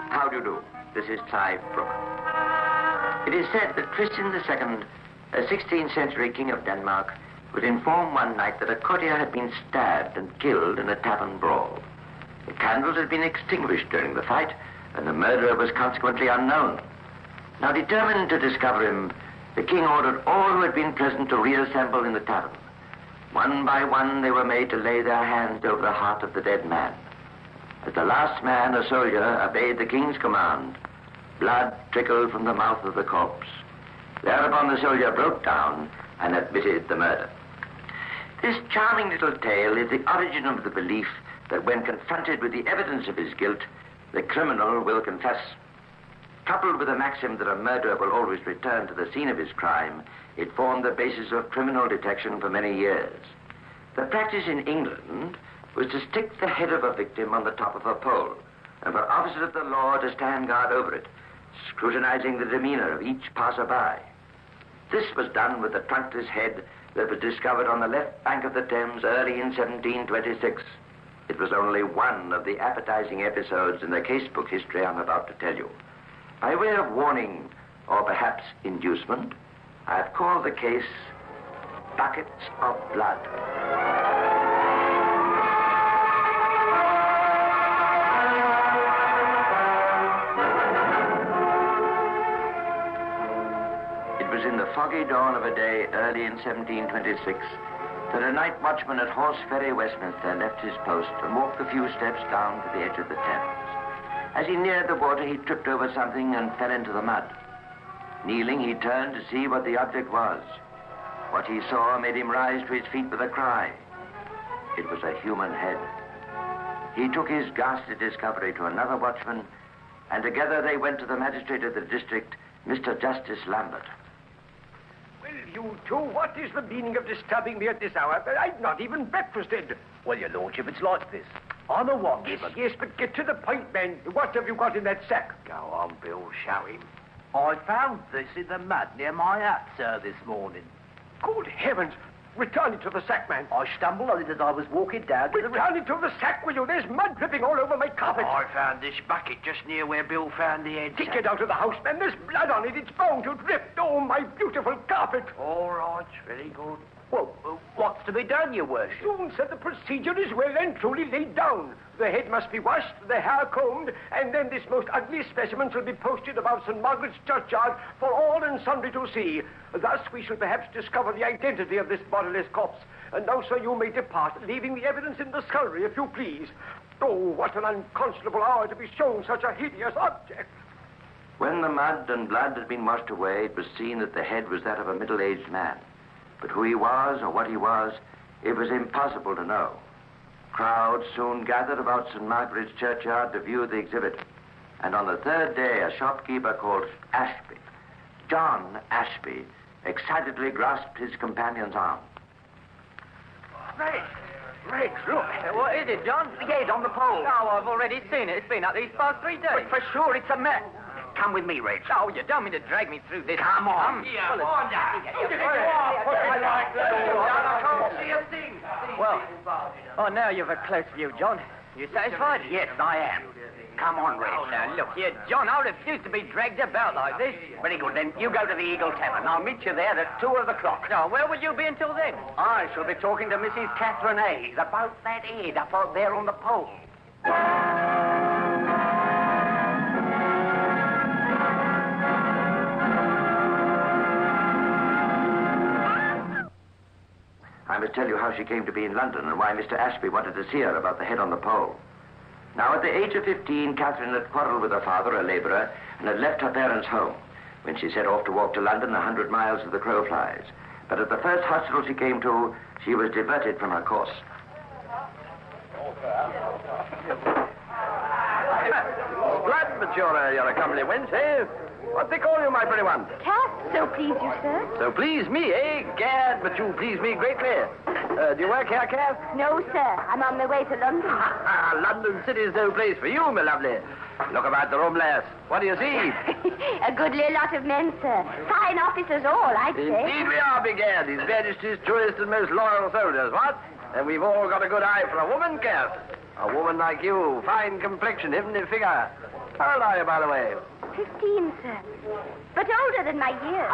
How do you do? This is Clive Brook. It is said that Christian II, a 16th century king of Denmark, was informed one night that a courtier had been stabbed and killed in a tavern brawl. The candles had been extinguished during the fight, and the murderer was consequently unknown. Now, determined to discover him, the king ordered all who had been present to reassemble in the tavern. One by one, they were made to lay their hands over the heart of the dead man. As the last man, a soldier, obeyed the king's command, blood trickled from the mouth of the corpse. Thereupon the soldier broke down and admitted the murder. This charming little tale is the origin of the belief that when confronted with the evidence of his guilt, the criminal will confess. Coupled with the maxim that a murderer will always return to the scene of his crime, it formed the basis of criminal detection for many years. The practice in England was to stick the head of a victim on the top of a pole, and for officers of the law to stand guard over it, scrutinizing the demeanor of each passerby. This was done with the trunkless head that was discovered on the left bank of the Thames early in 1726. It was only one of the appetizing episodes in the casebook history I'm about to tell you. By way of warning, or perhaps inducement, I've called the case Buckets of Blood. It was in the foggy dawn of a day early in 1726 that a night watchman at Horse Ferry, Westminster, left his post and walked a few steps down to the edge of the Thames. As he neared the water, he tripped over something and fell into the mud. Kneeling, he turned to see what the object was. What he saw made him rise to his feet with a cry. It was a human head. He took his ghastly discovery to another watchman, and together they went to the magistrate of the district, Mr. Justice Lambert. Well, you two, what is the meaning of disturbing me at this hour? I've not even breakfasted. Well, your lordship, it's like this. I'm a watchman. Yes, but get to the point, man. What have you got in that sack? Go on, Bill, show him. I found this in the mud near my hut, sir, this morning. Good heavens! Return it to the sack, man. I stumbled on it as I was walking down to the... Return it to the sack, will you? There's mud dripping all over my carpet. I found this bucket just near where Bill found the head. Take it out of the house, man. There's blood on it. It's bound to drip. Oh, my beautiful carpet. All right, very good. Well, what's to be done, your worship? Soon said the procedure is well and truly laid down. The head must be washed, the hair combed, and then this most ugly specimen shall be posted about St. Margaret's churchyard for all and sundry to see. Thus we shall perhaps discover the identity of this bodiless corpse. And now, sir, you may depart, leaving the evidence in the scullery, if you please. Oh, what an unconscionable hour to be shown such a hideous object. When the mud and blood had been washed away, it was seen that the head was that of a middle-aged man. But who he was or what he was, it was impossible to know. Crowds soon gathered about St. Margaret's churchyard to view the exhibit. And on the third day, a shopkeeper called Ashby, John Ashby, excitedly grasped his companion's arm. Reg, look. What is it, John? The head on the pole. Oh, I've already seen it. It's been up these past 3 days. But for sure, it's a man. Come with me, Reg. Oh, you don't mean to drag me through this. Come on. Yeah, well, now you've a close view, John. You satisfied? Yes, I am. Come on, Reg. Oh, now, look here, John, I refuse to be dragged about like this. Very good, then. You go to the Eagle Tavern. I'll meet you there at 2 o'clock. Now, where will you be until then? I shall be talking to Mrs. Catherine Hayes about that head up out there on the pole. I must tell you how she came to be in London and why Mr. Ashby wanted to see her about the head on the pole. Now, at the age of 15, Catherine had quarreled with her father, a labourer, and had left her parents' home when she set off to walk to London 100 miles as the crow flies. But at the first hospital she came to, she was diverted from her course. Glad that you're a company wench, eh? What they call you, my pretty one? Cat, so please you, sir. So please me, eh? Gad, but you please me greatly. Do you work here, Cass? No, sir. I'm on my way to London. London City is no place for you, my lovely. Look about the room, lass. What do you see? A goodly lot of men, sir. Fine officers all, I'd say. Indeed we are, begad. His Majesty's truest and most loyal soldiers, what? And we've all got a good eye for a woman, Cass. A woman like you, fine complexion, heavenly figure. How old are you, by the way? 15, sir. But older than my years.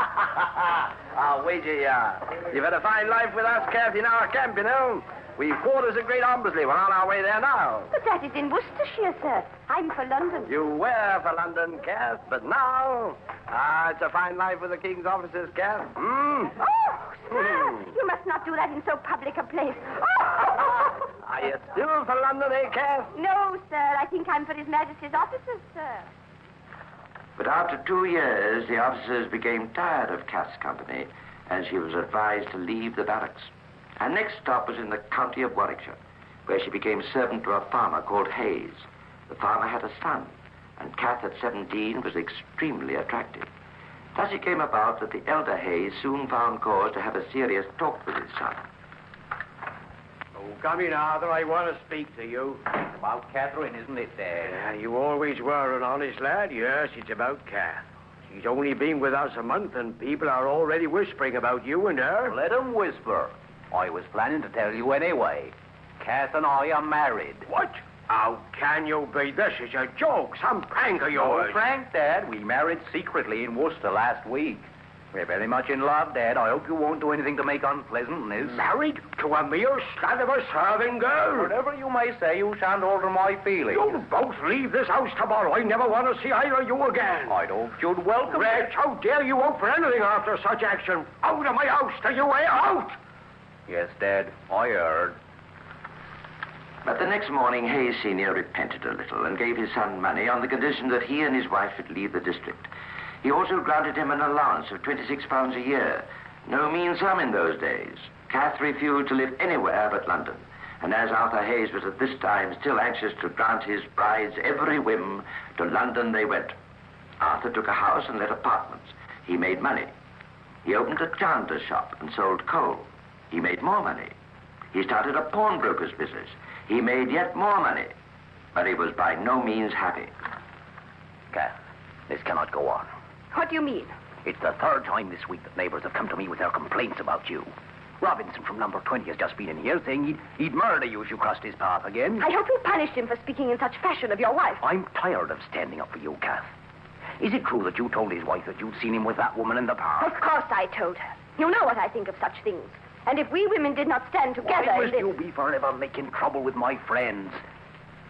I'll wager you are. You've had a fine life with us, Cass, in our camp, you know. We've quarters at Great Ombersley. We're on our way there now. But that is in Worcestershire, sir. I'm for London. You were for London, Cass, but now... it's a fine life with the King's officers, Cass. Oh, sir, you must not do that in so public a place. Oh! Are you still for London, eh, Cass? No, sir. I think I'm for His Majesty's officers, sir. But after 2 years, the officers became tired of Cass's company, and she was advised to leave the barracks. Her next stop was in the county of Warwickshire, where she became servant to a farmer called Hayes. The farmer had a son, and Cass at 17 was extremely attractive. Thus it came about that the elder Hayes soon found cause to have a serious talk with his son. Oh, come in, Arthur. I want to speak to you. It's about Catherine, isn't it, Dad? Yeah, you always were an honest lad. Yes, it's about Cass. She's only been with us a month, and people are already whispering about you and her. Let 'em whisper. I was planning to tell you anyway. Cass and I are married. What? How can you be? This is a joke. Some prank of yours. No prank, Dad. We married secretly in Worcester last week. We're very much in love, Dad. I hope you won't do anything to make unpleasantness. Married to a mere slut of a serving girl? Whatever you may say, you shan't alter my feelings. You'll both leave this house tomorrow. I never want to see either of you again. I'd hope you'd welcome Wretch, how dare you hope for anything after such action? Out of my house, do you hear? Out! Yes, Dad, I heard. But the next morning, Hayes Sr. repented a little and gave his son money on the condition that he and his wife would leave the district. He also granted him an allowance of £26 a year. No mean sum in those days. Cass refused to live anywhere but London. And as Arthur Hayes was at this time still anxious to grant his bride's every whim, to London they went. Arthur took a house and let apartments. He made money. He opened a chandler's shop and sold coal. He made more money. He started a pawnbroker's business. He made yet more money. But he was by no means happy. Cass, this cannot go on. What do you mean? It's the third time this week that neighbors have come to me with their complaints about you. Robinson from number 20 has just been in here saying he'd murder you if you crossed his path again. I hope you punished him for speaking in such fashion of your wife. I'm tired of standing up for you, Cass. Is it true that you told his wife that you'd seen him with that woman in the park? Of course I told her. You know what I think of such things. And if we women did not stand together... Why must you be forever making trouble with my friends?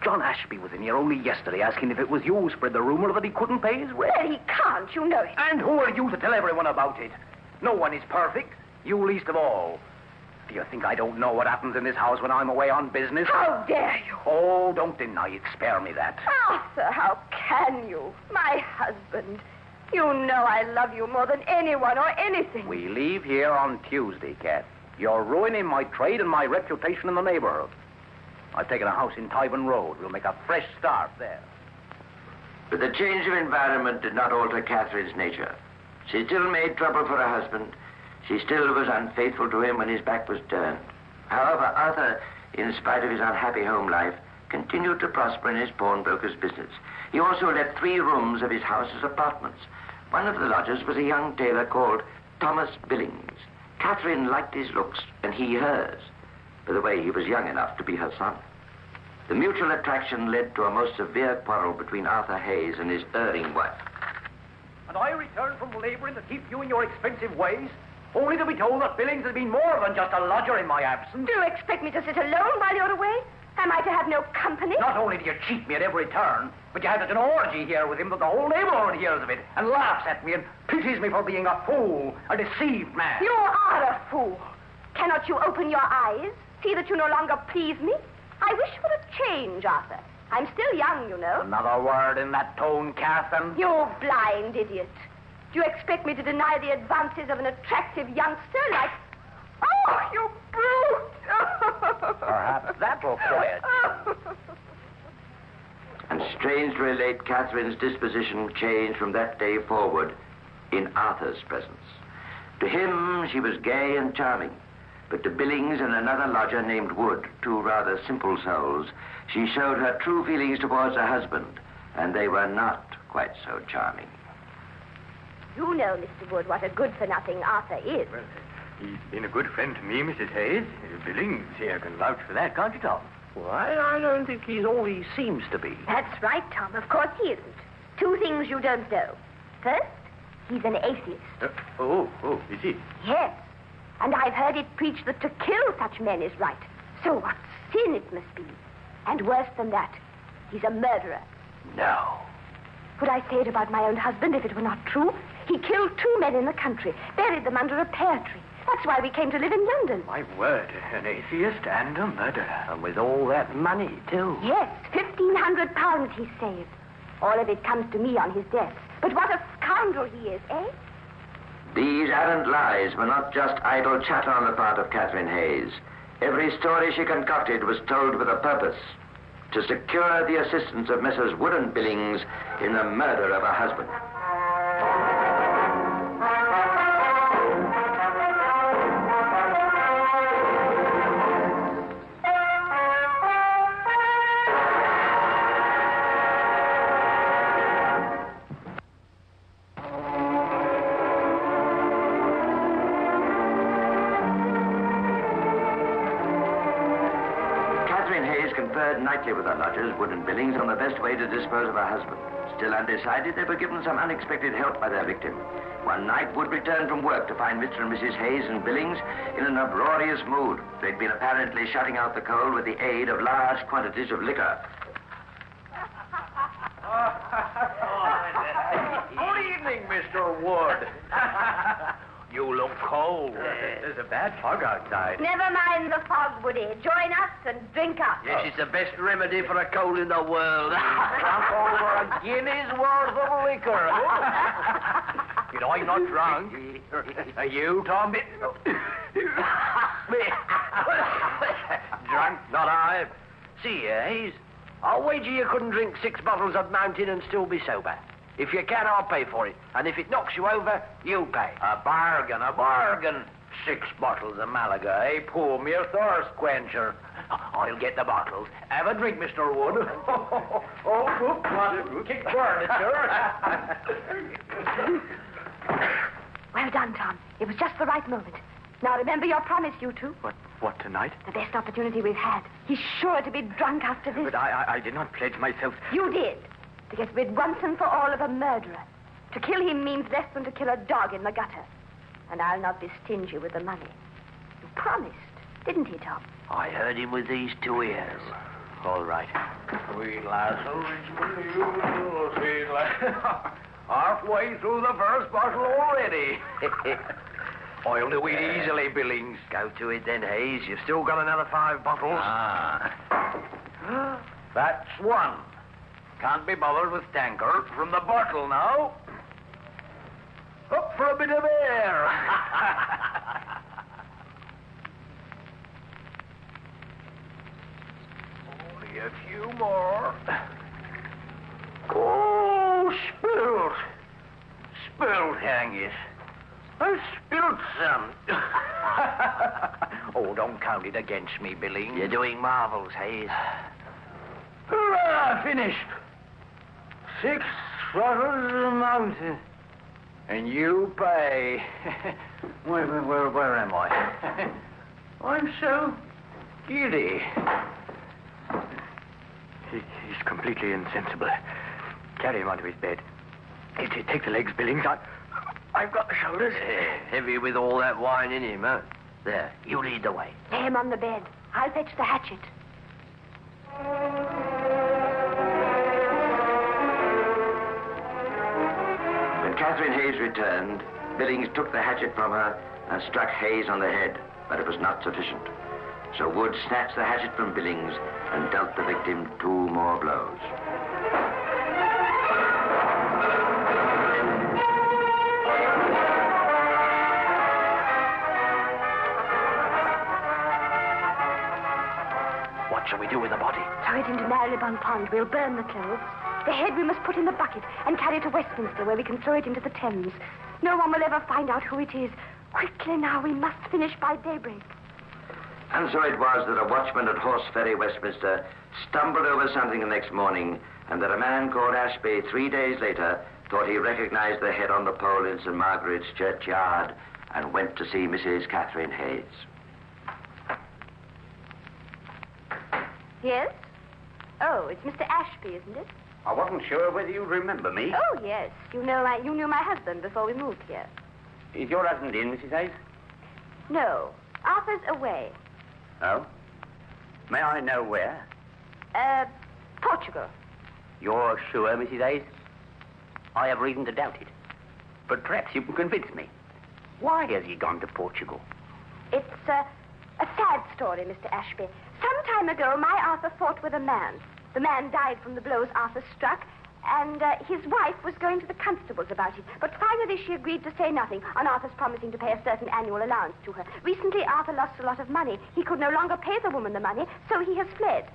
John Ashby was in here only yesterday asking if it was you who spread the rumor that he couldn't pay his rent. Well, he can't, you know it. And who are you to tell everyone about it? No one is perfect, you least of all. Do you think I don't know what happens in this house when I'm away on business? How dare you? Oh, don't deny it. Spare me that. Arthur, how can you? My husband. You know I love you more than anyone or anything. We leave here on Tuesday, Cat. You're ruining my trade and my reputation in the neighborhood. I've taken a house in Tyburn Road. We'll make a fresh start there. But the change of environment did not alter Catherine's nature. She still made trouble for her husband. She still was unfaithful to him when his back was turned. However, Arthur, in spite of his unhappy home life, continued to prosper in his pawnbroker's business. He also let 3 rooms of his house as apartments. One of the lodgers was a young tailor called Thomas Billings. Catherine liked his looks, and he hers. By the way, he was young enough to be her son. The mutual attraction led to a most severe quarrel between Arthur Hayes and his erring wife. And I returned from laboring to keep you in your expensive ways, only to be told that Billings has been more than just a lodger in my absence. Do you expect me to sit alone while you're away? Am I to have no company? Not only do you cheat me at every turn, but you had such an orgy here with him that the whole neighborhood hears of it and laughs at me and pities me for being a fool, a deceived man. You are a fool. Cannot you open your eyes? See that you no longer please me? I wish for a change, Arthur. I'm still young, you know. Another word in that tone, Catherine. You blind idiot. Do you expect me to deny the advances of an attractive youngster like... Oh, you brute! Perhaps that'll quiet. And strange to relate, Catherine's disposition changed from that day forward in Arthur's presence. To him, she was gay and charming, but to Billings and another lodger named Wood, two rather simple souls, she showed her true feelings towards her husband, and they were not quite so charming. You know, Mr. Wood, what a good-for-nothing Arthur is. Well, he's been a good friend to me, Mrs. Hayes. Billings here can vouch for that, can't you, Tom? Well, I don't think he's all he seems to be. That's right, Tom. Of course he isn't. Two things you don't know. First, he's an atheist. Is he? Yes. And I've heard it preached that to kill such men is right. So what sin it must be. And worse than that, he's a murderer. No. Would I say it about my own husband if it were not true? He killed two men in the country, buried them under a pear tree. That's why we came to live in London. My word, an atheist and a murderer. And with all that money, too. Yes, £1,500 he saved. All of it comes to me on his death. But what a scoundrel he is, eh? These arrant lies were not just idle chatter on the part of Catherine Hayes. Every story she concocted was told with a purpose: to secure the assistance of Messrs. Wood and Billings in the murder of her husband. Nightly with her lodgers, Wood and Billings, on the best way to dispose of her husband. Still undecided, they were given some unexpected help by their victim. One night, Wood returned from work to find Mr. and Mrs. Hayes and Billings in an uproarious mood. They'd been apparently shutting out the cold with the aid of large quantities of liquor. Good evening, Mr. Wood. You look cold. There's a bad fog outside. Never mind the fog, Woody. Join us and drink up. Yes, it's the best remedy for a cold in the world. Drunk over a guinea's worth of liquor. You know, I'm not drunk. Are you, Tom? Drunk, not I. See, Hayes, I'll wager you couldn't drink 6 bottles of Mountain and still be sober. If you can, I'll pay for it. And if it knocks you over, you pay. A bargain, a bargain. 6 bottles of Malaga, eh? Pour me a thirst quencher. I'll get the bottles. Have a drink, Mr. Wood. Kick furniture. Well done, Tom. It was just the right moment. Now remember your promise, you two. What, tonight? The best opportunity we've had. He's sure to be drunk after this. But I did not pledge myself. You did. To get rid once and for all of a murderer. To kill him means less than to kill a dog in the gutter. And I'll not be stingy with the money. You promised, didn't he, Tom? I heard him with these 2 ears. All right. Sweet lasso, sweet lasso. Halfway through the first bottle already. I'll do it easily, Billings. Go to it then, Hayes. You've still got another 5 bottles. That's 1. Can't be bothered with tanker. From the bottle now. Up for a bit of air. Only a few more. Oh, spilled. Spilled, hang it. I spilled some. Oh, don't count it against me, Billings. You're doing marvels, Hayes. Hurrah, finished. 6 bottles of Mountain. And you pay. Where am I? I'm so giddy. He's completely insensible. Carry him onto his bed. Take the legs, Billings. I've got the shoulders. Heavy with all that wine in him, huh? There, you lead the way. Lay him on the bed. I'll fetch the hatchet. When Catherine Hayes returned, Billings took the hatchet from her and struck Hayes on the head, but it was not sufficient. So Wood snatched the hatchet from Billings and dealt the victim 2 more blows. What shall we do with the body? Throw it into Marylebone Pond. We'll burn the clothes. The head we must put in the bucket and carry to Westminster, where we can throw it into the Thames. No one will ever find out who it is. Quickly now, we must finish by daybreak. And so it was that a watchman at Horse Ferry, Westminster, stumbled over something the next morning, and that a man called Ashby 3 days later thought he recognized the head on the pole in St. Margaret's churchyard and went to see Mrs. Catherine Hayes. Yes? Oh, it's Mr. Ashby, isn't it? I wasn't sure whether you remember me. Oh, yes. You knew my husband before we moved here. Is your husband in, Mrs. Hayes? No. Arthur's away. Oh? May I know where? Portugal. You're sure, Mrs. Hayes? I have reason to doubt it. But perhaps you can convince me. Why has he gone to Portugal? It's a sad story, Mr. Ashby. Some time ago, my Arthur fought with a man. The man died from the blows Arthur struck, and his wife was going to the constables about it. But finally she agreed to say nothing on Arthur's promising to pay a certain annual allowance to her. Recently, Arthur lost a lot of money. He could no longer pay the woman the money, so he has fled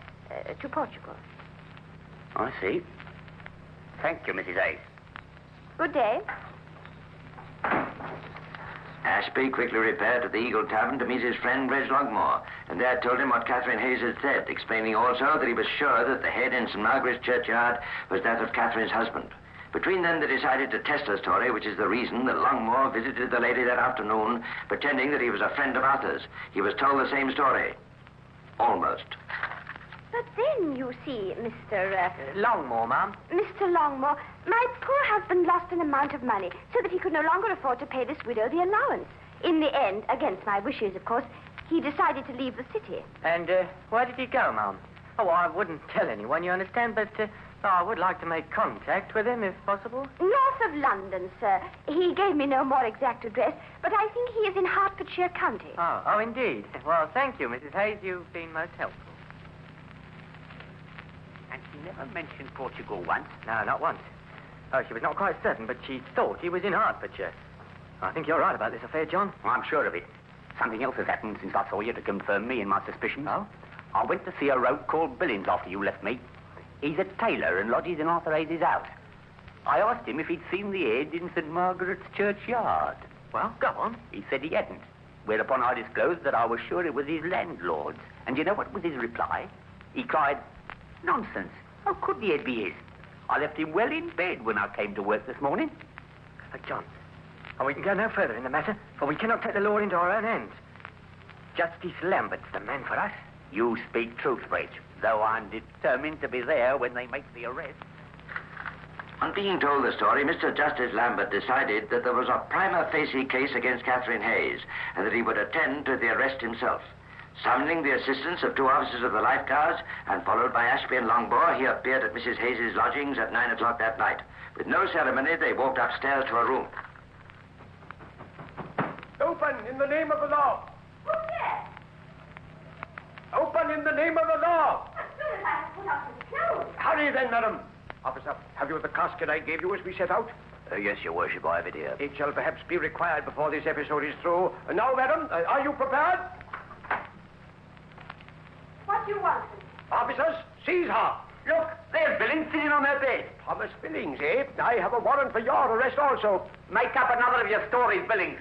to Portugal. I see. Thank you, Mrs. Hayes. Good day. Ashby quickly repaired to the Eagle Tavern to meet his friend Reg Longmore, and there told him what Catherine Hayes had said, explaining also that he was sure that the head in St. Margaret's churchyard was that of Catherine's husband. Between them, they decided to test her story, which is the reason that Longmore visited the lady that afternoon, pretending that he was a friend of Arthur's. He was told the same story. Almost. But then, you see, Mr. Longmore, ma'am. Mr. Longmore, my poor husband lost an amount of money so that he could no longer afford to pay this widow the allowance. In the end, against my wishes, of course, he decided to leave the city. And where did he go, ma'am? Oh, I wouldn't tell anyone, you understand, but I would like to make contact with him, if possible. North of London, sir. He gave me no more exact address, but I think he is in Hertfordshire County. Oh, indeed. Well, thank you, Mrs. Hayes. You've been most helpful. And she never mentioned Portugal once? No, not once. Oh, she was not quite certain, but she thought he was in Hertfordshire. I think you're right about this affair, John. Well, I'm sure of it. Something else has happened since I saw you to confirm me in my suspicions. Oh? I went to see a rogue called Billings after you left me. He's a tailor and lodges in Arthur Hayes' house. I asked him if he'd seen the head in St. Margaret's churchyard. Well, go on. He said he hadn't, whereupon I disclosed that I was sure it was his landlord's. And you know what was his reply? He cried, "Nonsense. How could the head be his? I left him well in bed when I came to work this morning." John, we can go no further in the matter, for we cannot take the law into our own hands. Justice Lambert's the man for us. You speak truth, Reg, though I'm determined to be there when they make the arrest. On being told the story, Mr. Justice Lambert decided that there was a prima facie case against Catherine Hayes, and that he would attend to the arrest himself. Summoning the assistance of 2 officers of the Life Guards, and followed by Ashby and Longmore, he appeared at Mrs. Hayes' lodgings at 9 o'clock that night. With no ceremony, they walked upstairs to a room. Open in the name of the law. Who's there? Open in the name of the law. As soon as I have put out his clothes. Hurry then, madam. Officer, have you the casket I gave you as we set out? Yes, Your Worship, I have it here. It shall perhaps be required before this episode is through. Now, madam, are you prepared? What do you want? Officers, seize her. Look, there's Billings sitting on her bed. Thomas Billings, eh? I have a warrant for your arrest also. Make up another of your stories, Billings.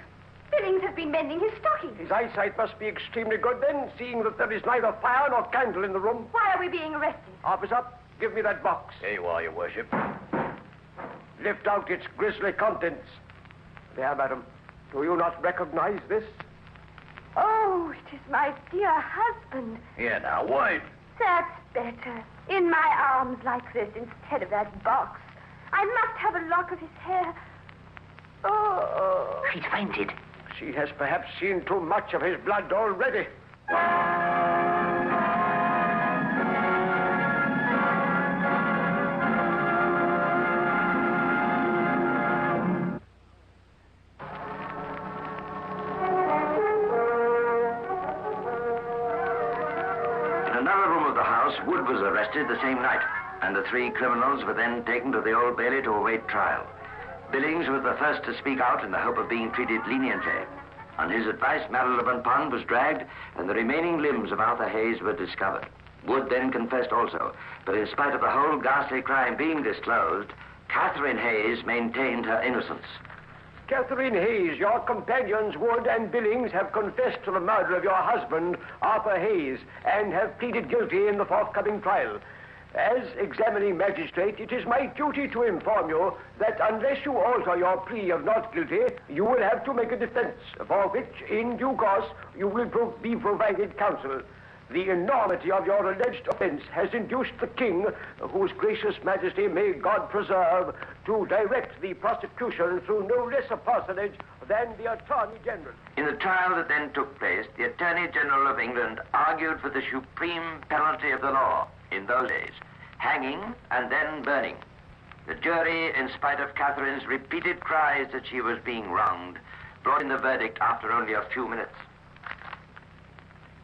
Billings has been mending his stockings. His eyesight must be extremely good then, seeing that there is neither fire nor candle in the room. Why are we being arrested? Officer, give me that box. Here you are, Your Worship. Lift out its grisly contents. There, madam. Do you not recognize this? Oh, it is my dear husband. Here now, wife. That's better. In my arms like this instead of that box. I must have a lock of his hair. Oh. She's fainted. She has perhaps seen too much of his blood already. Wood was arrested the same night, and the 3 criminals were then taken to the Old Bailey to await trial. Billings was the first to speak out in the hope of being treated leniently. On his advice, Marylebone Pond was dragged, and the remaining limbs of Arthur Hayes were discovered. Wood then confessed also, but in spite of the whole ghastly crime being disclosed, Catherine Hayes maintained her innocence. Catherine Hayes, your companions Wood and Billings have confessed to the murder of your husband, Arthur Hayes, and have pleaded guilty in the forthcoming trial. As examining magistrate, it is my duty to inform you that unless you alter your plea of not guilty, you will have to make a defense, for which, in due course, you will be provided counsel. The enormity of your alleged offense has induced the king, whose gracious majesty may God preserve, to direct the prosecution through no less a personage than the Attorney General. In the trial that then took place, the Attorney General of England argued for the supreme penalty of the law in those days, hanging and then burning. The jury, in spite of Catherine's repeated cries that she was being wronged, brought in the verdict after only a few minutes.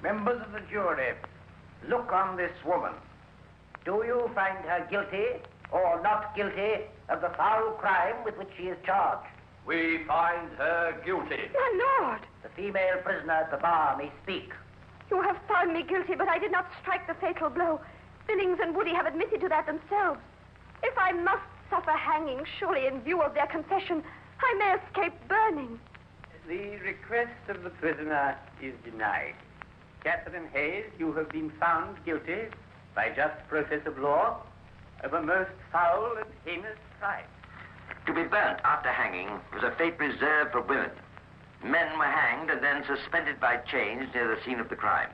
Members of the jury, look on this woman. Do you find her guilty or not guilty of the foul crime with which she is charged? We find her guilty. My lord, The female prisoner at the bar may speak. you have found me guilty, but I did not strike the fatal blow. Billings and Woody have admitted to that themselves. If I must suffer hanging, surely in view of their confession, I may escape burning. The request of the prisoner is denied. Catherine Hayes, you have been found guilty, by just process of law, of a most foul and heinous crime. To be burnt after hanging was a fate reserved for women. Men were hanged and then suspended by chains near the scene of the crime.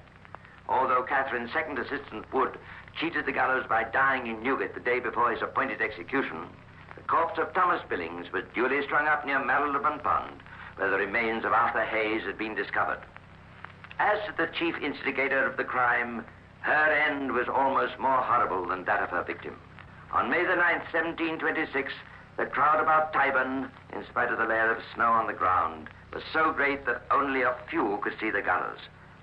Although Catherine's second assistant, Wood, cheated the gallows by dying in Newgate the day before his appointed execution, the corpse of Thomas Billings was duly strung up near Marylebone Pond, where the remains of Arthur Hayes had been discovered. As to the chief instigator of the crime, her end was almost more horrible than that of her victim. On May the 9th, 1726, the crowd about Tyburn, in spite of the layer of snow on the ground, was so great that only a few could see the gallows.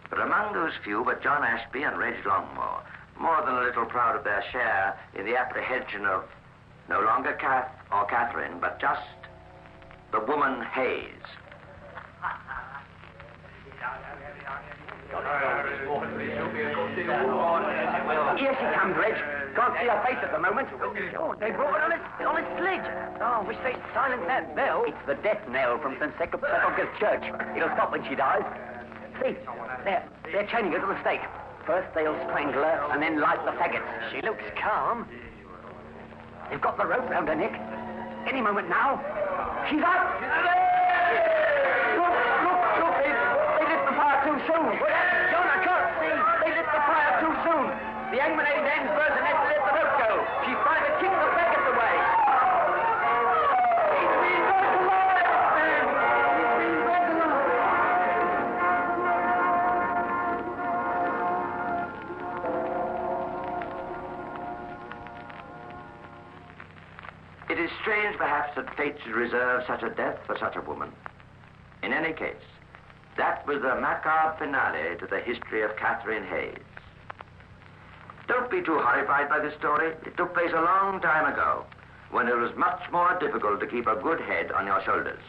But among those few were John Ashby and Reg Longmore, more than a little proud of their share in the apprehension of no longer Kath or Catherine, but just the woman Hayes. Here she comes, Reg. Can't see her face at the moment. Oh, they brought her on a sledge. Oh, wish they'd silence that bell. It's the death knell from St. Sepulchre's Church. It'll stop when she dies. See, they're chaining her to the stake. First they'll strangle her, and then light the faggots. She looks calm. They've got the rope round her neck. Any moment now. She's up! Look, they lit the fire too soon. John, I can't see. They lit the fire too soon. The hangman ain't hands first and has to let the rope go. She's trying to kick the faggots away. He's been burnt alive, man. He's been burnt alive. It is strange, perhaps, that fate should reserve such a death for such a woman. In any case, that was the macabre finale to the history of Catherine Hayes. Don't be too horrified by this story. It took place a long time ago, when it was much more difficult to keep a good head on your shoulders.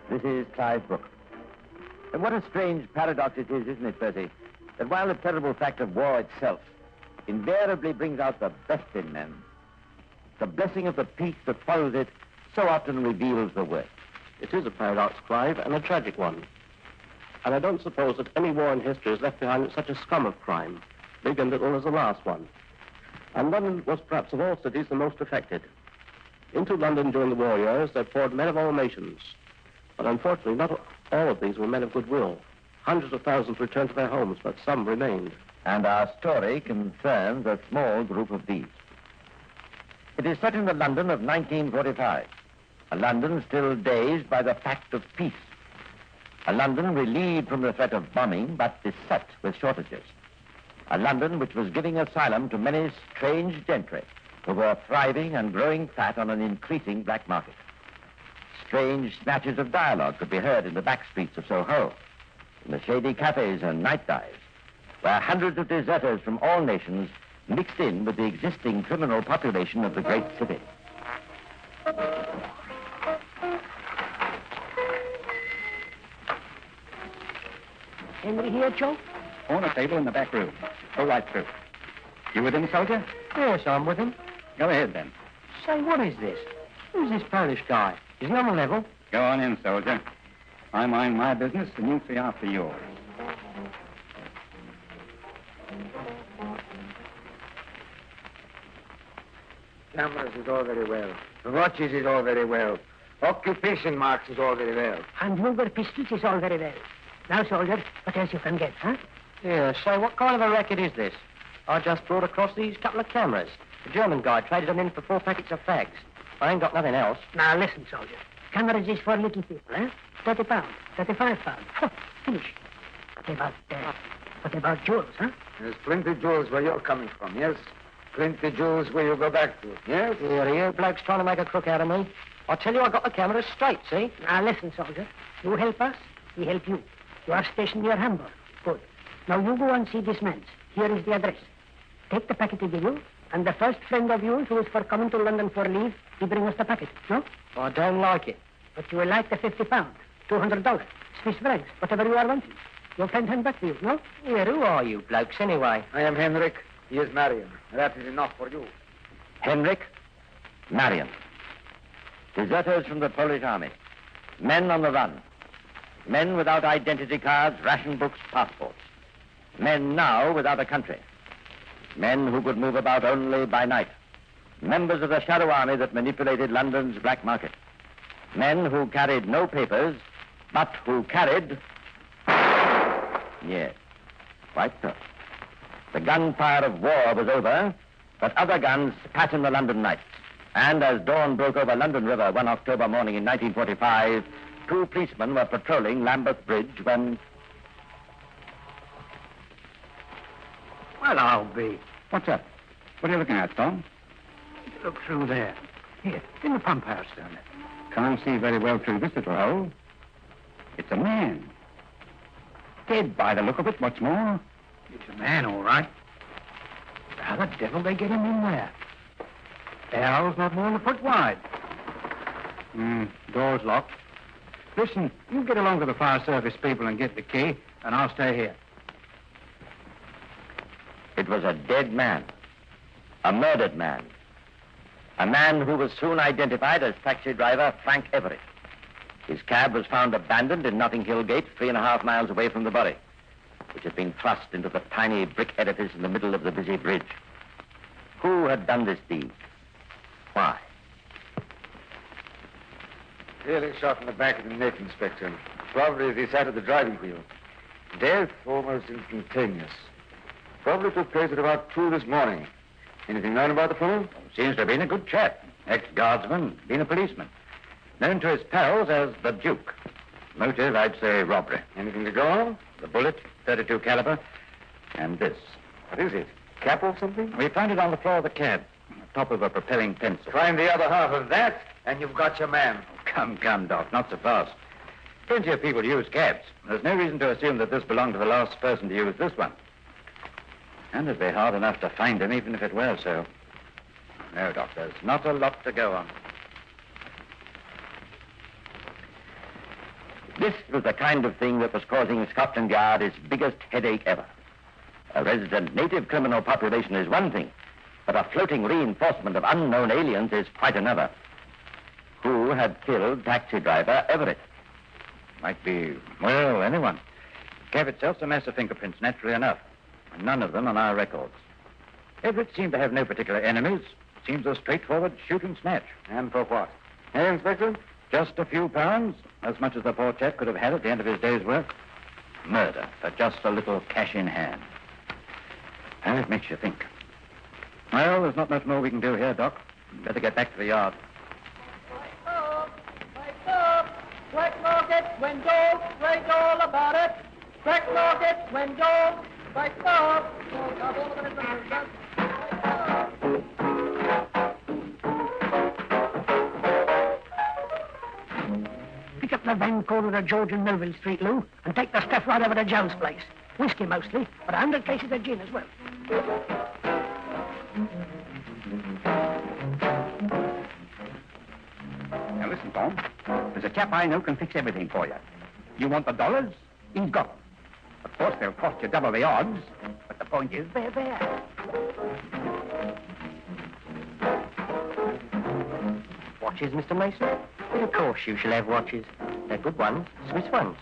This is Clive Brook. And what a strange paradox it is, isn't it, Percy? That while the terrible fact of war itself invariably brings out the best in men, the blessing of the peace that follows it so often reveals the worst. It is a paradox, Clive, and a tragic one. And I don't suppose that any war in history has left behind such a scum of crime, big and little, as the last one. And London was perhaps of all cities the most affected. Into London during the war years there poured men of all nations. But unfortunately, not all of these were men of goodwill. Hundreds of thousands returned to their homes, but some remained. And our story concerns a small group of these. It is set in the London of 1945, a London still dazed by the fact of peace, a London relieved from the threat of bombing but beset with shortages, a London which was giving asylum to many strange gentry who were thriving and growing fat on an increasing black market. Strange snatches of dialogue could be heard in the back streets of Soho, in the shady cafes and night dives, where hundreds of deserters from all nations mixed in with the existing criminal population of the great city. Henry here, Joe? On a table in the back room. Go right through. You with him, soldier? Yes, I'm with him. Go ahead, then. Say, what is this? Who's this Polish guy? Is he on the level? Go on in, soldier. I mind my business, and you see after yours. Cameras is all very well. Watches is all very well. Occupation marks is all very well. And Luger pistols is all very well. Now, soldier, what else you can get, huh? Yeah, say, what kind of a racket is this? I just brought across these couple of cameras. The German guy traded them in for 4 packets of fags. I ain't got nothing else. Now, listen, soldier. Cameras is for little people, eh? 30 pounds, 35 pounds. Finish. What about jewels, huh? There's plenty jewels where you're coming from, yes? Plenty jewels where you go back to, yes? Here, bloke's trying to make a crook out of me. I tell you, I got the cameras straight, see? Now, listen, soldier. You help us, we help you. You are stationed near Hamburg. Good. Now, you go and see this man's. Here is the address. Take the packet he give you, and the first friend of yours who is for coming to London for leave, he bring us the packet, no? I don't like it. But you will like the 50 pounds, $200, Swiss francs, whatever you are wanting. Your friend hand back to you, no? Yeah, who are you blokes, anyway? I am Henrik. He is Marion. That is enough for you. Henrik, Marion. Deserters from the Polish army. Men on the run. Men without identity cards, ration books, passports. Men now without a country. Men who could move about only by night. Members of the shadow army that manipulated London's black market. Men who carried no papers, but who carried... Yes, quite so. The gunfire of war was over, but other guns spat in the London nights. And as dawn broke over London River one October morning in 1945, 2 policemen were patrolling Lambeth Bridge when... Well, I'll be. What's up? What are you looking at, Tom? Look through there. Here, in the pump house down there. Can't see very well through this little hole. It's a man. Dead by the look of it, what's more. It's a man, all right. How the devil they get him in there? The hole's not more than a foot wide. Door's locked. Listen, you get along to the fire service people and get the key, and I'll stay here. It was a dead man. A murdered man. A man who was soon identified as taxi driver Frank Everett. His cab was found abandoned in Notting Hill Gate, 3.5 miles away from the body, which had been thrust into the tiny brick edifice in the middle of the busy bridge. Who had done this deed? Why? Clearly shot in the back of the neck, Inspector. Probably at the side of the driving wheel. Death almost instantaneous. Probably took place at about 2 this morning. Anything known about the fellow? Seems to have been a good chap. Ex-guardsman, been a policeman. Known to his pals as the Duke. Motive, I'd say robbery. Anything to go on? The bullet, 32 caliber, and this. What is it? Cap or something? We found it on the floor of the cab, on the top of a propelling pencil. Find the other half of that, and you've got your man. Oh, come, Doc, not so fast. Plenty of people use cabs. There's no reason to assume that this belonged to the last person to use this one. And it'd be hard enough to find him, even if it were so. No, Doc, there's not a lot to go on. This was the kind of thing that was causing Scotland Yard its biggest headache ever. A resident native criminal population is one thing, but a floating reinforcement of unknown aliens is quite another. Who had killed taxi driver Everett? Might be, well, anyone. The cab itself's a mess of fingerprints, naturally enough. And none of them on our records. Everett seemed to have no particular enemies. Seems a straightforward shoot and snatch. And for what? Hey, Inspector? Just a few pounds, as much as the poor chap could have had at the end of his day's work. Murder for just a little cash in hand. And it makes you think. Well, there's not much more we can do here, Doc. Better get back to the yard. Black market, when gold, read all about it. Black market, when gold, black market. Pick up the van corner of George and Melville Street, Lou, and take the stuff right over to Joe's place. Whiskey mostly, but 100 cases of gin as well. Now listen, Tom. There's a chap I know can fix everything for you. You want the dollars? He's got them. Of course, they'll cost you double the odds, but the point is, they're there. Watches, Mr. Mason? Of course you shall have watches. They're good ones, Swiss ones.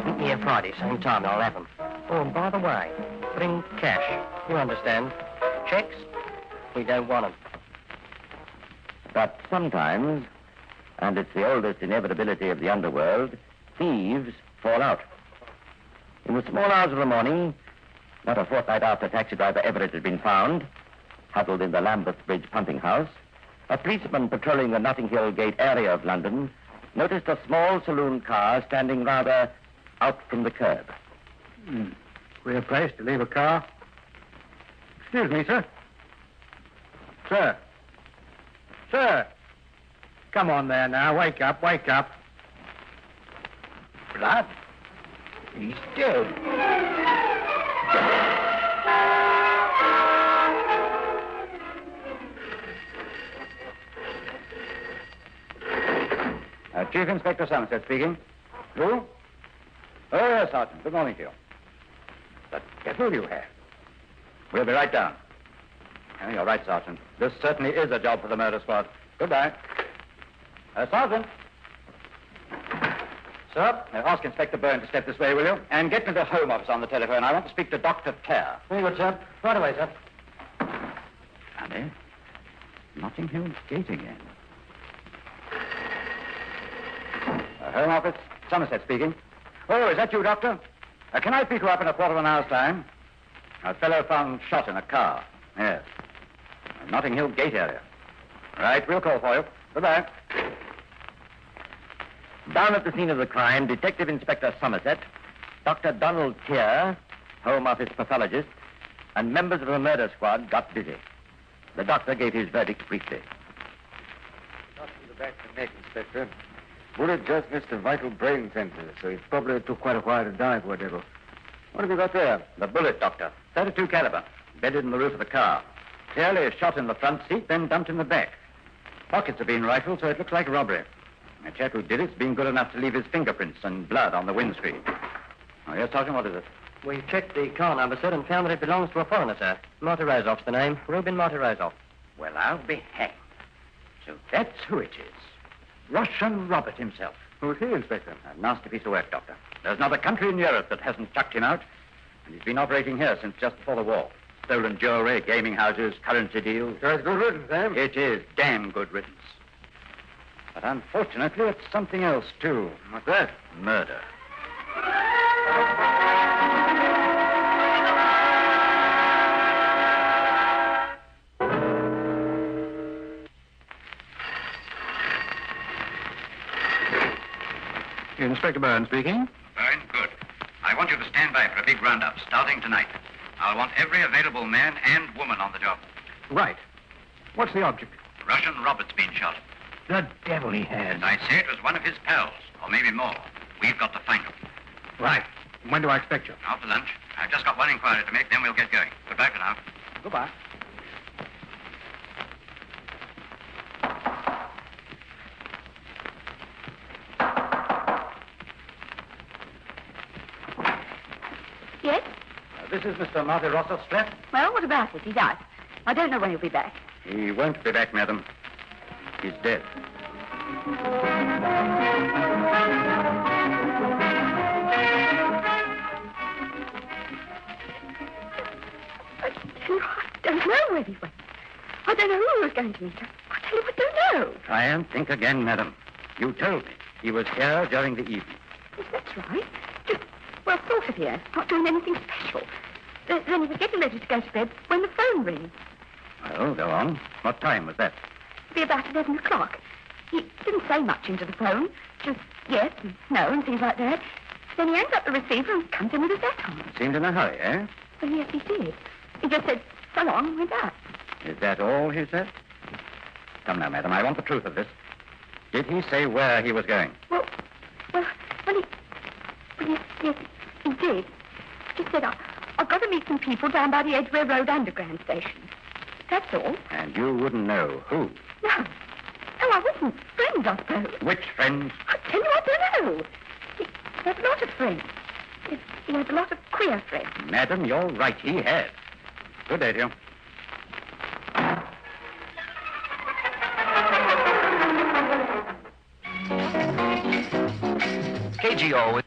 Meet me here Friday, same time, and I'll have them. Oh, and by the way, bring cash. You understand. Checks? We don't want them. But sometimes, and it's the oldest inevitability of the underworld, thieves fall out. In the small hours of the morning, not a fortnight after taxi driver Everett had been found, huddled in the Lambeth Bridge pumping house, a policeman patrolling the Notting Hill Gate area of London noticed a small saloon car standing rather out from the curb. Queer place to leave a car. Excuse me, sir. Sir. Sir. Come on there now. Wake up, wake up. Blood? He's dead. Chief Inspector Somerset speaking. Who? Oh, yes, Sergeant. Good morning to you. The devil you have. We'll be right down. Oh, you're right, Sergeant. This certainly is a job for the murder squad. Goodbye. Sergeant. Sir, ask Inspector Byrne to step this way, will you? And get me the Home Office on the telephone. I want to speak to Dr. Kerr. Very good, sir. Right away, sir. Annie? Notting Hill Gate again. Home Office, Somerset speaking. Oh, is that you, Doctor? Can I pick you up in a quarter of an hour's time? A fellow found shot in a car. Yes. Notting Hill Gate area. Right, we'll call for you. Goodbye. Down at the scene of the crime, Detective Inspector Somerset, Dr. Donald Tier, Home Office pathologist, and members of the murder squad got busy. The doctor gave his verdict briefly. Not from the back of the neck, Inspector. Bullet just missed a vital brain center, so it probably took quite a while to die, poor devil. What have you got there? The bullet, Doctor. 32 caliber. Bedded in the roof of the car. Clearly shot in the front seat, then dumped in the back. Pockets have been rifled, so it looks like a robbery. The chap who did it's been good enough to leave his fingerprints and blood on the windscreen. Oh, yes, Sergeant, what is it? We checked the car number, sir, and found that it belongs to a foreigner, sir. Martyrozoff's the name. Reuben Martyrozoff. Well, I'll be hanged. So that's who it is. Russian Robert himself. Who's he, Inspector? A nasty piece of work, Doctor. There's not a country in Europe that hasn't chucked him out. And he's been operating here since just before the war. Stolen jewelry, gaming houses, currency deals. So it's good riddance, eh? It is damn good riddance. But unfortunately, it's something else, too. What's that? Murder. Inspector Byrne speaking. Byrne, good. I want you to stand by for a big roundup, starting tonight. I'll want every available man and woman on the job. Right. What's the object? Russian Robert's been shot. The devil he has. As I say, it was one of his pals, or maybe more. We've got to find him. Right. When do I expect you? After lunch. I've just got one inquiry to make, then we'll get going. Goodbye for now. Goodbye. Yes? This is Mr. Marty Ross's flat. Well, what about it? He's out. I don't know when he'll be back. He won't be back, madam. He's dead. I don't know where he went. I don't know who he was going to meet. I tell you, I don't know. Try and think again, madam. You told me he was here during the evening. Yes, that's right. Just, well, sort of here. Not doing anything special. Then he was getting ready to go to bed when the phone rings. Well, go on. What time was that? It'd be about 11 o'clock. He didn't say much into the phone. Just yes and no and things like that. Then he hangs up the receiver and comes in with his hat on. Seemed in a hurry, eh? Well, yes, he did. He just said, so long, and went out. Is that all he said? Come now, madam, I want the truth of this. Did he say where he was going? Well, yes, he did. He just said, I've got to meet some people down by the Edgware Road Underground station. That's all. And you wouldn't know who? No. No, I wouldn't. Friends, I suppose. Which friends? I tell you, I don't know. He had a lot of friends. He had a lot of queer friends. Madam, you're right, he had. Good day to you. KGO.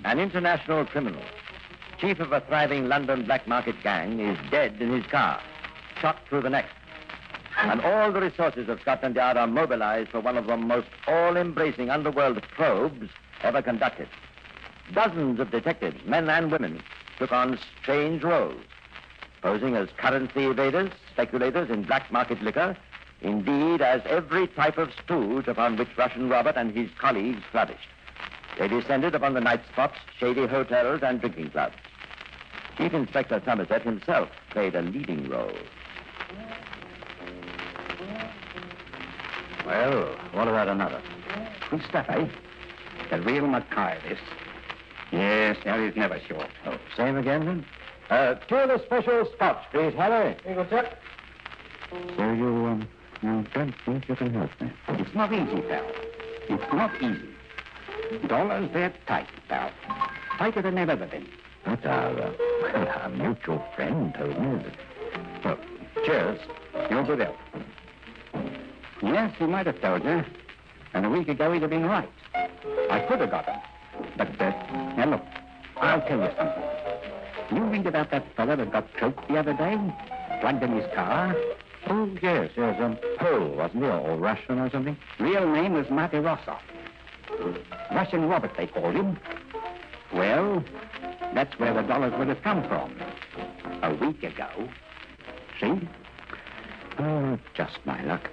An international criminal, chief of a thriving London black market gang, is dead in his car, shot through the neck. And all the resources of Scotland Yard are mobilized for one of the most all-embracing underworld probes ever conducted. Dozens of detectives, men and women, took on strange roles, posing as currency evaders, speculators in black market liquor, indeed as every type of stooge upon which Russian Robert and his colleagues flourished. They descended upon the night spots, shady hotels, and drinking clubs. Chief Inspector Somerset himself played a leading role. Well, what about another? Good stuff, eh? The real Mackay, this. Yes, there is never short. Oh, same again, then? Two of the special scotch, please, Harry. Here you go, sir. So you don't think you can help me? It's not easy, pal. It's not easy. Dollars, they're tight, pal. Tighter than they've ever been. But our mutual friend told me that. Well, cheers. Your good health. Yes, he might have told you. And a week ago, he'd have been right. I could have got him. But, now look, I'll tell you something. You read about that fellow that got choked the other day? Plugged in his car? Oh, yes, Pole, wasn't he? Or Russian or something? Real name was Matirosov. Russian Robert, they called him. Well, that's where the dollars would have come from. A week ago. See? Oh, just my luck.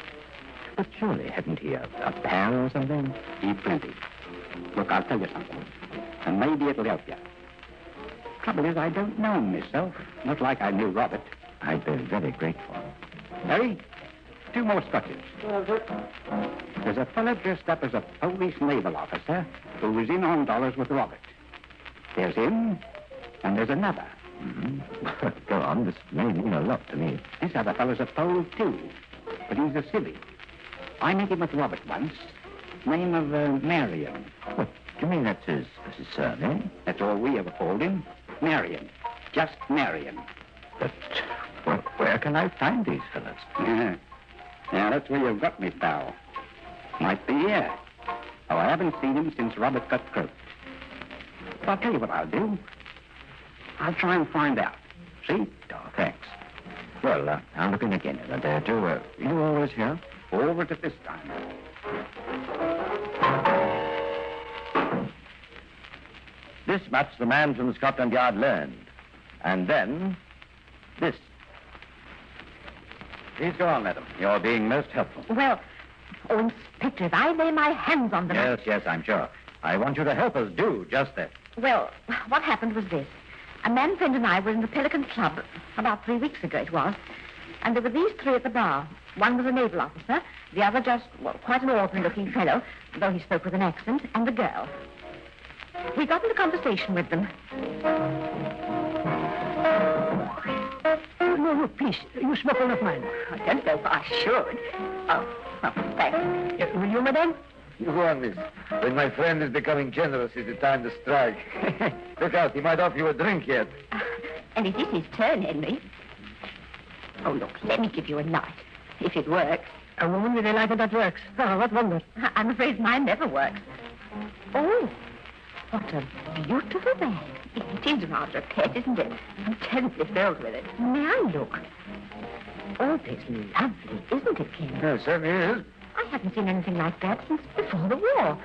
But surely hadn't he a pal or something? He plenty. Look, I'll tell you something. And maybe it'll help you. Trouble is, I don't know him myself. Not like I knew Robert. I'd be very grateful. Harry, 2 more scotches. There's a fellow dressed up as a Polish naval officer who was in on dollars with Robert. There's him, and there's another. Mm-hmm. Go on, this may mean a lot to me. This other fellow's a Pole, too, but he's a civvy. I met him with Robert once. Name of Marion. What, do you mean that's his surname? That's all we ever called him. Marion. Just Marion. But where can I find these fellows? Yeah, that's where you've got me, pal. Might be here. Oh, I haven't seen him since Robert got croaked. But I'll tell you what I'll do. I'll try and find out. See? Oh, thanks. Well, I'm looking again in a day or two. You always here? Over to this time. This much the man from Scotland Yard learned. And then, this. Please go on, madam. You're being most helpful. Well, Inspector, if I lay my hands on them... Yes, I'm sure. I want you to help us do just that. Well, what happened was this. A man friend and I were in the Pelican Club about 3 weeks ago it was. And there were these 3 at the bar. One was a naval officer, the other just, quite an ordinary-looking fellow, though he spoke with an accent, and the girl. We got into conversation with them. No, please, you smoke one of mine. I don't know if I should. Oh, thanks. Will you, madame? You go on, miss. When my friend is becoming generous, it's the time to strike. Look out, he might offer you a drink yet. And it is his turn, Henry. Oh, look, let me give you a light, if it works. A woman with a lighter that works. Oh, what wonder. I'm afraid mine never works. Oh, what a beautiful bag. It is rather a pet, isn't it? I'm terribly filled with it. May I look? Oh, it's lovely, isn't it, Ken? Yes, certainly is. I haven't seen anything like that since before the war.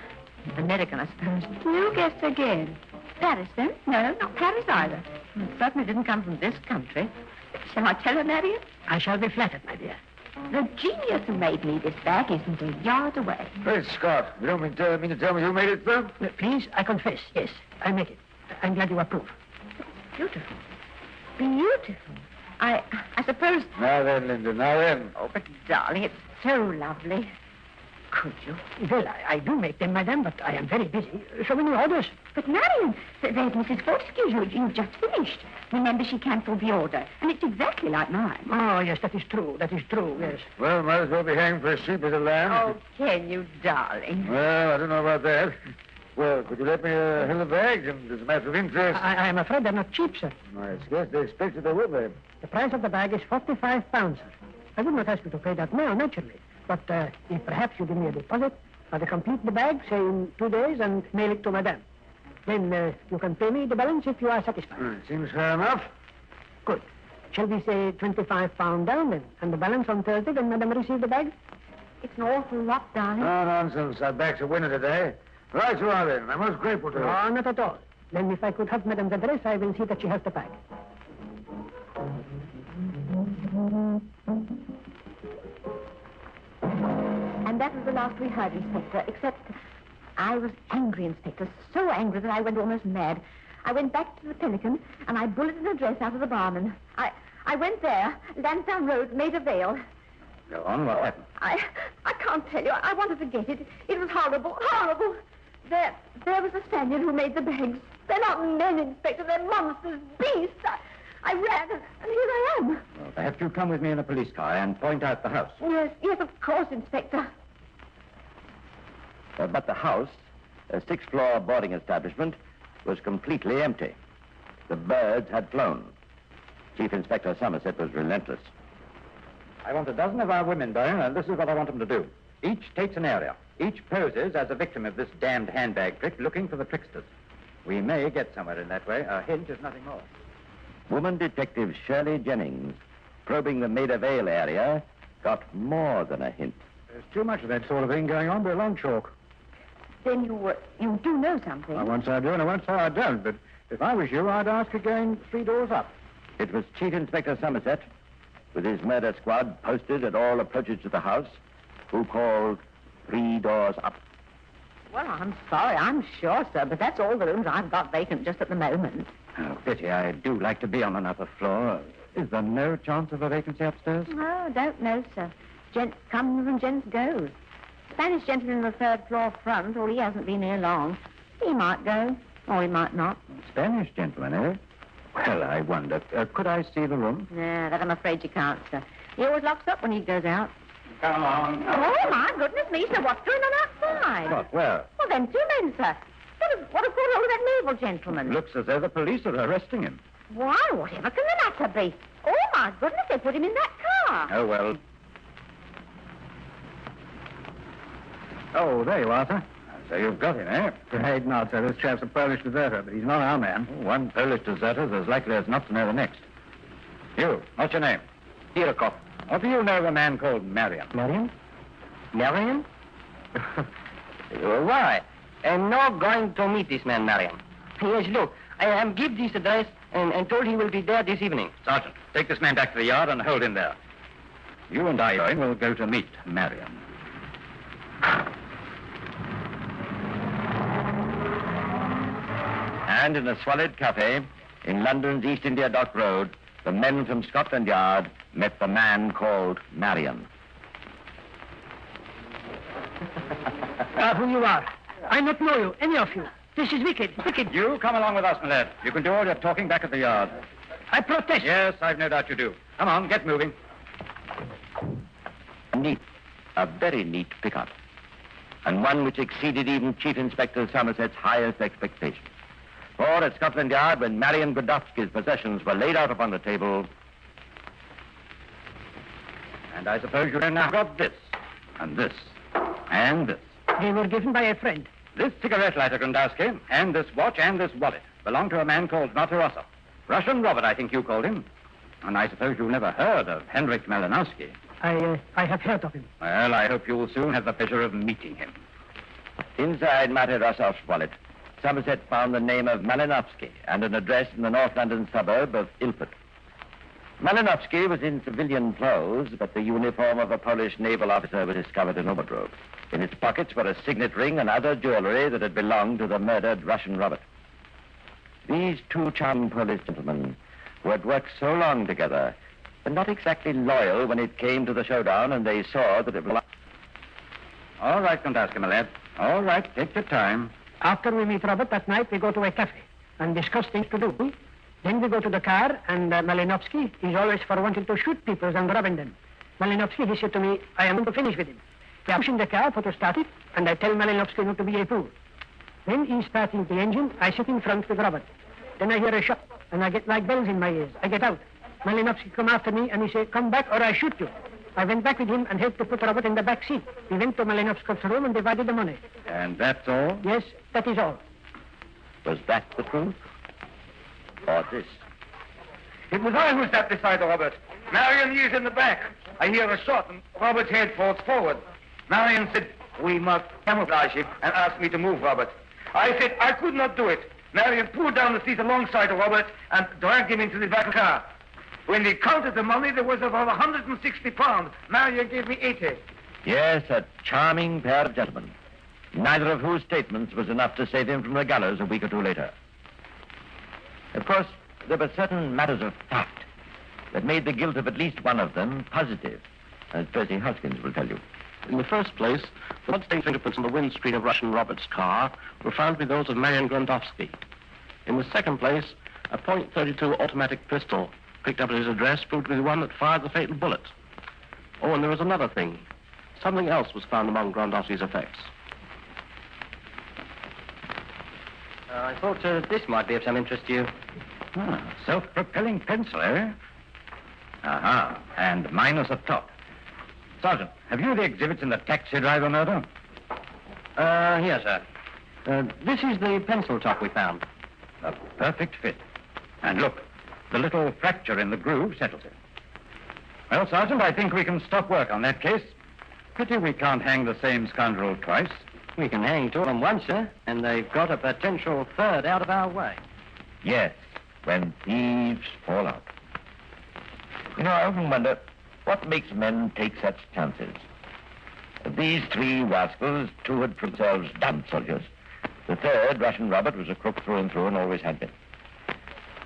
American, I suppose. You guessed again. Paris, then? No, not Paris either. It certainly didn't come from this country. Shall I tell her, Marion? I shall be flattered, my dear. The genius who made me this bag isn't a yard away. Great Scott. You don't mean to tell me you made it, sir? Please, I confess, yes, I make it. I'm glad you approve. Beautiful. Beautiful. I suppose... Now then, Linda, now then. Oh, but darling, it's so lovely. Could you? Well, I do make them, madame, but I am very busy. So many orders. But, Marion, there's Mrs. Fortescue you've just finished. Remember, she cancelled the order, and it's exactly like mine. Oh, yes, that is true, yes. Well, might as well be hanged for a sheep as a lamb. Oh, can you, darling? Well, I don't know about that. Well, could you let me hold the bag, and as a matter of interest? I am afraid they're not cheap, sir. I scarce expected they would be. The price of the bag is £45, sir. I would not ask you to pay that now, naturally. But if perhaps you give me a deposit, I'll complete the bag, say in 2 days, and mail it to madame. Then you can pay me the balance if you are satisfied. Seems fair enough. Good. Shall we say £25 down, then? And the balance on Thursday, when madame receives the bag? It's an awful lot, darling. No nonsense. Our back's a winner today. Right you are, then. I'm most grateful to you. No, not at all. Then if I could have madame's address, I will see that she has the bag. And that was the last we heard, Inspector, except I was angry, Inspector, so angry that I went almost mad. I went back to the Pelican, and I bulleted an address out of the barman. I went there, Lansdowne Road, Maida Vale. Go on, what happened? I can't tell you. I wanted to get it. It was horrible, horrible. There was a Spaniard who made the bags. They're not men, Inspector. They're monsters, beasts. I ran, and here I am. Well, perhaps you'll come with me in a police car and point out the house. Yes, of course, Inspector. But the house, a sixth-floor boarding establishment, was completely empty. The birds had flown. Chief Inspector Somerset was relentless. I want a dozen of our women, Doyle, and this is what I want them to do. Each takes an area. Each poses as a victim of this damned handbag trick, looking for the tricksters. We may get somewhere in that way. A hint is nothing more. Woman Detective Shirley Jennings, probing the Maida Vale area, got more than a hint. There's too much of that sort of thing going on to a long chalk. Then you do know something. Well, once I do, and once I don't. But if I was you, I'd ask again 3 doors up. It was Chief Inspector Somerset, with his murder squad posted at all approaches to the house, who called 3 doors up. Well, I'm sorry, I'm sure, sir, but that's all the rooms I've got vacant just at the moment. Oh, pity. I do like to be on an upper floor. Is there no chance of a vacancy upstairs? No, don't know, sir. Gents comes and gents goes. Spanish gentleman on the 3rd floor front, well, he hasn't been here long. He might go, or he might not. Spanish gentleman, eh? Well, I wonder. Could I see the room? No, that I'm afraid you can't, sir. He always locks up when he goes out. Come on. Oh, my goodness me, sir, what's going on outside? What, where? Well, them 2 men, sir. What have got hold of that naval gentleman? Looks as though the police are arresting him. Why, whatever can the matter be? Oh, my goodness, they put him in that car. Oh, well. Oh, there you are, sir. So you've got him, eh? Afraid not, sir. This chap's a Polish deserter, but he's not our man. One Polish deserter's as likely as not to know the next. You, what's your name? Hirokov. What do you know of a man called Marion? Marion? Marion? Why? I'm not going to meet this man, Marion. Yes, look, I am give this address and told he will be there this evening. Sergeant, take this man back to the yard and hold him there. You and I will go to meet Marion. And in a squalid cafe in London's East India Dock Road, the men from Scotland Yard met the man called Marion. Who you are? I not know you, any of you. This is wicked, wicked. You come along with us, my lad. You can do all your talking back at the yard. I protest. Yes, I've no doubt you do. Come on, get moving. Neat, a very neat pickup, and one which exceeded even Chief Inspector Somerset's highest expectations. For at Scotland Yard, when Marion Godofsky's possessions were laid out upon the table, and I suppose you now got this, and this, and this. They were given by a friend. This cigarette lighter, Grandowski, and this watch and this wallet belong to a man called Matarosov. Russian Robert, I think you called him. And I suppose you've never heard of Henrik Malinowski. I have heard of him. Well, I hope you'll soon have the pleasure of meeting him. Inside Matarosov's wallet, Somerset found the name of Malinowski and an address in the North London suburb of Ilford. Malinowski was in civilian clothes, but the uniform of a Polish naval officer was discovered in a wardrobe. In its pockets were a signet ring and other jewelry that had belonged to the murdered Russian Robert. These two charming Polish gentlemen, who had worked so long together, were not exactly loyal when it came to the showdown, and they saw that it was... All right, Grandowski, my lad. All right, take your time. After we meet Robert that night, we go to a cafe and discuss things to do. Then we go to the car, and Malinowski is always for wanting to shoot people and robbing them. Malinowski, he said to me, I am going to finish with him. We are pushing the car for to start it, and I tell Malinowski not to be a fool. Then he starting the engine, I sit in front with Robert. Then I hear a shot, and I get like bells in my ears. I get out. Malinowski come after me, and he say, come back or I shoot you. I went back with him and helped to put Robert in the back seat. We went to Malinowski's room and divided the money. And that's all? Yes, that is all. Was that the truth? Or this? It was I who sat beside Robert. Marion is in the back. I hear a shot, and Robert's head falls forward. Marion said, we must camouflage him, and asked me to move Robert. I said I could not do it. Marion pulled down the seat alongside of Robert and dragged him into the back car. When they counted the money, there was about 160 pounds. Marion gave me 80. Yes, a charming pair of gentlemen, neither of whose statements was enough to save him from the gallows a week or two later. Of course, there were certain matters of fact that made the guilt of at least one of them positive, as Percy Hoskins will tell you. In the first place, the bloodstained fingerprints on the windscreen of Russian Robert's car were found to be those of Marion Grandowski. In the second place, a .32 automatic pistol picked up at his address proved to be the one that fired the fatal bullet. Oh, and there was another thing. Something else was found among Grandowski's effects. I thought this might be of some interest to you. Self-propelling pencil, eh? Aha, and minus a top. Sergeant, have you the exhibits in the taxi driver murder? Here, sir. This is the pencil top we found. A perfect fit. And look, the little fracture in the groove settles it. Well, Sergeant, I think we can stop work on that case. Pity we can't hang the same scoundrel twice. We can hang two of them once, sir, and they've got a potential third out of our way. Yes, when thieves fall out. You know, I often wonder what makes men take such chances. Of these three rascals, two had proved themselves damned soldiers. The third, Russian Robert, was a crook through and through and always had been.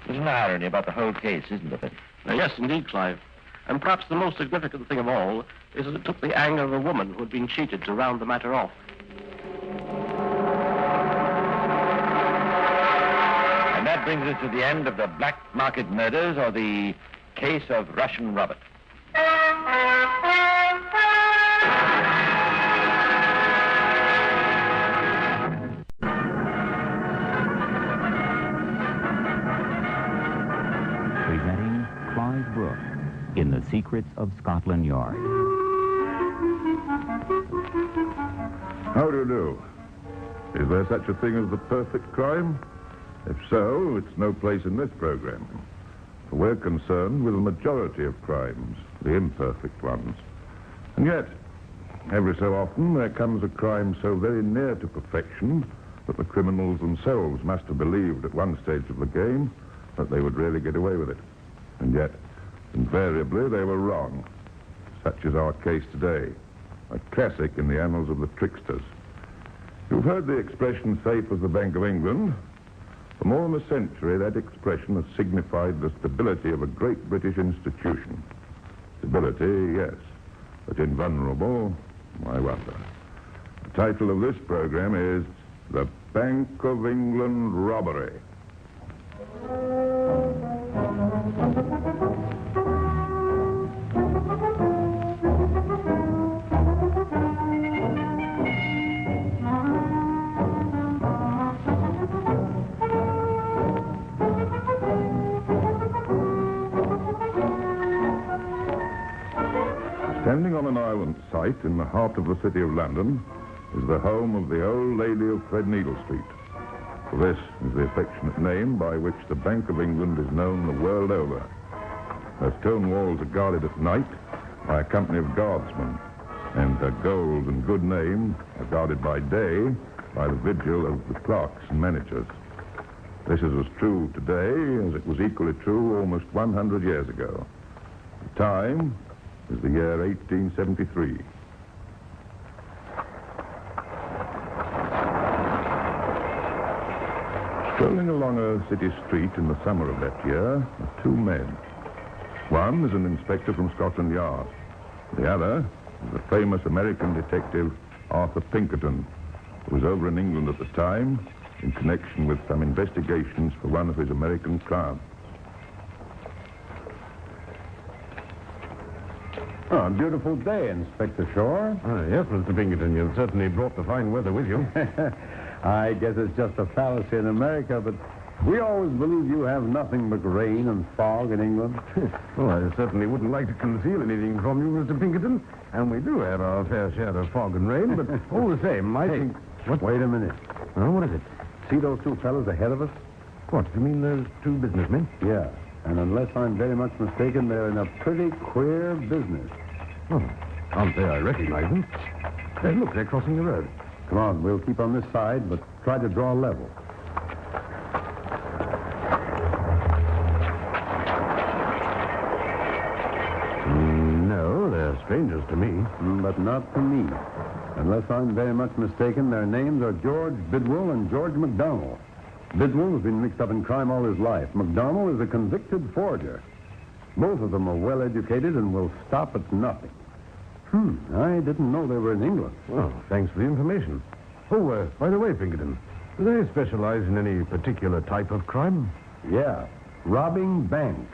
There's an irony about the whole case, isn't there? Yes, indeed, Clive. And perhaps the most significant thing of all is that it took the anger of a woman who had been cheated to round the matter off. And that brings us to the end of the black market murders, or the case of Russian Robert. Presenting Clive Brook in The Secrets of Scotland Yard. How do you do? Is there such a thing as the perfect crime? If so, it's no place in this program. For we're concerned with the majority of crimes, the imperfect ones. And yet, every so often, there comes a crime so very near to perfection that the criminals themselves must have believed at one stage of the game that they would really get away with it. And yet, invariably, they were wrong. Such is our case today, a classic in the annals of the tricksters. You've heard the expression safe as the Bank of England. For more than a century, that expression has signified the stability of a great British institution. Stability, yes, but invulnerable, I wonder. The title of this program is The Bank of England Robbery. Standing on an island site in the heart of the city of London is the home of the old lady of Threadneedle Street. This is the affectionate name by which the Bank of England is known the world over. Her stone walls are guarded at night by a company of guardsmen, and her gold and good name are guarded by day by the vigil of the clerks and managers. This is as true today as it was equally true almost 100 years ago. The time is the year 1873. Strolling along a city street in the summer of that year are two men. One is an inspector from Scotland Yard. The other is the famous American detective Arthur Pinkerton, who was over in England at the time in connection with some investigations for one of his American clients. Oh, a beautiful day, Inspector Shore. Yes, Mr. Pinkerton, you've certainly brought the fine weather with you. I guess it's just a fallacy in America, but we always believe you have nothing but rain and fog in England. Well, I certainly wouldn't like to conceal anything from you, Mr. Pinkerton, and we do have our fair share of fog and rain, but all the same, I think... What? Wait a minute. Oh, what is it? See those two fellows ahead of us? What, you mean those two businessmen? Yeah, and unless I'm very much mistaken, they're in a pretty queer business. Oh, can't say I recognize them. Hey, look, they're crossing the road. Come on, we'll keep on this side, but try to draw level. No, they're strangers to me. But not to me. Unless I'm very much mistaken, their names are George Bidwell and George McDonnell. Bidwell has been mixed up in crime all his life. McDonnell is a convicted forger. Both of them are well educated and will stop at nothing. I didn't know they were in England. Well, thanks for the information. Oh, by the way, Pinkerton, do they specialize in any particular type of crime? Yeah, robbing banks.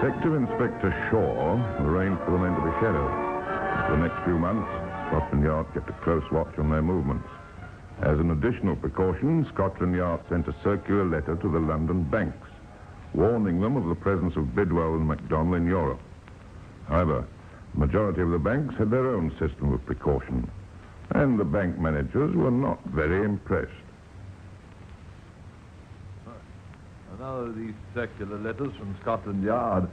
Detective Inspector Shaw arranged for the men to be shadowed. For the next few months, Scotland Yard kept a close watch on their movements. As an additional precaution, Scotland Yard sent a circular letter to the London banks, warning them of the presence of Bidwell and McDonnell in Europe. However, the majority of the banks had their own system of precaution, and the bank managers were not very impressed. Another of these circular letters from Scotland Yard.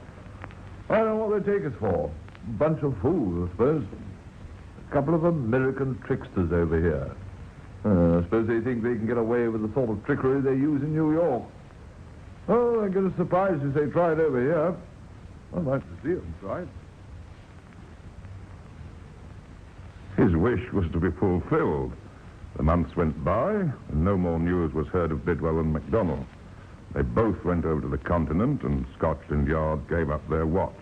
I don't know what they take us for. A bunch of fools, I suppose. A couple of American tricksters over here. I suppose they think they can get away with the sort of trickery they use in New York. Oh, I'd get as surprised if they tried over here. I'd like to see them try it. His wish was to be fulfilled. The months went by, and no more news was heard of Bidwell and McDonnell. They both went over to the continent, and Scotland Yard gave up their watch.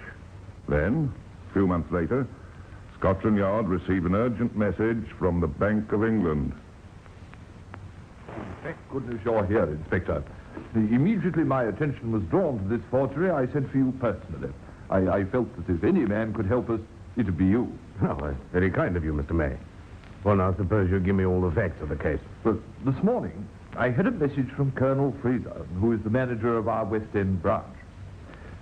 Then, a few months later, Scotland Yard received an urgent message from the Bank of England. Thank goodness you're here, Inspector. Immediately my attention was drawn to this forgery, I sent for you personally. I felt that if any man could help us, it'd be you. Oh, very kind of you, Mr. May. Well, now, suppose you give me all the facts of the case. Well, this morning, I had a message from Colonel Fraser, who is the manager of our West End branch.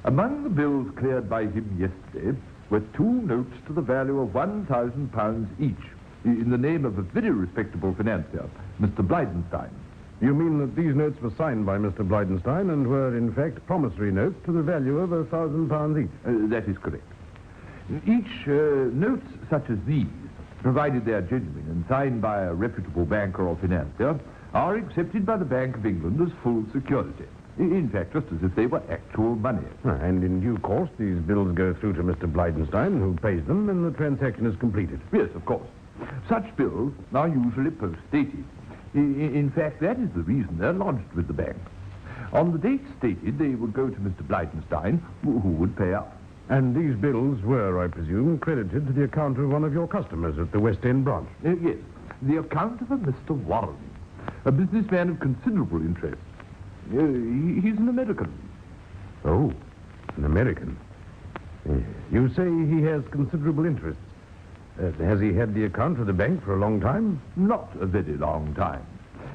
Among the bills cleared by him yesterday were 2 notes to the value of £1,000 each, in the name of a very respectable financier, Mr. Blydenstein. You mean that these notes were signed by Mr. Blydenstein and were, in fact, promissory notes to the value of £1,000 each? That is correct. Each notes such as these, provided they are genuine and signed by a reputable banker or financier, are accepted by the Bank of England as full security. In fact, just as if they were actual money. And in due course, these bills go through to Mr. Blydenstein, who pays them, and the transaction is completed. Yes, of course. Such bills are usually post-dated. In fact, that is the reason they're lodged with the bank. On the date stated, they would go to Mr. Blydenstein, who would pay up. And these bills were, I presume, credited to the account of one of your customers at the West End branch? Yes, the account of a Mr. Warren, a businessman of considerable interest. He's an American. Oh, an American. You say he has considerable interests. Has he had the account for the bank for a long time? Not a very long time.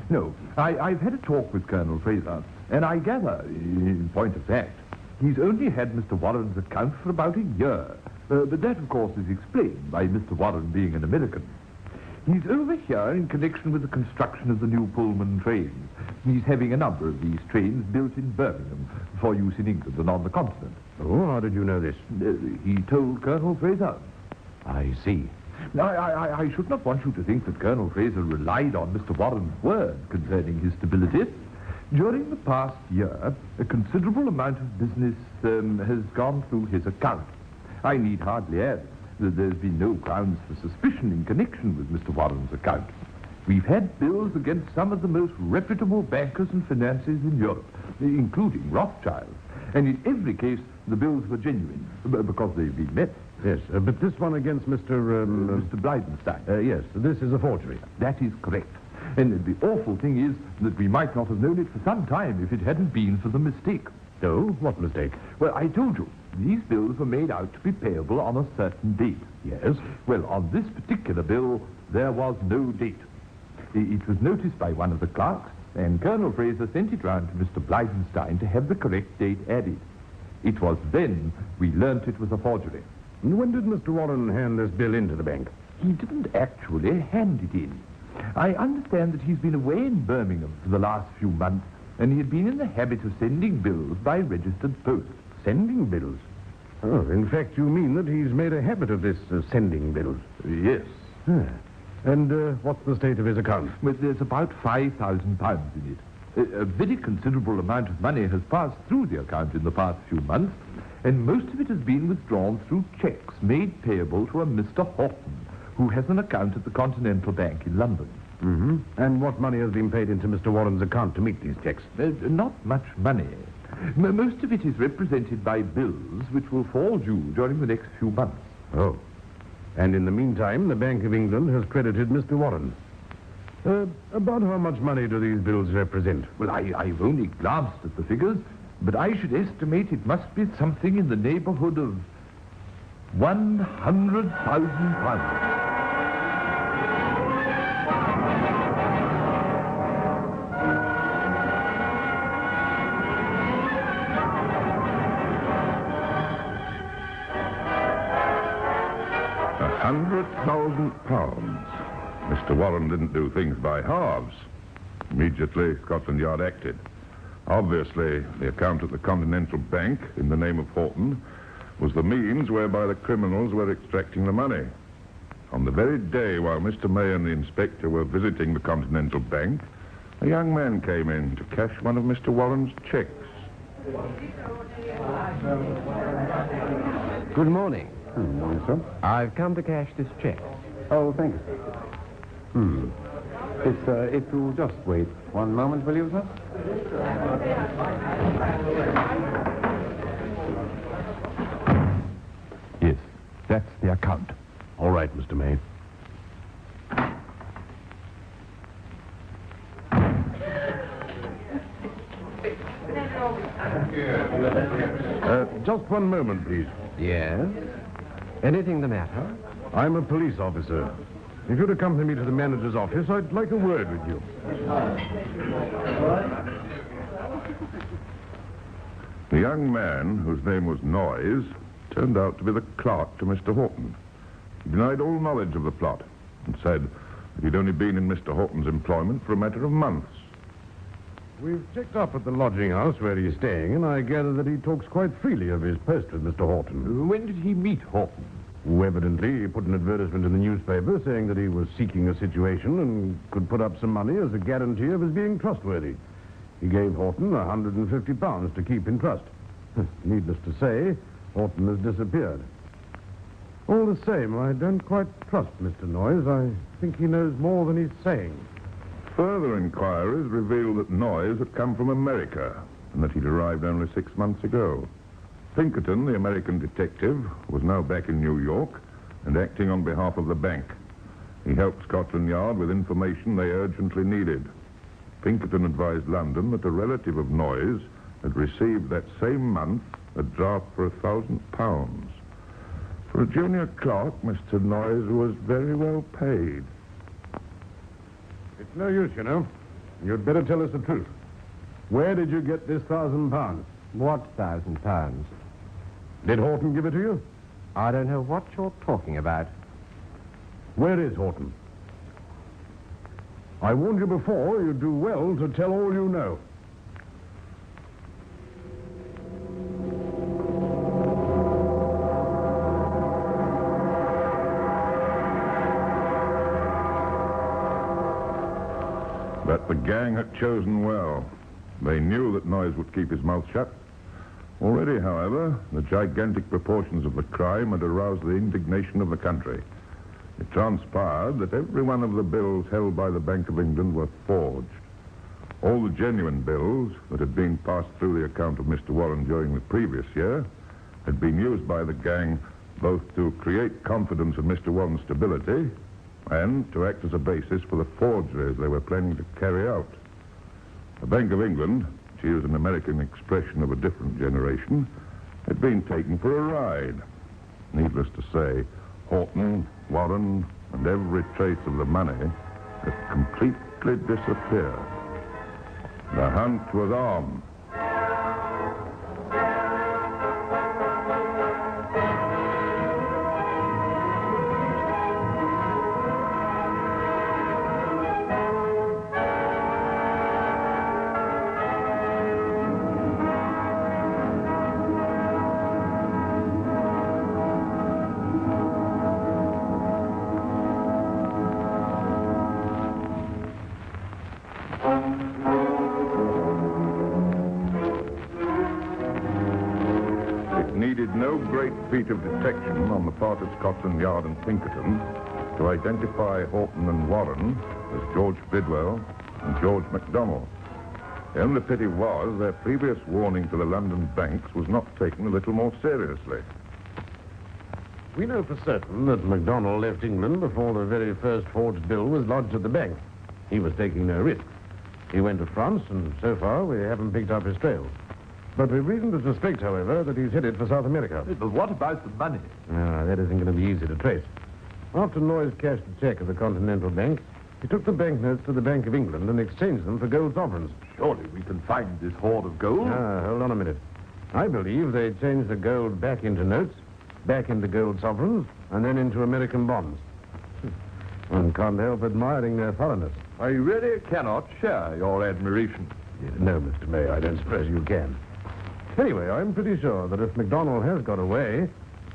No, I've had a talk with Colonel Fraser, and I gather, in point of fact, he's only had Mr. Warren's account for about a year. But that, of course, is explained by Mr. Warren being an American. He's over here in connection with the construction of the new Pullman trains. He's having a number of these trains built in Birmingham for use in England and on the continent. Oh, how did you know this? He told Colonel Fraser. I see. Now, I should not want you to think that Colonel Fraser relied on Mr. Warren's word concerning his stability. During the past year, a considerable amount of business has gone through his account. I need hardly add that there's been no grounds for suspicion in connection with Mr. Warren's account. We've had bills against some of the most reputable bankers and financiers in Europe, including Rothschild. And in every case, the bills were genuine, because they've been met. Yes, but this one against Mr. Blydenstein. Yes, this is a forgery. That is correct. And the awful thing is that we might not have known it for some time if it hadn't been for the mistake. Oh, what mistake? Well, I told you, these bills were made out to be payable on a certain date. Yes? Well, on this particular bill, there was no date. It was noticed by one of the clerks, and Colonel Fraser sent it round to Mr. Blydenstein to have the correct date added. It was then we learnt it was a forgery. And when did Mr. Warren hand this bill into the bank? He didn't actually hand it in. I understand that he's been away in Birmingham for the last few months, and he had been in the habit of sending bills by registered post. Sending bills? Oh, in fact, you mean that he's made a habit of this sending bills? Yes. And what's the state of his account? Well, there's about £5,000 in it. A very considerable amount of money has passed through the account in the past few months, and most of it has been withdrawn through cheques made payable to a Mr. Horton, who has an account at the Continental Bank in London. Mm-hmm. And what money has been paid into Mr. Warren's account to meet these cheques? Not much money. Most of it is represented by bills which will fall due during the next few months. Oh. And in the meantime, the Bank of England has credited Mr. Warren. About how much money do these bills represent? Well, I've only glanced at the figures, but I should estimate it must be something in the neighborhood of £100,000. £100,000. Mr. Warren didn't do things by halves. Immediately, Scotland Yard acted. Obviously, the account at the Continental Bank, in the name of Horton, was the means whereby the criminals were extracting the money. On the very day while Mr. May and the inspector were visiting the Continental Bank, a young man came in to cash one of Mr. Warren's checks. Good morning. Good morning, sir. I've come to cash this check. Oh, thank you, sir. It will just wait one moment, will you, sir? Yes, that's the account. All right, Mr. May. Just one moment, please. Yes? Anything the matter? I'm a police officer. If you'd accompany me to the manager's office, I'd like a word with you. The young man, whose name was Noyes, turned out to be the clerk to Mr. Horton. He denied all knowledge of the plot and said that he'd only been in Mr. Horton's employment for a matter of months. We've checked up at the lodging house where he's staying, and I gather that he talks quite freely of his post with Mr. Horton. When did he meet Horton? Who evidently put an advertisement in the newspaper saying that he was seeking a situation and could put up some money as a guarantee of his being trustworthy. He gave Horton £150 to keep in trust. Needless to say, Horton has disappeared. All the same, I don't quite trust Mr. Noyes. I think he knows more than he's saying. Further inquiries revealed that Noyes had come from America and that he'd arrived only 6 months ago. Pinkerton, the American detective, was now back in New York and acting on behalf of the bank. He helped Scotland Yard with information they urgently needed. Pinkerton advised London that a relative of Noyes had received that same month a draft for £1,000. For For a junior clerk, Mr. Noyes was very well paid. It's no use, you know. You'd better tell us the truth. Where did you get this £1,000? What £1,000? Did Horton give it to you? I don't know what you're talking about. Where is Horton? I warned you before, you'd do well to tell all you know. But the gang had chosen well. They knew that Noyes would keep his mouth shut. Already, however, the gigantic proportions of the crime had aroused the indignation of the country. It transpired that every one of the bills held by the Bank of England were forged. All the genuine bills that had been passed through the account of Mr. Warren during the previous year had been used by the gang both to create confidence in Mr. Warren's stability and to act as a basis for the forgeries they were planning to carry out. The Bank of England, to use an American expression of a different generation, had been taken for a ride. Needless to say, Horton, Warren, and every trace of the money had completely disappeared. The hunt was on. No great feat of detection on the part of Scotland Yard and Pinkerton to identify Horton and Warren as George Bidwell and George MacDonald. The only pity was their previous warning to the London banks was not taken a little more seriously. We know for certain that MacDonald left England before the very first forged bill was lodged at the bank. He was taking no risks. He went to France, and so far we haven't picked up his trail. But we've reason to suspect, however, that he's headed for South America. But what about the money? That isn't going to be easy to trace. After Noyes cashed the cheque at the Continental Bank, he took the banknotes to the Bank of England and exchanged them for gold sovereigns. Surely we can find this hoard of gold? Hold on a minute. I believe they changed the gold back into notes, back into gold sovereigns, and then into American bonds. One can't help admiring their thoroughness. I really cannot share your admiration. No, Mr. May, I don't suppose you can. Anyway, I'm pretty sure that if MacDonald has got away,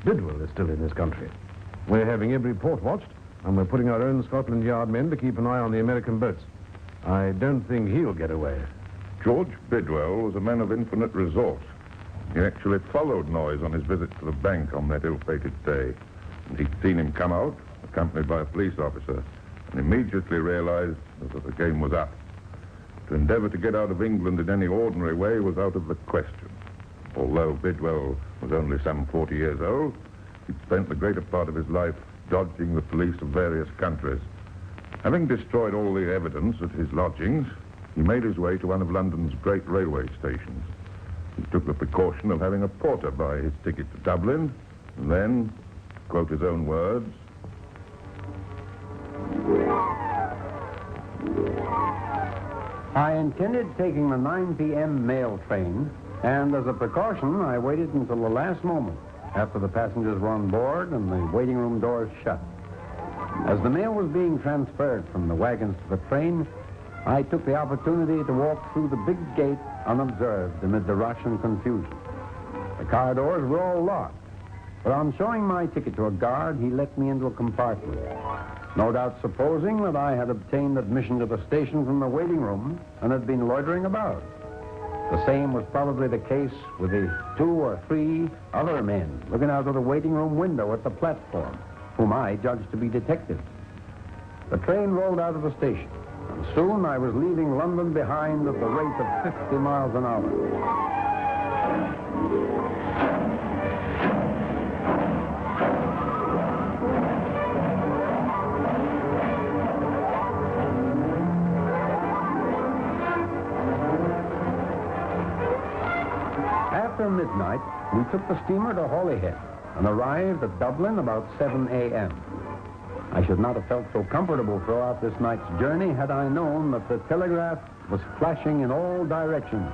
Bidwell is still in this country. We're having every port watched, and we're putting our own Scotland Yard men to keep an eye on the American boats. I don't think he'll get away. George Bidwell was a man of infinite resource. He actually followed Noyes on his visit to the bank on that ill-fated day. And he'd seen him come out, accompanied by a police officer, and immediately realized that the game was up. To endeavor to get out of England in any ordinary way was out of the question. Although Bidwell was only some 40 years old, he'd spent the greater part of his life dodging the police of various countries. Having destroyed all the evidence at his lodgings, he made his way to one of London's great railway stations. He took the precaution of having a porter buy his ticket to Dublin, and then, to quote his own words, I intended taking the 9 p.m. mail train, and as a precaution, I waited until the last moment, after the passengers were on board and the waiting room doors shut. As the mail was being transferred from the wagons to the train, I took the opportunity to walk through the big gate unobserved amid the rush and confusion. The car doors were all locked, but on showing my ticket to a guard, he let me into a compartment. No doubt supposing that I had obtained admission to the station from the waiting room and had been loitering about. The same was probably the case with the 2 or 3 other men looking out of the waiting room window at the platform, whom I judged to be detectives. The train rolled out of the station, and soon I was leaving London behind at the rate of 50 miles an hour. After midnight, we took the steamer to Holyhead, and arrived at Dublin about 7 a.m. I should not have felt so comfortable throughout this night's journey had I known that the telegraph was flashing in all directions.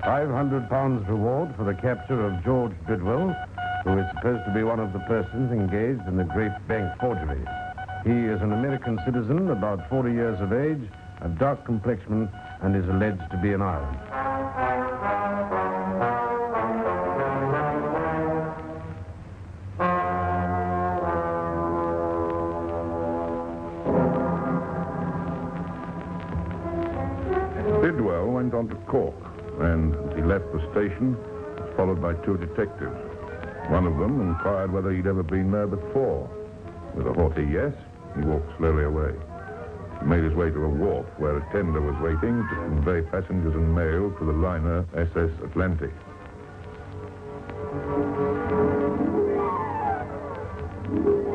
£500 reward for the capture of George Bidwell, who is supposed to be one of the persons engaged in the great bank forgery. He is an American citizen, about 40 years of age, a dark complexion, and is alleged to be in Ireland. Bidwell went on to Cork, and as he left the station, was followed by two detectives. One of them inquired whether he'd ever been there before. With a haughty yes, he walked slowly away. He made his way to a wharf where a tender was waiting to convey passengers and mail to the liner SS Atlantic.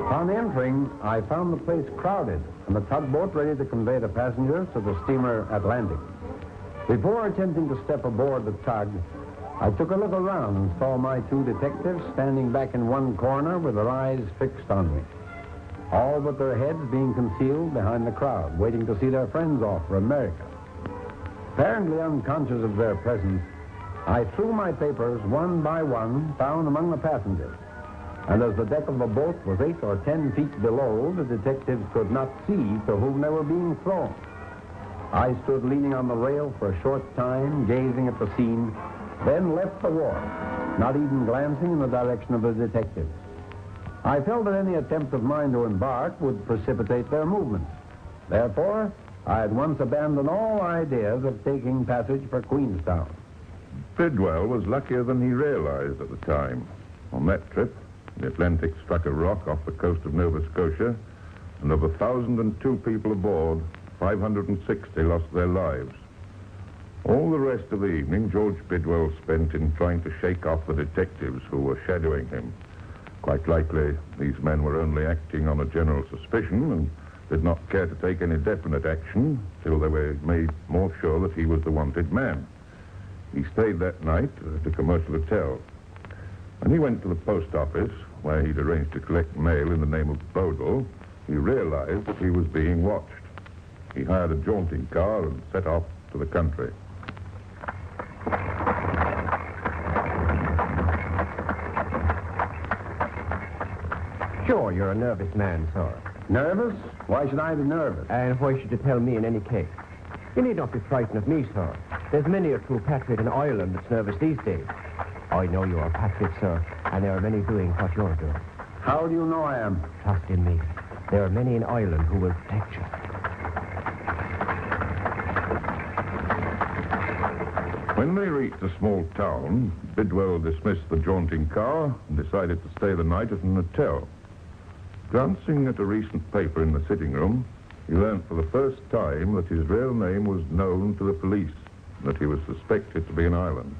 Upon entering, I found the place crowded and the tugboat ready to convey the passengers to the steamer Atlantic. Before attempting to step aboard the tug, I took a look around and saw my two detectives standing back in one corner with their eyes fixed on me, all but their heads being concealed behind the crowd, waiting to see their friends off for America. Apparently unconscious of their presence, I threw my papers one by one down among the passengers, and as the deck of the boat was 8 or 10 feet below, the detectives could not see to whom they were being thrown. I stood leaning on the rail for a short time, gazing at the scene, then left the wharf, not even glancing in the direction of the detectives. I felt that any attempt of mine to embark would precipitate their movements. Therefore, I at once abandoned all ideas of taking passage for Queenstown. Bidwell was luckier than he realized at the time. On that trip, the Atlantic struck a rock off the coast of Nova Scotia, and of 1,002 people aboard, 560 lost their lives. All the rest of the evening, George Bidwell spent in trying to shake off the detectives who were shadowing him. Quite likely, these men were only acting on a general suspicion and did not care to take any definite action till they were made more sure that he was the wanted man. He stayed that night at a commercial hotel. When he went to the post office, where he'd arranged to collect mail in the name of Doyle, he realized that he was being watched. He hired a jaunting car and set off to the country. Sure, you're a nervous man, sir. Nervous? Why should I be nervous? And why should you tell me in any case? You need not be frightened of me, sir. There's many a true patriot in Ireland that's nervous these days. I know you're a patriot, sir, and there are many doing what you're doing. How do you know I am? Trust in me. There are many in Ireland who will protect you. When they reached a small town, Bidwell dismissed the jaunting car and decided to stay the night at an hotel. Glancing at a recent paper in the sitting room, he learned for the first time that his real name was known to the police, and that he was suspected to be in Ireland.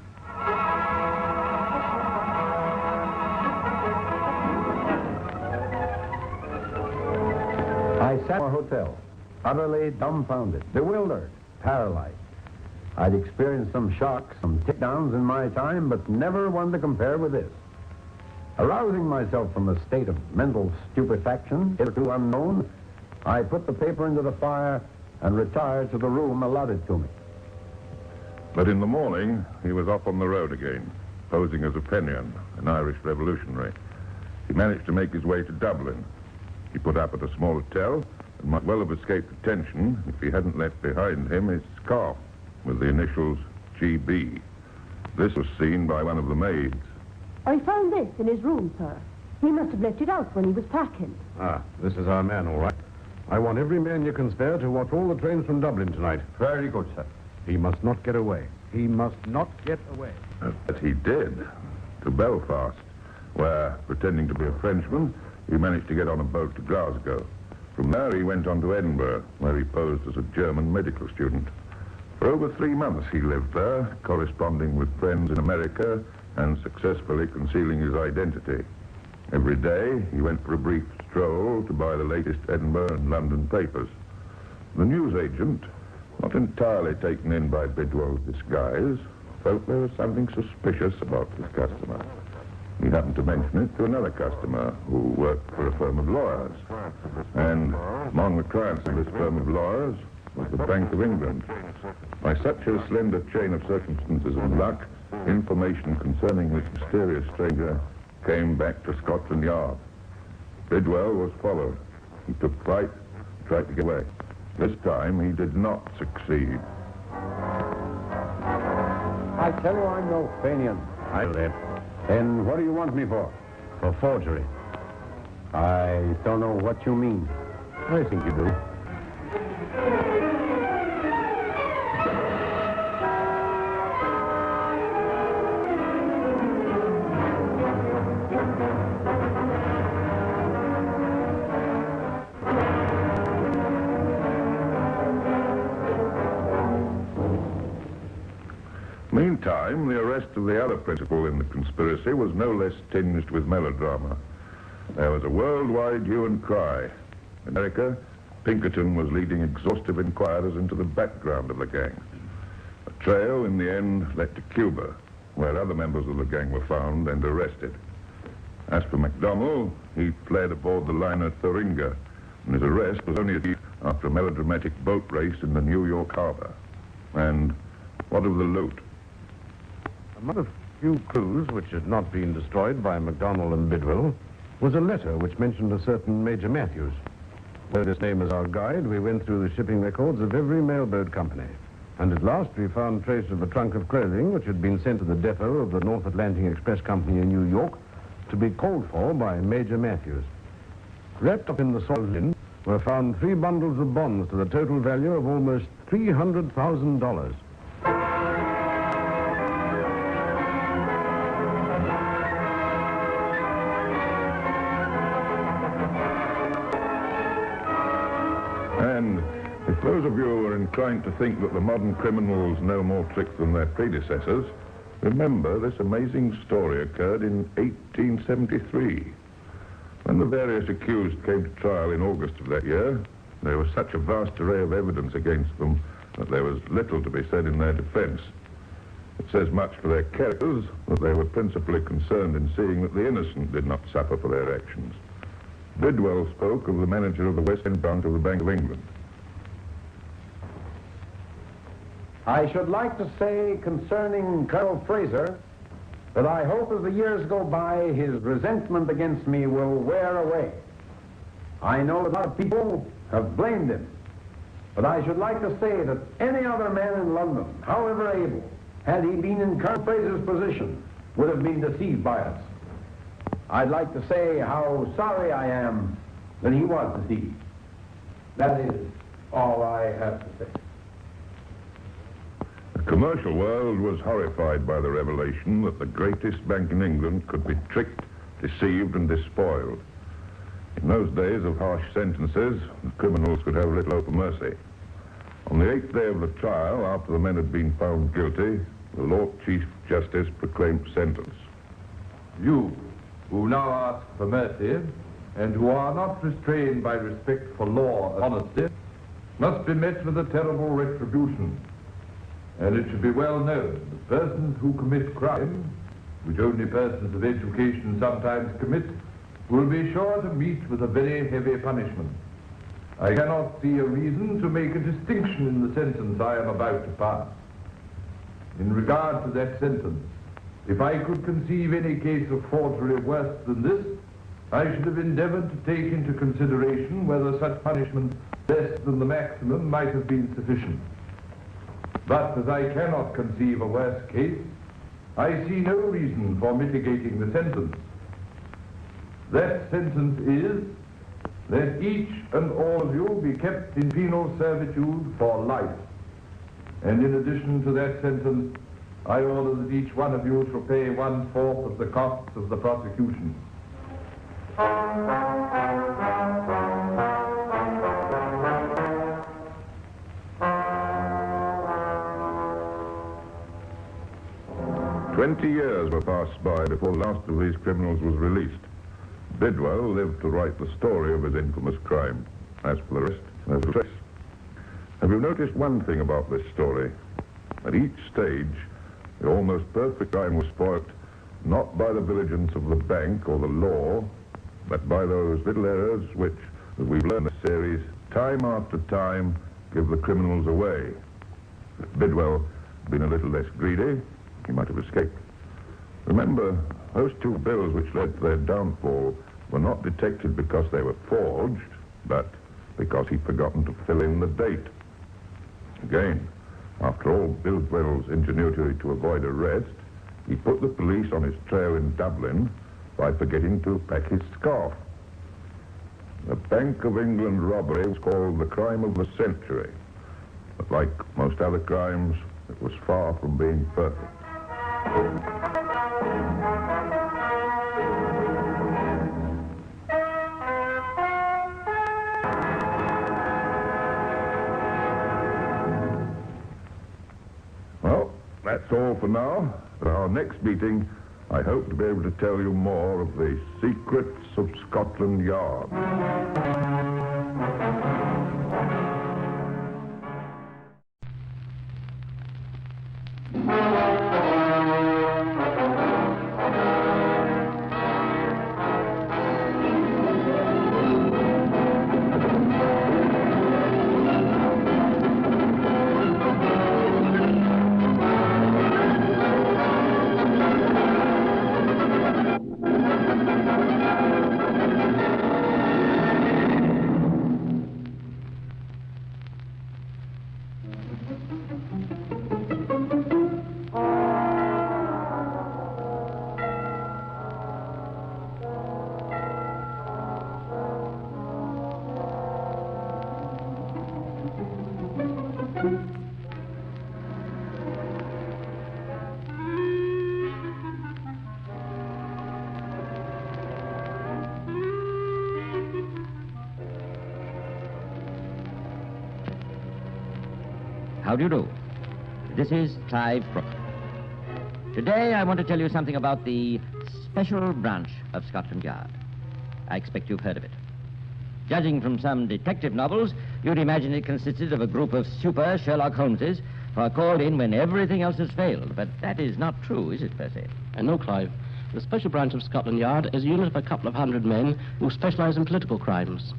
I sat in a hotel, utterly dumbfounded, bewildered, paralyzed. I'd experienced some shocks, some takedowns in my time, but never one to compare with this. Arousing myself from a state of mental stupefaction, hitherto unknown, I put the paper into the fire and retired to the room allotted to me. But in the morning, he was off on the road again, posing as a Fenian, an Irish revolutionary. He managed to make his way to Dublin. He put up at a small hotel and might well have escaped detention if he hadn't left behind him his scarf with the initials GB. This was seen by one of the maids. I found this in his room, sir. He must have left it out when he was packing. Ah, this is our man, all right. I want every man you can spare to watch all the trains from Dublin tonight. Very good, sir. He must not get away. He must not get away. But he did, to Belfast, where, pretending to be a Frenchman, he managed to get on a boat to Glasgow. From there, he went on to Edinburgh, where he posed as a German medical student. For over 3 months, he lived there, corresponding with friends in America and successfully concealing his identity. Every day, he went for a brief stroll to buy the latest Edinburgh and London papers. The newsagent, not entirely taken in by Bidwell's disguise, felt there was something suspicious about this customer. He happened to mention it to another customer who worked for a firm of lawyers. And among the clients of this firm of lawyers was the Bank of England. By such a slender chain of circumstances and luck, information concerning this mysterious stranger came back to Scotland Yard. Bidwell was followed. He took fright and tried to get away. This time he did not succeed. I tell you I'm no Fenian. I know that. Then what do you want me for? For forgery. I don't know what you mean. I think you do. Meantime, the arrest of the other principal in the conspiracy was no less tinged with melodrama. There was a worldwide hue and cry. In America, Pinkerton was leading exhaustive inquirers into the background of the gang. A trail, in the end, led to Cuba, where other members of the gang were found and arrested. As for MacDonald, he fled aboard the liner Thuringia, and his arrest was only achieved after a melodramatic boat race in the New York harbor. And what of the loot? Among the few clues which had not been destroyed by MacDonald and Bidwell was a letter which mentioned a certain Major Matthews. With this name as our guide, we went through the shipping records of every mailboat company. And at last we found trace of a trunk of clothing which had been sent to the depot of the North Atlantic Express Company in New York to be called for by Major Matthews. Wrapped up in the soiled linen were found 3 bundles of bonds to the total value of almost $300,000. And if those of you who are inclined to think that the modern criminals know more tricks than their predecessors, remember this amazing story occurred in 1873. When the various accused came to trial in August of that year, there was such a vast array of evidence against them that there was little to be said in their defense. It says much for their characters that they were principally concerned in seeing that the innocent did not suffer for their actions. Bidwell spoke of the manager of the West End branch of the Bank of England. I should like to say concerning Colonel Fraser that I hope as the years go by his resentment against me will wear away. I know that a lot of people have blamed him, but I should like to say that any other man in London, however able, had he been in Colonel Fraser's position, would have been deceived by us. I'd like to say how sorry I am that he was deceived. That is all I have to say. The commercial world was horrified by the revelation that the greatest bank in England could be tricked, deceived, and despoiled. In those days of harsh sentences, the criminals could have little hope of mercy. On the 8th day of the trial, after the men had been found guilty, the Lord Chief Justice proclaimed sentence. You, who now ask for mercy, and who are not restrained by respect for law and honesty, must be met with a terrible retribution. And it should be well known that persons who commit crime, which only persons of education sometimes commit, will be sure to meet with a very heavy punishment. I cannot see a reason to make a distinction in the sentence I am about to pass. In regard to that sentence, if I could conceive any case of forgery worse than this, I should have endeavored to take into consideration whether such punishment less than the maximum might have been sufficient. But as I cannot conceive a worse case, I see no reason for mitigating the sentence. That sentence is that each and all of you be kept in penal servitude for life. And in addition to that sentence, I order that each one of you shall pay 1/4 of the costs of the prosecution. 20 years were passed by before the last of these criminals was released. Bidwell lived to write the story of his infamous crime. As for the rest, there's a trace. Have you noticed one thing about this story? At each stage, The almost perfect crime was spoilt not by the diligence of the bank or the law, but by those little errors which, as we've learned in the series, time after time give the criminals away. If Bidwell had been a little less greedy, he might have escaped. Remember, those two bills which led to their downfall were not detected because they were forged, but because he'd forgotten to fill in the date. Again, after all Bidwell's ingenuity to avoid arrest, he put the police on his trail in Dublin by forgetting to pack his scarf. The Bank of England robbery was called the crime of the century, but like most other crimes, it was far from being perfect. Well, that's all for now. At our next meeting, I hope to be able to tell you more of the Secrets of Scotland Yard. How do you do? This is Clive Brook. Today I want to tell you something about the Special Branch of Scotland Yard. I expect you've heard of it. Judging from some detective novels, you'd imagine it consisted of a group of super Sherlock Holmeses who are called in when everything else has failed. But that is not true, is it, Percy? No, Clive. The Special Branch of Scotland Yard is a unit of a couple of hundred men who specialize in political crimes.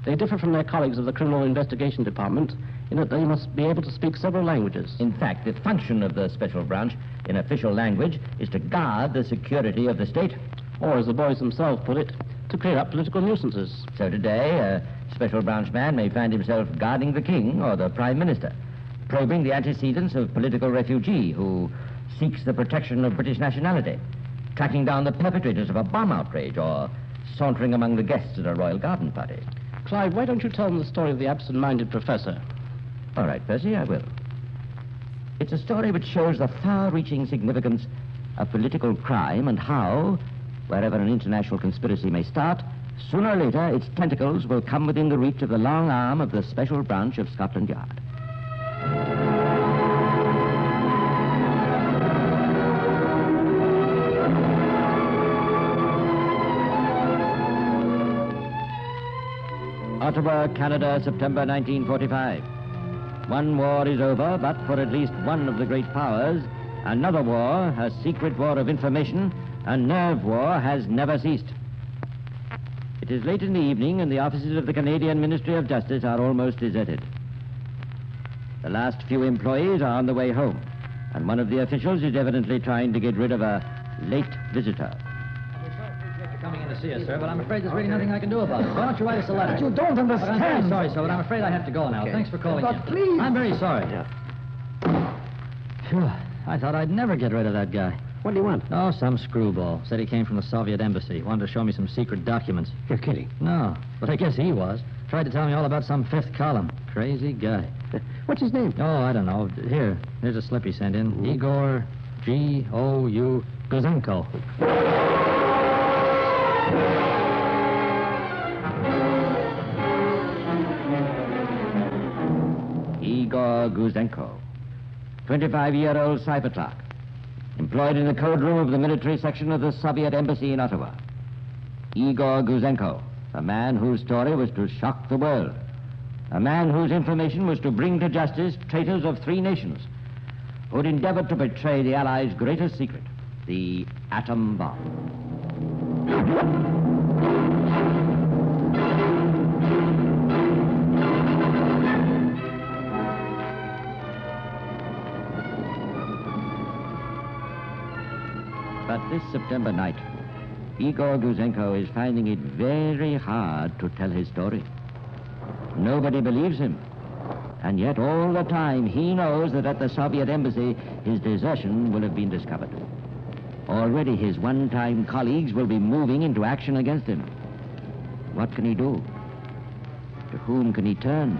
They differ from their colleagues of the Criminal Investigation Department in that they must be able to speak several languages. In fact, the function of the Special Branch in official language is to guard the security of the state. Or, as the boys themselves put it, to clear up political nuisances. So today, a Special Branch man may find himself guarding the King or the Prime Minister, probing the antecedents of political refugee who seeks the protection of British nationality, tracking down the perpetrators of a bomb outrage, or sauntering among the guests at a royal garden party. Clive, why don't you tell them the story of the absent-minded professor? All right, Percy, I will. It's a story which shows the far-reaching significance of political crime and how, wherever an international conspiracy may start, sooner or later its tentacles will come within the reach of the long arm of the Special Branch of Scotland Yard. Ottawa, Canada, September 1945. One war is over, but for at least one of the great powers, another war, a secret war of information, a nerve war, has never ceased. It is late in the evening, and the offices of the Canadian Ministry of Justice are almost deserted. The last few employees are on the way home, and one of the officials is evidently trying to get rid of a late visitor. Coming in to see us, sir, but I'm afraid there's really nothing I can do about it. Why don't you write us a letter? But you don't understand. I'm very sorry, sir, but I'm afraid I have to go now. Okay. Thanks for calling But in. please. I'm very sorry. Phew, I thought I'd never get rid of that guy. What do you want? Oh, some screwball. Said he came from the Soviet embassy. Wanted to show me some secret documents. You're kidding. No, but I guess he was. Tried to tell me all about some fifth column. Crazy guy. What's his name? Oh, I don't know. Here's a slip he sent in. Igor G.O.U. Guzenko. Igor Guzenko, 25-year-old cipher clerk, employed in the code room of the military section of the Soviet embassy in Ottawa. Igor Guzenko, a man whose story was to shock the world, a man whose information was to bring to justice traitors of three nations, who had endeavored to betray the Allies' greatest secret, the atom bomb. But this September night, Igor Guzenko is finding it very hard to tell his story. Nobody believes him. And yet all the time he knows that at the Soviet embassy his desertion will have been discovered. Already his one-time colleagues will be moving into action against him. What can he do? To whom can he turn?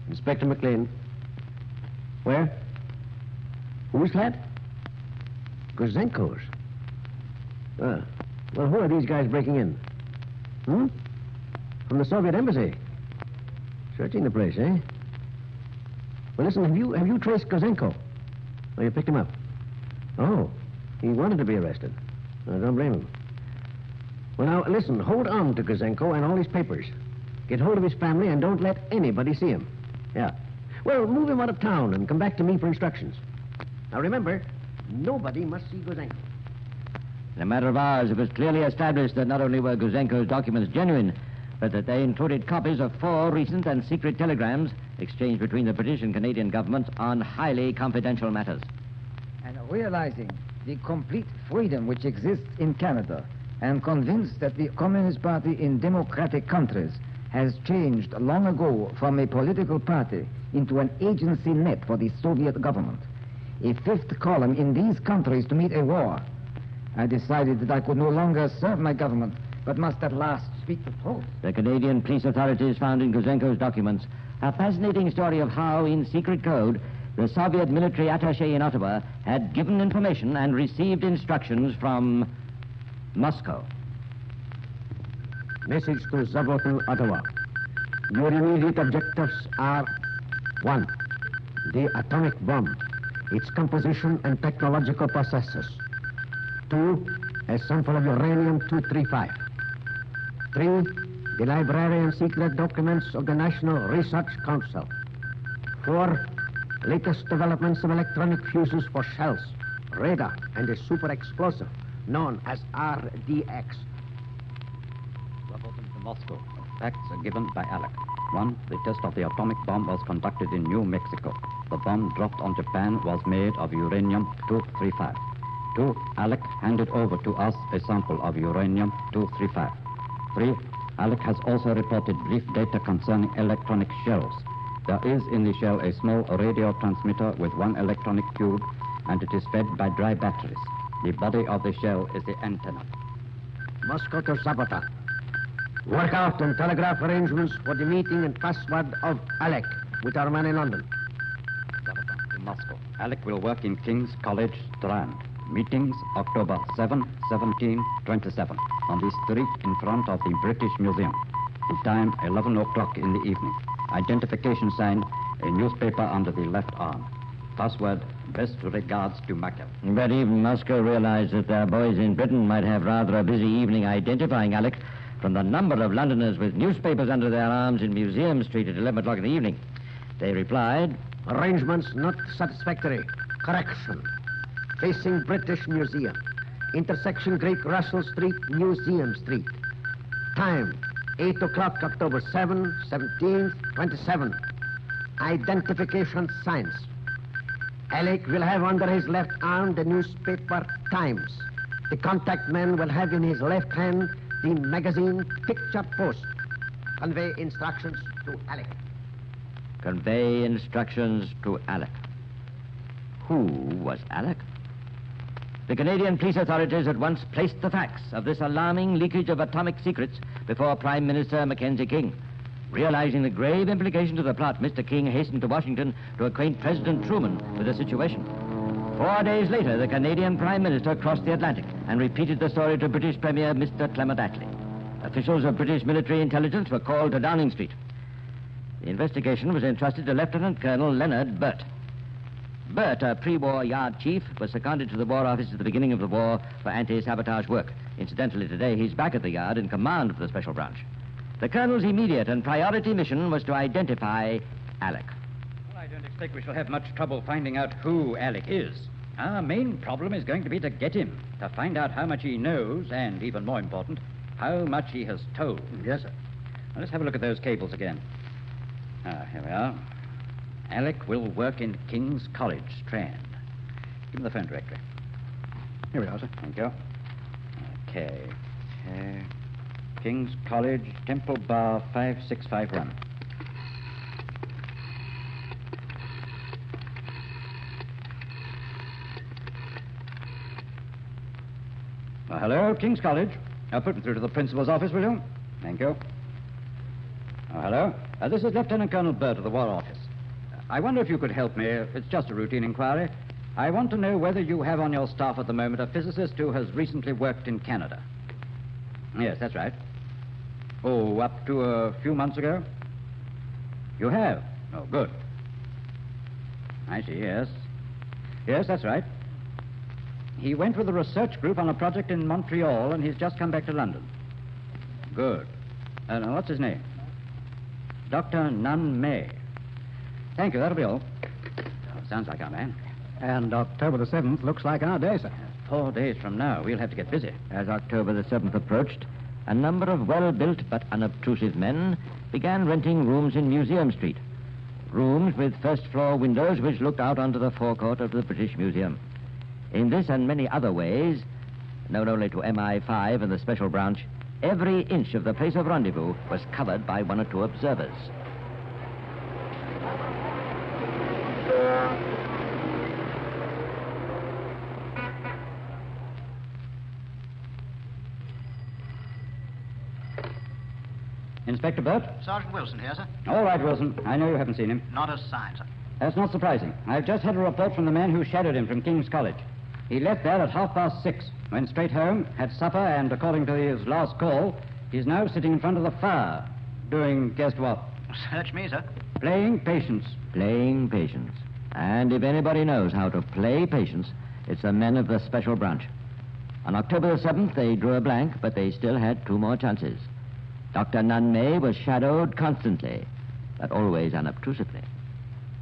Inspector McLean. Where? Who's that? Guzenko's. Well, who are these guys breaking in? From the Soviet embassy. Searching the place, eh? Well, listen, have you traced Guzenko? Oh, you picked him up? Oh, he wanted to be arrested. I don't blame him. Well, now, listen, hold on to Guzenko and all his papers. Get hold of his family and don't let anybody see him. Yeah. Well, move him out of town and come back to me for instructions. Now, remember, nobody must see Guzenko. In a matter of hours, it was clearly established that not only were Guzenko's documents genuine, but that they included copies of 4 recent and secret telegrams exchanged between the British and Canadian governments on highly confidential matters. And realizing the complete freedom which exists in Canada, and convinced that the Communist Party in democratic countries has changed long ago from a political party into an agency net for the Soviet government, a 5th column in these countries to meet a war, I decided that I could no longer serve my government, but must at last speak the truth. The Canadian police authorities found in Guzenko's documents a fascinating story of how, in secret code, the Soviet military attaché in Ottawa had given information and received instructions from Moscow. Message to Zabotin, Ottawa. Your immediate objectives are 1. The atomic bomb, its composition and technological processes. 2. A sample of uranium-235. 3. The library and secret documents of the National Research Council. 4. Latest developments of electronic fuses for shells, radar, and a super explosive known as RDX. Zabotin to Moscow. Facts are given by Alec. 1. The test of the atomic bomb was conducted in New Mexico. The bomb dropped on Japan was made of uranium-235. 2. Alec handed over to us a sample of uranium-235. 3. Alec has also reported brief data concerning electronic shells. There is in the shell a small radio transmitter with 1 electronic tube, and it is fed by dry batteries. The body of the shell is the antenna. Moscow to Sabota. Work out and telegraph arrangements for the meeting and password of Alec with our man in London. Sabota to Moscow. Alec will work in King's College, Strand. Meetings October 7, 17, 27 on the street in front of the British Museum. The time 11 o'clock in the evening. Identification sign, a newspaper under the left arm. Password, best regards to Moscow. But even Moscow realized that their boys in Britain might have rather a busy evening identifying Alec from the number of Londoners with newspapers under their arms in Museum Street at 11 o'clock in the evening. They replied, Arrangements not satisfactory. Correction. Facing British Museum. Intersection Great Russell Street, Museum Street. Time, 8 o'clock, October 7, 17, 27. Identification signs. Alec will have under his left arm the newspaper Times. The contact man will have in his left hand the magazine Picture Post. Convey instructions to Alec. Convey instructions to Alec. Who was Alec? The Canadian police authorities at once placed the facts of this alarming leakage of atomic secrets before Prime Minister Mackenzie King. Realizing the grave implications of the plot, Mr. King hastened to Washington to acquaint President Truman with the situation. 4 days later, the Canadian Prime Minister crossed the Atlantic and repeated the story to British Premier Mr. Clement Attlee. Officials of British military intelligence were called to Downing Street. The investigation was entrusted to Lieutenant Colonel Leonard Burt. Burt, a pre-war yard chief, was seconded to the War Office at the beginning of the war for anti-sabotage work. Incidentally, today he's back at the yard in command of the Special Branch. The colonel's immediate and priority mission was to identify Alec. Well, I don't expect we shall have much trouble finding out who Alec is. Our main problem is going to be to get him, to find out how much he knows, and, even more important, how much he has told. Yes, sir. Now, let's have a look at those cables again. Here we are. Alec will work in King's College, Strand. Give me the phone directory. Here we are, sir. Thank you. Okay. King's College, Temple Bar 5651. Hello, King's College. Put me through to the principal's office, will you? Thank you. Hello. This is Lieutenant Colonel Burt of the War Office. I wonder if you could help me. It's just a routine inquiry. I want to know whether you have on your staff at the moment a physicist who has recently worked in Canada. Yes, that's right. Oh, up to a few months ago? You have? Oh, good. I see, yes. Yes, that's right. He went with a research group on a project in Montreal, and he's just come back to London. Good. Now, what's his name? Dr. Nunn May. Thank you, that'll be all. Sounds like our man. And October the 7th looks like our day, sir. 4 days from now, we'll have to get busy. As October the 7th approached, a number of well-built but unobtrusive men began renting rooms in Museum Street. Rooms with first-floor windows which looked out onto the forecourt of the British Museum. In this and many other ways, known only to MI5 and the Special Branch, every inch of the place of rendezvous was covered by one or two observers. Inspector Burt? Sergeant Wilson here, sir. All right, Wilson. I know you haven't seen him. Not a sign, sir. That's not surprising. I've just had a report from the man who shadowed him from King's College. He left there at 6:30, went straight home, had supper, and according to his last call, he's now sitting in front of the fire, doing guess what? Search me, sir. Playing patience. Playing patience. And if anybody knows how to play patience, it's the men of the Special Branch. On October the 7th, they drew a blank, but they still had two more chances. Dr. Nunn May was shadowed constantly, but always unobtrusively.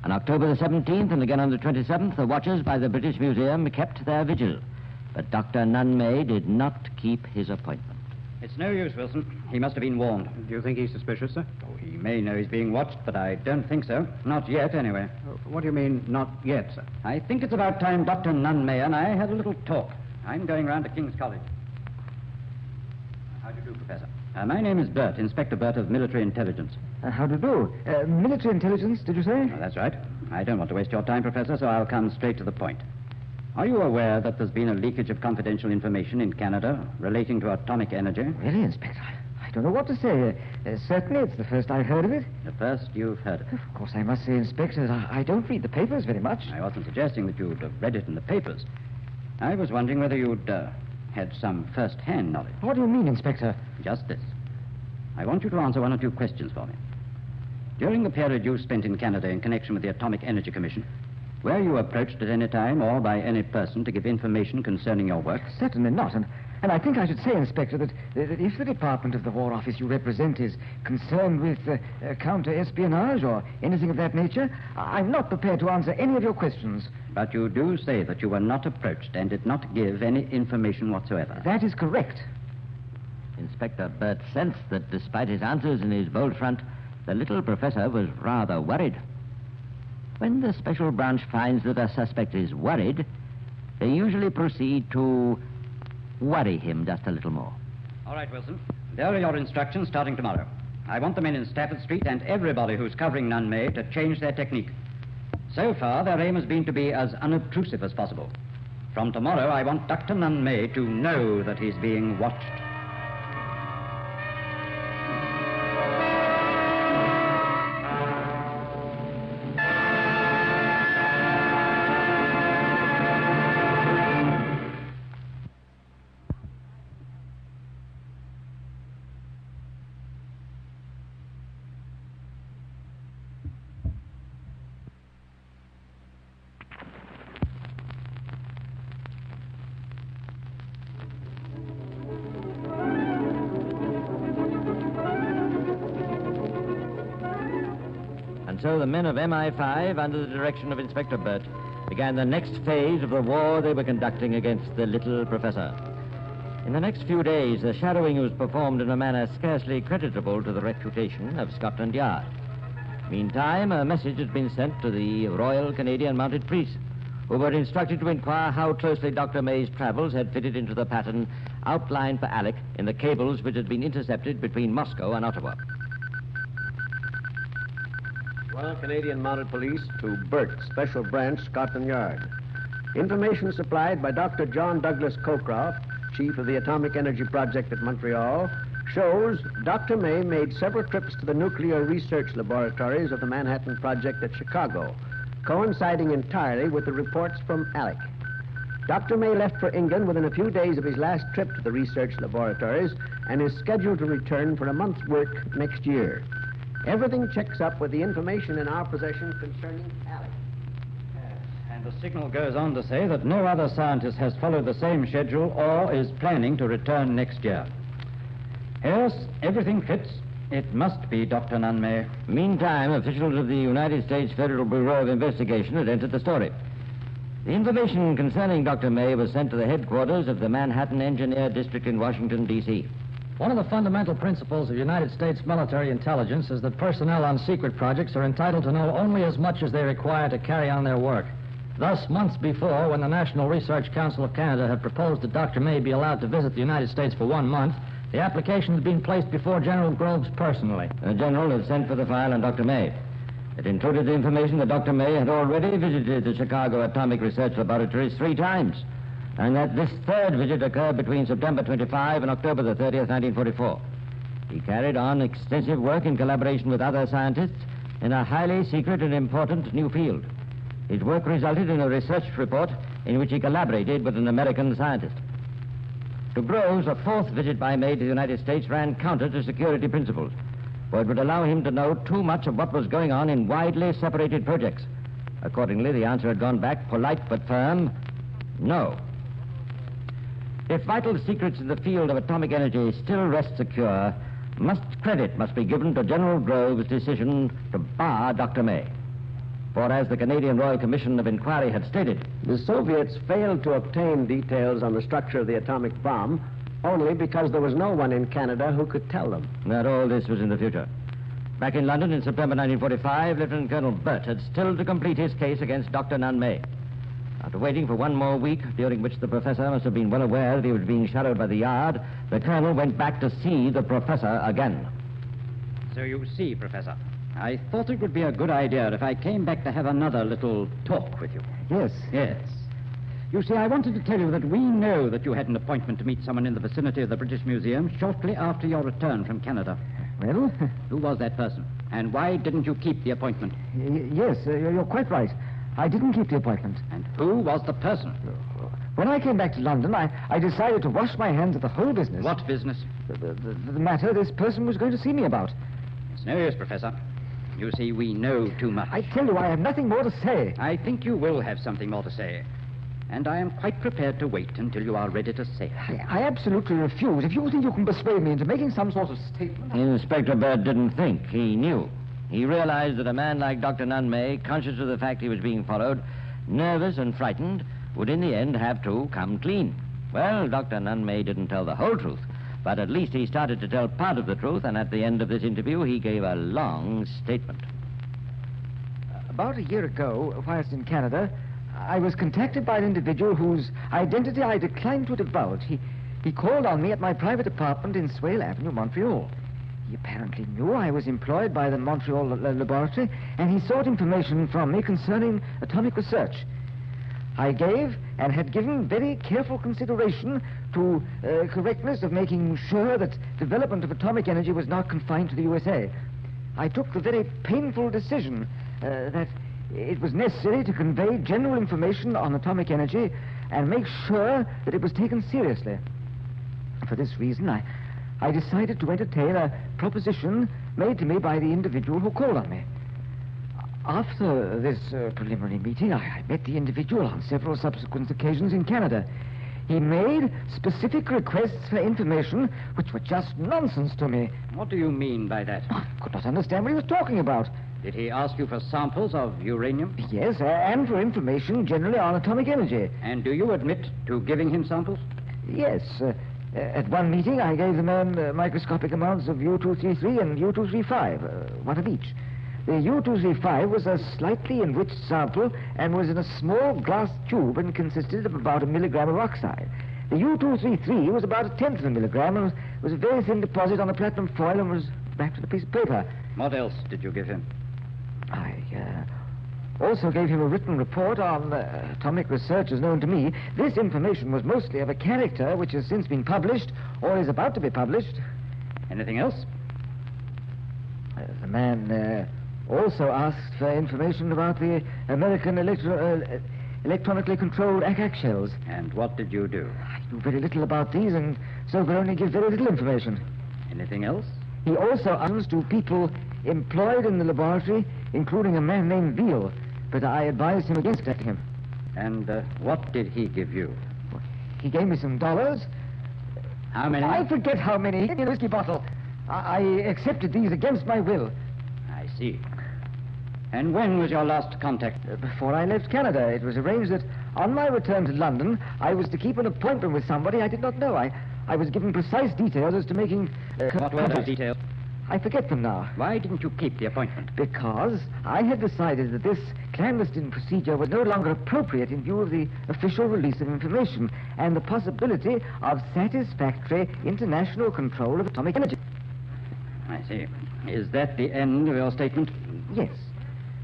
On October the 17th and again on the 27th, the watchers by the British Museum kept their vigil. But Dr. Nunn May did not keep his appointment. It's no use, Wilson. He must have been warned. Do you think he's suspicious, sir? Oh, he may know he's being watched, but I don't think so. Not yet, anyway. What do you mean, not yet, sir? I think it's about time Dr. Nunn May and I had a little talk. I'm going round to King's College. How do you do, Professor? My name is Burt, Inspector Burt of Military Intelligence. How do you do? Military intelligence, did you say? Oh, that's right. I don't want to waste your time, Professor, so I'll come straight to the point. Are you aware that there's been a leakage of confidential information in Canada relating to atomic energy? Really, Inspector? I don't know what to say. Certainly, it's the first I've heard of it. The first you've heard of it? Of course, I must say, Inspector, that I don't read the papers very much. I wasn't suggesting that you'd have read it in the papers. I was wondering whether you'd had some first-hand knowledge. What do you mean, Inspector? Just this. I want you to answer one or two questions for me. During the period you spent in Canada in connection with the Atomic Energy Commission, were you approached at any time or by any person to give information concerning your work? Certainly not. And I think I should say, Inspector, that if the department of the War Office you represent is concerned with counter-espionage or anything of that nature, I'm not prepared to answer any of your questions. But you do say that you were not approached and did not give any information whatsoever. That is correct. Inspector Burt sensed that despite his answers and his bold front, the little professor was rather worried. When the Special Branch finds that a suspect is worried, they usually proceed to worry him just a little more. All right, Wilson. There are your instructions starting tomorrow. I want the men in Stafford Street and everybody who's covering Nunn May to change their technique. So far, their aim has been to be as unobtrusive as possible. From tomorrow, I want Dr. Nunn May to know that he's being watched. And so the men of MI5, under the direction of Inspector Burt, began the next phase of the war they were conducting against the little professor. In the next few days, the shadowing was performed in a manner scarcely creditable to the reputation of Scotland Yard. Meantime, a message had been sent to the Royal Canadian Mounted Police, who were instructed to inquire how closely Dr. May's travels had fitted into the pattern outlined for Alec in the cables which had been intercepted between Moscow and Ottawa. Royal Canadian Mounted Police to Burt, Special Branch, Scotland Yard. Information supplied by Dr. John Douglas Cockcroft, Chief of the Atomic Energy Project at Montreal, shows Dr. May made several trips to the nuclear research laboratories of the Manhattan Project at Chicago, coinciding entirely with the reports from Alec. Dr. May left for England within a few days of his last trip to the research laboratories and is scheduled to return for a month's work next year. Everything checks up with the information in our possession concerning Alec. And the signal goes on to say that no other scientist has followed the same schedule or is planning to return next year. Yes, everything fits. It must be Dr. Nunmay. Meantime, officials of the United States Federal Bureau of Investigation had entered the story. The information concerning Dr. May was sent to the headquarters of the Manhattan Engineer District in Washington, D.C. One of the fundamental principles of United States military intelligence is that personnel on secret projects are entitled to know only as much as they require to carry on their work. Thus, months before, when the National Research Council of Canada had proposed that Dr. May be allowed to visit the United States for 1 month, the application had been placed before General Groves personally. The general had sent for the file on Dr. May. It included the information that Dr. May had already visited the Chicago Atomic Research Laboratories 3 times, and that this third visit occurred between September 25 and October the 30th, 1944. He carried on extensive work in collaboration with other scientists in a highly secret and important new field. His work resulted in a research report in which he collaborated with an American scientist. To Groves, a 4th visit by May to the United States ran counter to security principles, for it would allow him to know too much of what was going on in widely separated projects. Accordingly, the answer had gone back, polite but firm, no. If vital secrets in the field of atomic energy still rest secure, credit must be given to General Groves' decision to bar Dr. May. For as the Canadian Royal Commission of Inquiry had stated, the Soviets failed to obtain details on the structure of the atomic bomb only because there was no one in Canada who could tell them. That all this was in the future. Back in London in September 1945, Lieutenant Colonel Burt had still to complete his case against Dr. Nunmay. After waiting for 1 more week, during which the professor must have been well aware that he was being shadowed by the Yard, the colonel went back to see the professor again. So you see, Professor, I thought it would be a good idea if I came back to have another little talk with you. Yes. Yes. You see, I wanted to tell you that we know that you had an appointment to meet someone in the vicinity of the British Museum shortly after your return from Canada. Well? Who was that person? And why didn't you keep the appointment? Yes, you're quite right. I didn't keep the appointment. And who was the person? When I came back to London, I decided to wash my hands of the whole business. What business? The matter this person was going to see me about. It's no use, Professor. You see, we know too much. I tell you, I have nothing more to say. I think you will have something more to say. And I am quite prepared to wait until you are ready to say it. I absolutely refuse. If you think you can persuade me into making some sort of statement... Inspector Burt didn't think. He knew. He realized that a man like Dr. Nunmay, conscious of the fact he was being followed, nervous and frightened, would in the end have to come clean. Well, Dr. Nunmay didn't tell the whole truth, but at least he started to tell part of the truth, and at the end of this interview, he gave a long statement. About a year ago, whilst in Canada, I was contacted by an individual whose identity I declined to divulge. He called on me at my private apartment in Swale Avenue, Montreal. He apparently knew I was employed by the Montreal laboratory, and he sought information from me concerning atomic research. I gave and had given very careful consideration to correctness of making sure that development of atomic energy was not confined to the USA. I took the very painful decision that it was necessary to convey general information on atomic energy and make sure that it was taken seriously. For this reason, I decided to entertain a proposition made to me by the individual who called on me. After this preliminary meeting, I met the individual on several subsequent occasions in Canada. He made specific requests for information which were just nonsense to me. What do you mean by that? I could not understand what he was talking about. Did he ask you for samples of uranium? Yes, and for information generally on atomic energy. And do you admit to giving him samples? Yes. At one meeting, I gave the man microscopic amounts of U-233 and U-235, one of each. The U-235 was a slightly enriched sample and was in a small glass tube and consisted of about 1 milligram of oxide. The U-233 was about 1/10 of a milligram and was a very thin deposit on a platinum foil and was wrapped in a piece of paper. What else did you give him? I also gave him a written report on atomic research as known to me. This information was mostly of a character which has since been published or is about to be published. Anything else? The man also asked for information about the American electronically controlled ack shells. And what did you do? I knew very little about these and so could only give very little information. Anything else? He also asked to people employed in the laboratory, including a man named Veal, but I advised him against attacking him. And what did he give you? He gave me some dollars. How many? I forget how many. In a whiskey bottle. I accepted these against my will. I see. And when was your last contact? Before I left Canada. It was arranged that on my return to London, I was to keep an appointment with somebody I did not know. I was given precise details as to making... what were those details? I forget them now. Why didn't you keep the appointment? Because I had decided that this clandestine procedure was no longer appropriate in view of the official release of information and the possibility of satisfactory international control of atomic energy. I see. Is that the end of your statement? Yes.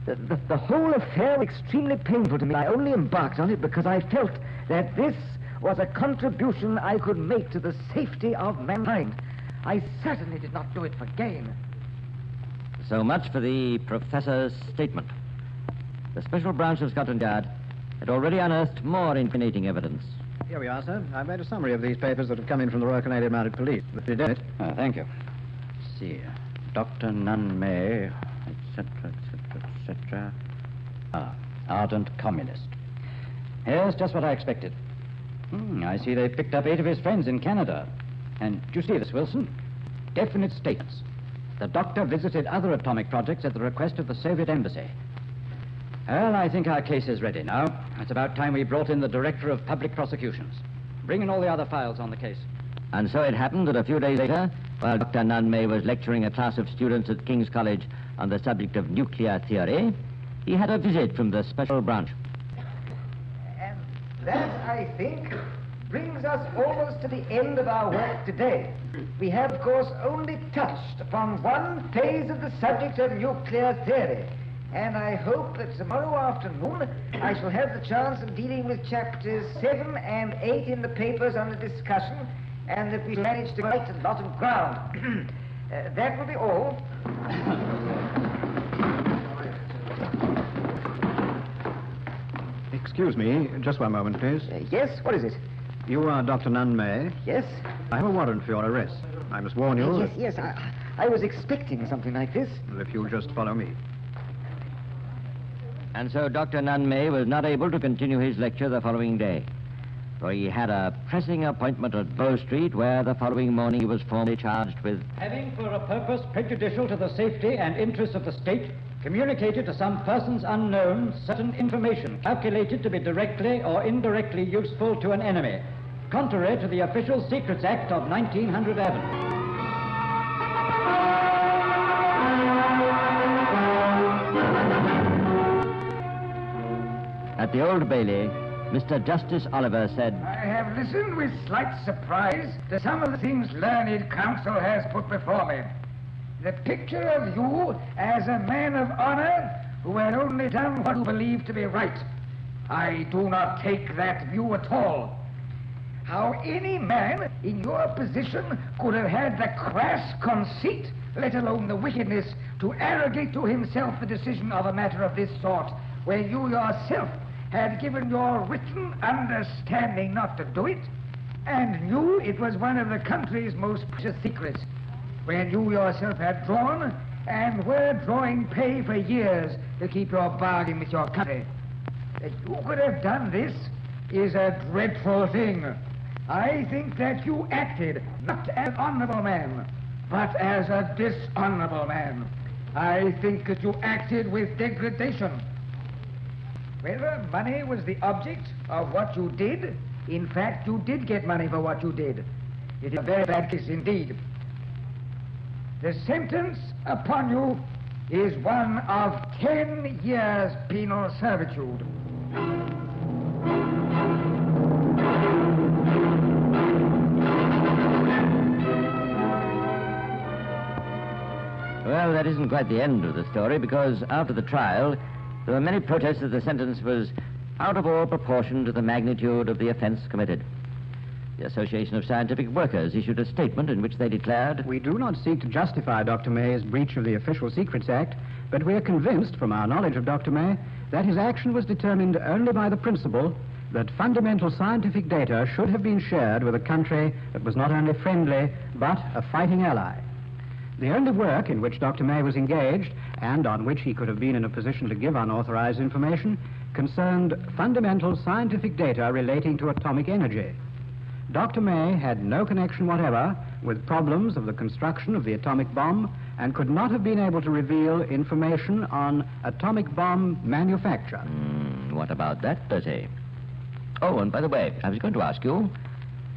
The whole affair was extremely painful to me. I only embarked on it because I felt that this was a contribution I could make to the safety of mankind. I certainly did not do it for gain. So much for the professor's statement. The special branch of Scotland Yard had already unearthed more incriminating evidence. Here we are, sir. I've made a summary of these papers that have come in from the Royal Canadian Mounted Police. Thank you. Let's see. Dr. Nunn May, etc., etc. Ardent communist. Here's just what I expected. I see they picked up 8 of his friends in Canada. And do you see this, Wilson? Definite statements. The doctor visited other atomic projects at the request of the Soviet embassy. Well, I think our case is ready now. It's about time we brought in the director of public prosecutions. Bring in all the other files on the case. And so it happened that a few days later, while Dr. Nunn May was lecturing a class of students at King's College on the subject of nuclear theory, he had a visit from the special branch. And that, I think, brings us almost to the end of our work today. We have, of course, only touched upon one phase of the subject of nuclear theory. And I hope that tomorrow afternoon I shall have the chance of dealing with chapters 7 and 8 in the papers under discussion, and that we manage to write a lot of ground. That will be all. Excuse me, just one moment, please. Yes, what is it? You are Dr. Nunn May? Yes. I have a warrant for your arrest. I must warn you... Yes, I was expecting something like this. Well, if you'll just follow me. And so Dr. Nunn May was not able to continue his lecture the following day, for he had a pressing appointment at Bow Street, where the following morning he was formally charged with... having for a purpose prejudicial to the safety and interests of the state, communicated to some persons unknown certain information calculated to be directly or indirectly useful to an enemy, contrary to the Official Secrets Act of 1911. At the Old Bailey, Mr. Justice Oliver said, I have listened with slight surprise to some of the things learned counsel has put before me. The picture of you as a man of honor who had only done what you believed to be right. I do not take that view at all. How any man in your position could have had the crass conceit, let alone the wickedness, to arrogate to himself the decision of a matter of this sort, where you yourself had given your written understanding not to do it, and knew it was one of the country's most precious secrets, when you yourself had drawn and were drawing pay for years to keep your bargain with your country. That you could have done this is a dreadful thing. I think that you acted not as an honorable man, but as a dishonorable man. I think that you acted with degradation. Whether money was the object of what you did, in fact, you did get money for what you did. It is a very bad case indeed. The sentence upon you is one of 10 years penal servitude. Well, that isn't quite the end of the story, because after the trial, there were many protests that the sentence was out of all proportion to the magnitude of the offense committed. The Association of Scientific Workers issued a statement in which they declared, "We do not seek to justify Dr. May's breach of the Official Secrets Act, but we are convinced from our knowledge of Dr. May that his action was determined only by the principle that fundamental scientific data should have been shared with a country that was not only friendly, but a fighting ally. The only work in which Dr. May was engaged, and on which he could have been in a position to give unauthorized information, concerned fundamental scientific data relating to atomic energy. Dr. May had no connection whatever with problems of the construction of the atomic bomb and could not have been able to reveal information on atomic bomb manufacture." What about that, Percy? Oh, and by the way, I was going to ask you,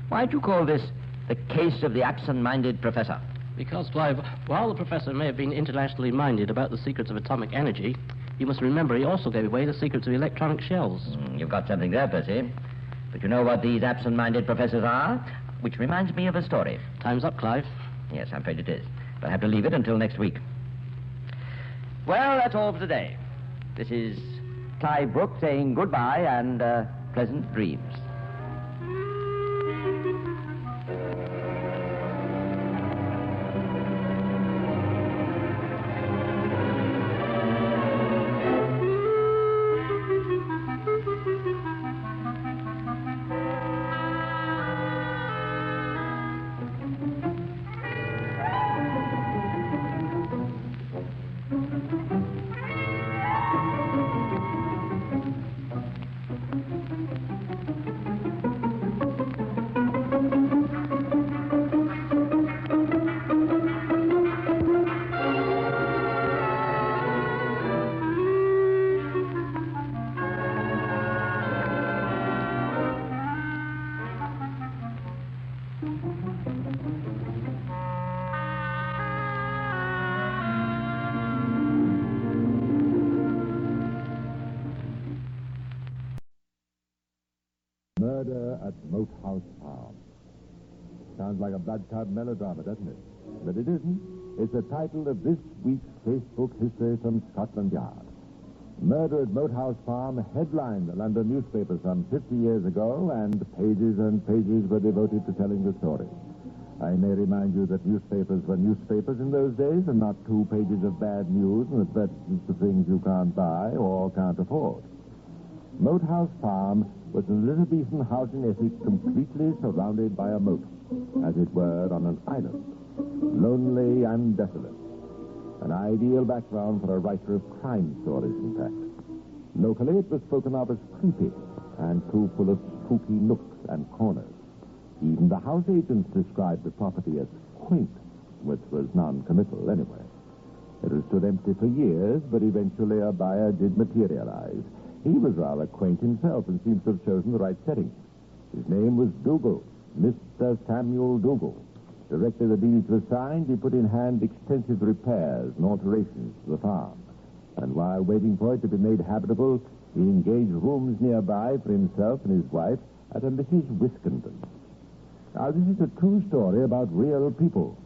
why do you call this the case of the absent-minded professor? Because, Clive, while the professor may have been internationally minded about the secrets of atomic energy, you must remember he also gave away the secrets of electronic shells. You've got something there, Percy. But you know what these absent-minded professors are? Which reminds me of a story. Time's up, Clive. Yes, I'm afraid it is. But I have to leave it until next week. Well, that's all for today. This is Clive Brook saying goodbye and pleasant dreams. Murder at Moat House Farm. Sounds like a blood-curdled melodrama, doesn't it? But it isn't. It's the title of this week's Facebook history from Scotland Yard. Murder at Moat House Farm headlined the London newspaper some 50 years ago, and pages were devoted to telling the story. I may remind you that newspapers were newspapers in those days, and not 2 pages of bad news and advertisements of things you can't buy or can't afford. Moat House Farm was an Elizabethan house in Essex completely surrounded by a moat, as it were on an island, lonely and desolate. An ideal background for a writer of crime stories, in fact. Locally, it was spoken of as creepy and too full of spooky nooks and corners. Even the house agents described the property as quaint, which was non-committal anyway. It had stood empty for years, but eventually a buyer did materialize. He was rather quaint himself and seems to have chosen the right setting. His name was Dougal, Mr. Samuel Dougal. Directly the deeds were signed, he put in hand extensive repairs and alterations to the farm. And while waiting for it to be made habitable, he engaged rooms nearby for himself and his wife at a Mrs. Wiskenden. Now, this is a true story about real people.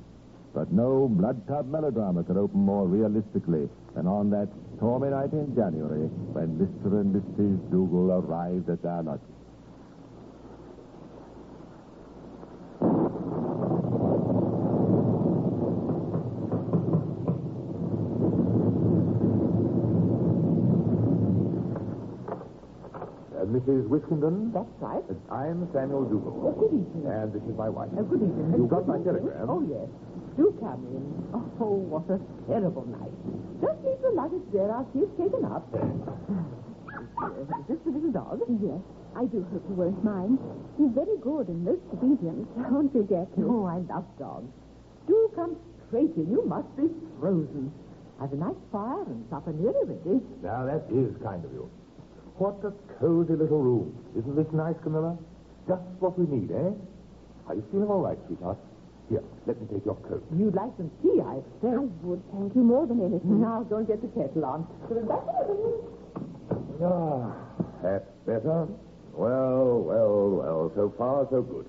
But no blood-tub melodrama could open more realistically than on that stormy night in January when Mr. and Mrs. Dougal arrived at their lodging. Mrs. Wiskenden? That's right. I'm Samuel Dougal. Oh, good evening. And this is my wife. Good evening. You got my Good evening. telegram? Oh, yes. Do come in. Oh, what a terrible night. Just leave the luggage there. I'll see it's taken up. Is this the little dog? Yes. I do hope you won't mind. He's very good and most obedient. Won't forget you. Oh, I love dogs. Do come straight in. You must be frozen. I've a nice fire and supper nearly ready. Now, that is kind of you. What a cozy little room. Isn't this nice, Camilla? Just what we need, eh? Are you feeling all right, sweetheart? Here, let me take your coat. You'd like some tea, I expect. I would, thank you, more than anything. Now, go and get the kettle on. Ah, that's better. Well, so far, so good.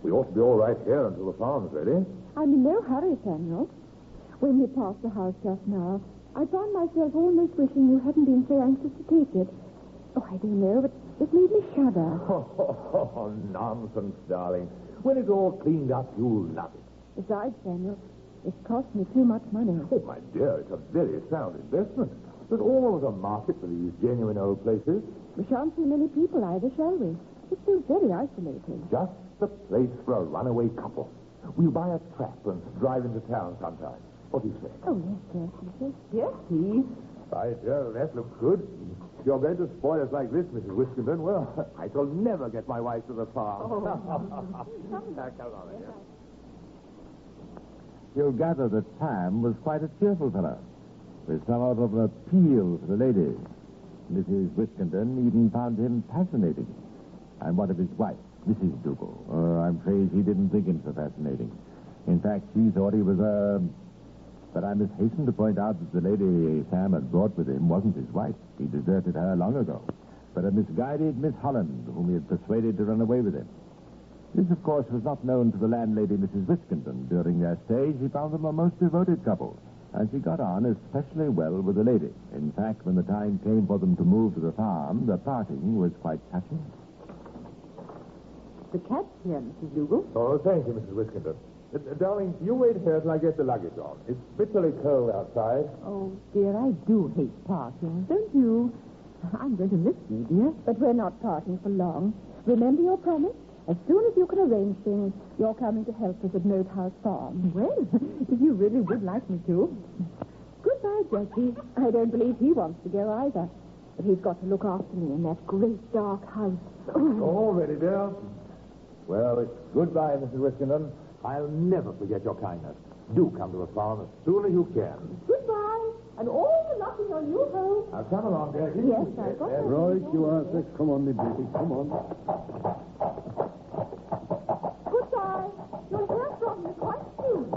We ought to be all right here until the farm's ready. I'm in no hurry, Samuel. When we passed the house just now, I found myself almost wishing you hadn't been so anxious to take it. Oh, I don't know, but it made me shudder. Oh, nonsense, darling. When it's all cleaned up, you'll love it. Besides, Samuel, it cost me too much money. Oh, my dear, it's a very sound investment. There's always a market for these genuine old places. We shan't see many people either, shall we? It's so very isolated. Just the place for a runaway couple. We'll buy a trap and drive into town sometime. What do you say? Oh, yes, Percy. Yes, please. By Jove, that looks good. If you're going to spoil us like this, Mrs. Whiskerton, well, I shall never get my wife to the farm. Oh. Now, come on, dear. You'll gather that Sam was quite a cheerful fellow, with somewhat of an appeal to the ladies. Mrs. Whiskerton even found him fascinating. And what of his wife, Mrs. Dougal? I'm afraid he didn't think him so fascinating. In fact, she thought he was But I must hasten to point out that the lady Sam had brought with him wasn't his wife. He deserted her long ago. But a misguided Miss Holland, whom he had persuaded to run away with him. This, of course, was not known to the landlady, Mrs. Whiskerton. During their stay, she found them a most devoted couple, and she got on especially well with the lady. In fact, when the time came for them to move to the farm, the parting was quite touching. The cat's here, Mrs. Dougal. Oh, thank you, Mrs. Whiskerton. Darling, you wait here till I get the luggage on. It's bitterly cold outside. Oh, dear, I do hate parting, don't you? I'm going to miss you, dear. But we're not parting for long. Remember your promise? As soon as you can arrange things, you're coming to help us at Moat House Farm. Well, if you really would like me to. Goodbye, Jackie. I don't believe he wants to go either. But he's got to look after me in that great dark house. All ready, dear. Well, it's goodbye, Mrs. Whiskerton. I'll never forget your kindness. Do come to the farm as soon as you can. Goodbye, and all the luck in your new home. Now, come along, Jackie. Yes, I've got it. Right, you are, sir. Come on, me baby. Come on. Goodbye. You'll hear from me quite soon.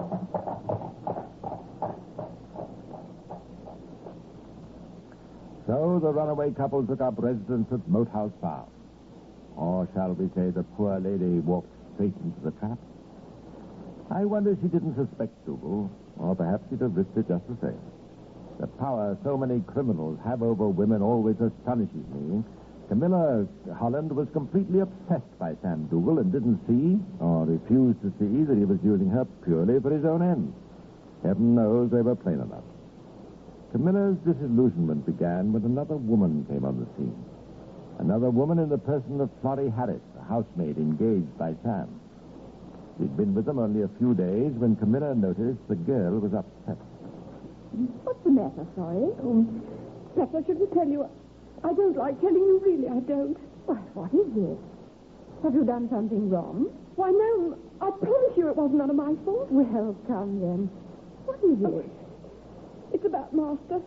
So the runaway couple took up residence at Moat House Farm. Or shall we say the poor lady walked straight into the trap? I wonder she didn't suspect Dougal, or perhaps she'd have risked it just the same. The power so many criminals have over women always astonishes me. Camilla Holland was completely obsessed by Sam Dougal and didn't see, or refused to see, that he was using her purely for his own ends. Heaven knows they were plain enough. Camilla's disillusionment began when another woman came on the scene. Another woman in the person of Florrie Harris, a housemaid engaged by Sam. She'd been with them only a few days when Camilla noticed the girl was upset. What's the matter, sorry? Perhaps I shouldn't tell you. I don't like telling you, really, I don't. Why, what is it? Have you done something wrong? Why, no. I promise you it wasn't none of my fault. Well, come then. What is it? It's about Master.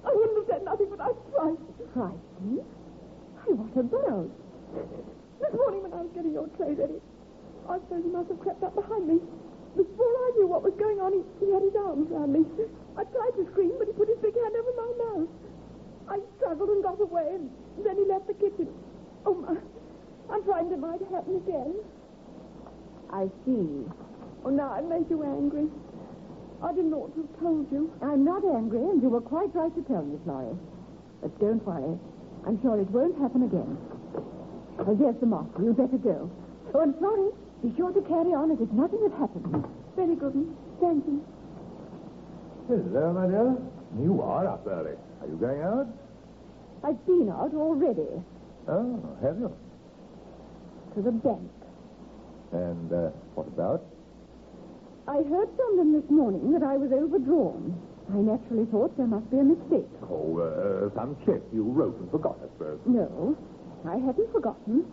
I wouldn't have said nothing, but I was frightened. Frightened? Why, what about? This morning when I was getting your tray ready, I suppose he must have crept up behind me. Before I knew what was going on, he had his arms around me. I tried to scream, but he put his big hand over my mouth. I struggled and got away, and then he left the kitchen. Oh, my. I'm frightened it might happen again. I see. Oh, now I made you angry. I didn't ought to have told you. I'm not angry, and you were quite right to tell me, Florrie. But don't worry. I'm sure it won't happen again. Well, there's the master. You'd better go. Oh, and Florrie, be sure to carry on as if nothing had happened. Very good. Thank you. Hello, my dear. You are up early. Are you going out? I've been out already. Oh, have you? To the bank. And what about? I heard from them this morning that I was overdrawn. I naturally thought there must be a mistake. Oh, some check you wrote and forgot, I suppose. No, I hadn't forgotten.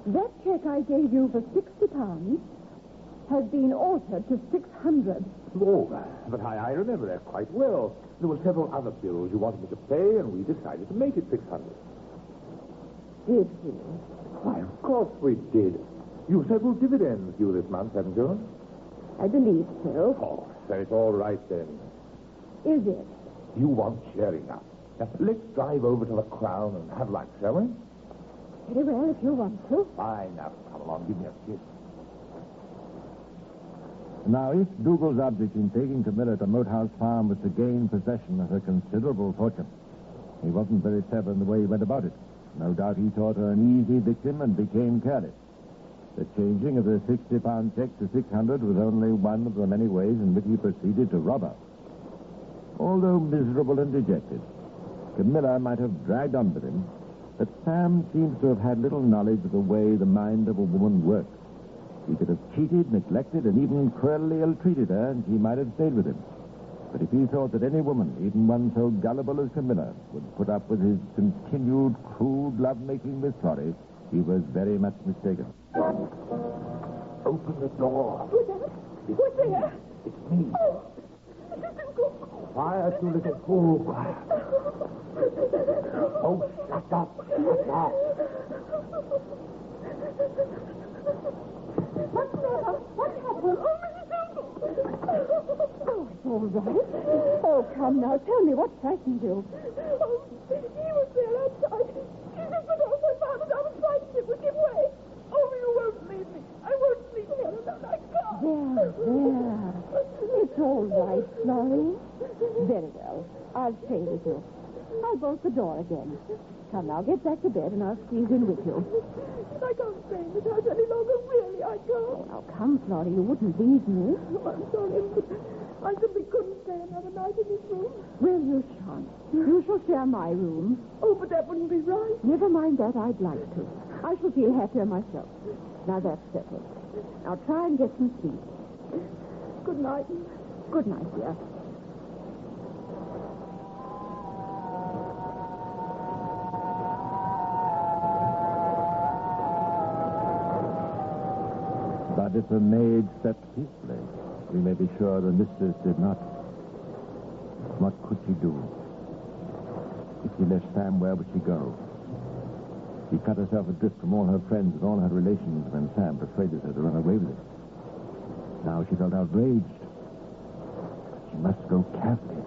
That check I gave you for £60, has been altered to 600. Oh, but I remember that quite well. There were several other bills you wanted me to pay, and we decided to make it 600. Did we? Why, of course we did. You've several dividends due this month, haven't you? I believe so. Oh, so it's all right then. Is it? You want sharing now. Now, let's drive over to the Crown and have lunch, shall we? Very well, if you want to. Fine. Now, come along, give me a kiss. Now, if Dougal's object in taking Camilla to Moat House Farm was to gain possession of her considerable fortune, he wasn't very clever in the way he went about it. No doubt he thought her an easy victim and became careless. The changing of the 60-pound check to 600 was only one of the many ways in which he proceeded to rob her. Although miserable and dejected, Camilla might have dragged on with him, but Sam seems to have had little knowledge of the way the mind of a woman works. He could have cheated, neglected, and even cruelly ill-treated her, and she might have stayed with him. But if he thought that any woman, even one so gullible as Camilla, would put up with his continued crude love-making with Florrie, he was very much mistaken. Open the door. Who's that? Who's there? It's me. Oh, Mr. Dougal. Quiet, you little fool. Quiet. Oh, shut up. Shut up. What's the matter? What happened? Oh, Mrs. Dougal. Oh, it's all right. Oh, come now. Tell me what frightened you. Oh, he was there outside. He just went off so far that I was frightened it would give way. Oh, you won't leave me. I won't leave you alone. I can't. There. It's all right, Florrie. Very well. I'll stay with you. I'll bolt the door again. Come now, get back to bed and I'll squeeze in with you. I can't stay in this house any longer. Really, I can't. Oh, now come, Florrie. You wouldn't leave me. Oh, I'm sorry, but I simply couldn't stay another night in this room. Well, you shan't. You shall share my room. Oh, but that wouldn't be right. Never mind that. I'd like to. I shall feel happier myself. Now that's settled. Now try and get some sleep. Good night. Good night, dear. But if the maid slept peacefully, we may be sure the mistress did not. What could she do? If she left Sam, where would she go? She cut herself adrift from all her friends and all her relations when Sam persuaded her to run away with it. Now she felt outraged. She must go carefully.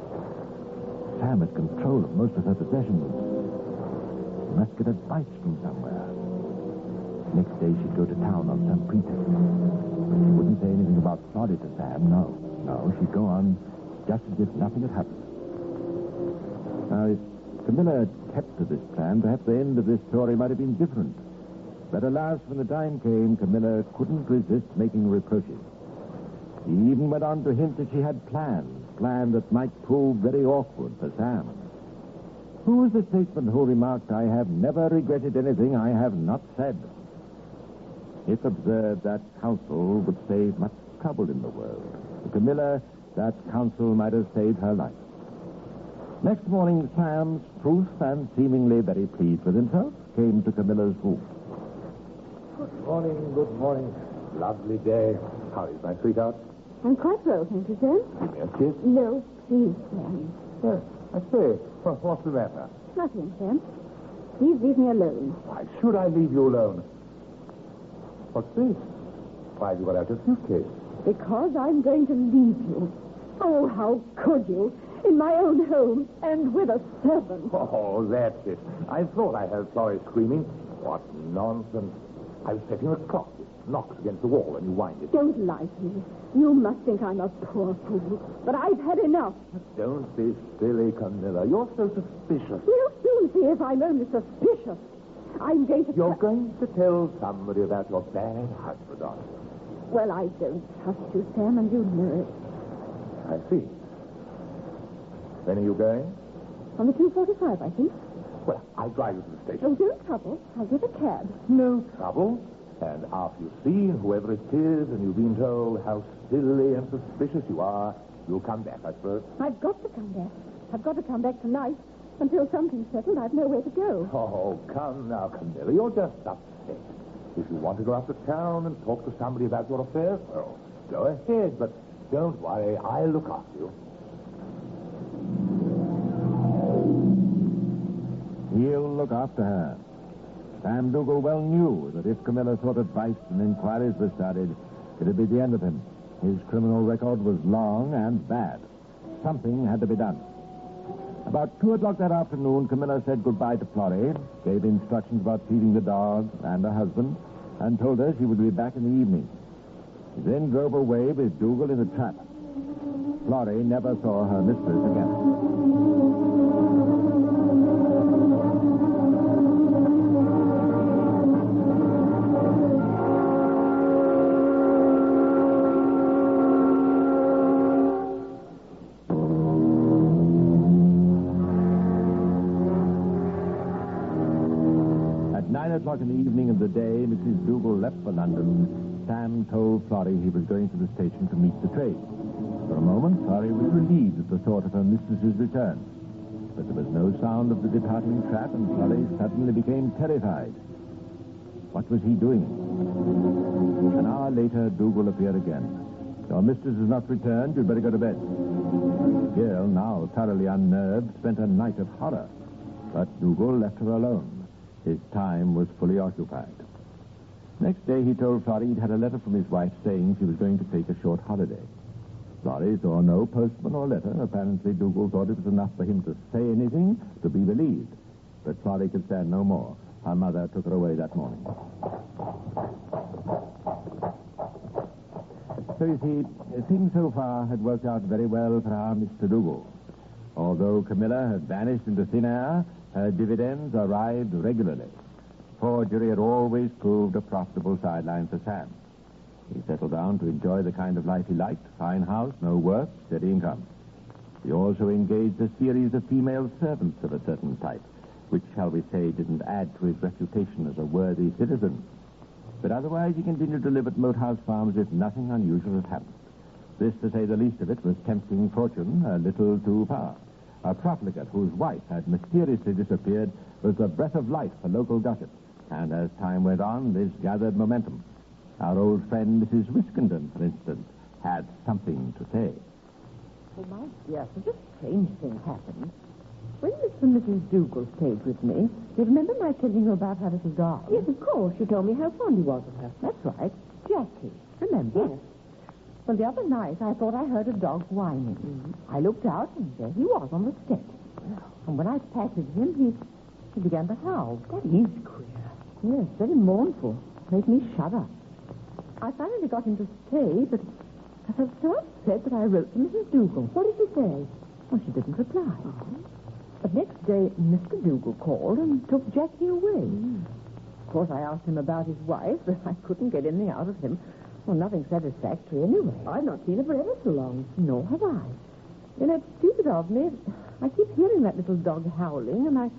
Sam had control of most of her possessions. She must get advice from somewhere. Next day she'd go to town on some pretext. But she wouldn't say anything about Florrie to Sam, no. No, she'd go on just as if nothing had happened. Now, if Camilla had kept to this plan, perhaps the end of this story might have been different. But alas, when the time came, Camilla couldn't resist making reproaches. She even went on to hint that she had plans that might prove very awkward for Sam. Who is the statesman who remarked, "I have never regretted anything I have not said"? If observed, that counsel would save much trouble in the world. For Camilla, that counsel might have saved her life. Next morning, Sam, spruce and seemingly very pleased with himself, came to Camilla's room. Good morning, good morning. Lovely day. How is my sweetheart? I'm quite well, thank you, Sam. Give me a kiss. No, please, Sam. Yes, I say. What's the matter? Nothing, Sam. Please leave me alone. Why should I leave you alone? What's this? Why have you got out your suitcase? Because I'm going to leave you. Oh, how could you? In my own home, and with a servant. Oh, that's it. I thought I heard Florrie screaming. What nonsense. I was setting a clock. It knocks against the wall and you wind it. Don't lie to me. You must think I'm a poor fool. But I've had enough. Don't be silly, Camilla. You're so suspicious. You'll soon see if I'm only suspicious. I'm going to... You're going to tell somebody about your bad husband, aren't you? Well, I don't trust you, Sam, and you know it. I see. When are you going? On the 2:45, I think. Well, I'll drive you to the station. Oh, don't trouble. I'll get a cab. No trouble. And after you've seen whoever it is and you've been told how silly and suspicious you are, you'll come back, I suppose. I've got to come back. I've got to come back tonight. Until something's settled, I've nowhere to go. Oh, come now, Camilla. You're just upset. If you want to go up to town and talk to somebody about your affairs, well, Go ahead, but don't worry. I'll look after you. He'll look after her. Sam Dougal well knew that if Camilla sought advice and inquiries were started, it'd be the end of him. His criminal record was long and bad. Something had to be done. About 2 o'clock that afternoon, Camilla said goodbye to Florrie, gave instructions about feeding the dog and her husband, and told her she would be back in the evening. She then drove away with Dougal in a trap. Florrie never saw her mistress again. At 9 o'clock in the evening of the day Mrs. Dougal left for London, Sam told Florrie he was going to the station to meet the train. For a moment, Florrie was relieved at the thought of her mistress's return. But there was no sound of the departing trap, and Florrie suddenly became terrified. What was he doing? An hour later, Dougal appeared again. Your mistress has not returned. You'd better go to bed. The girl, now thoroughly unnerved, spent a night of horror. But Dougal left her alone. His time was fully occupied. Next day, he told Florrie he'd had a letter from his wife saying she was going to take a short holiday. Florrie saw no postman or letter. Apparently, Dougal thought it was enough for him to say anything to be believed. But Florrie could stand no more. Her mother took her away that morning. So you see, things so far had worked out very well for our Mr. Dougal. Although Camilla had vanished into thin air, her dividends arrived regularly. Forgery had always proved a profitable sideline for Sam. He settled down to enjoy the kind of life he liked: fine house, no work, steady income. He also engaged a series of female servants of a certain type, which, shall we say, didn't add to his reputation as a worthy citizen. But otherwise, he continued to live at Moat House Farm as if nothing unusual had happened. This, to say the least of it, was tempting fortune a little too far. A profligate whose wife had mysteriously disappeared was the breath of life for local gossip. And as time went on, this gathered momentum. Our old friend, Mrs. Wiskenden, for instance, had something to say. Oh, my dear, such a strange thing happened. When Mr. and Mrs. Dougal stayed with me, you remember my telling you about her little dog? Yes, of course. You told me how fond you was of her. That's right. Jackie. Remember? Yes. Well, the other night, I thought I heard a dog whining. Mm-hmm. I looked out, and there he was on the step. And when I patted him, he began to howl. That is queer. Yes, very mournful. Made me shudder. I finally got him to stay, but I felt so upset that I wrote to Mrs. Dougal. What did she say? Well, she didn't reply. Oh. But next day, Mr. Dougal called and took Jackie away. Of course, I asked him about his wife, but I couldn't get anything out of him. Well, nothing satisfactory anyway. I've not seen her for ever so long. Nor have I. You know, it's stupid of me. I keep hearing that little dog howling, and I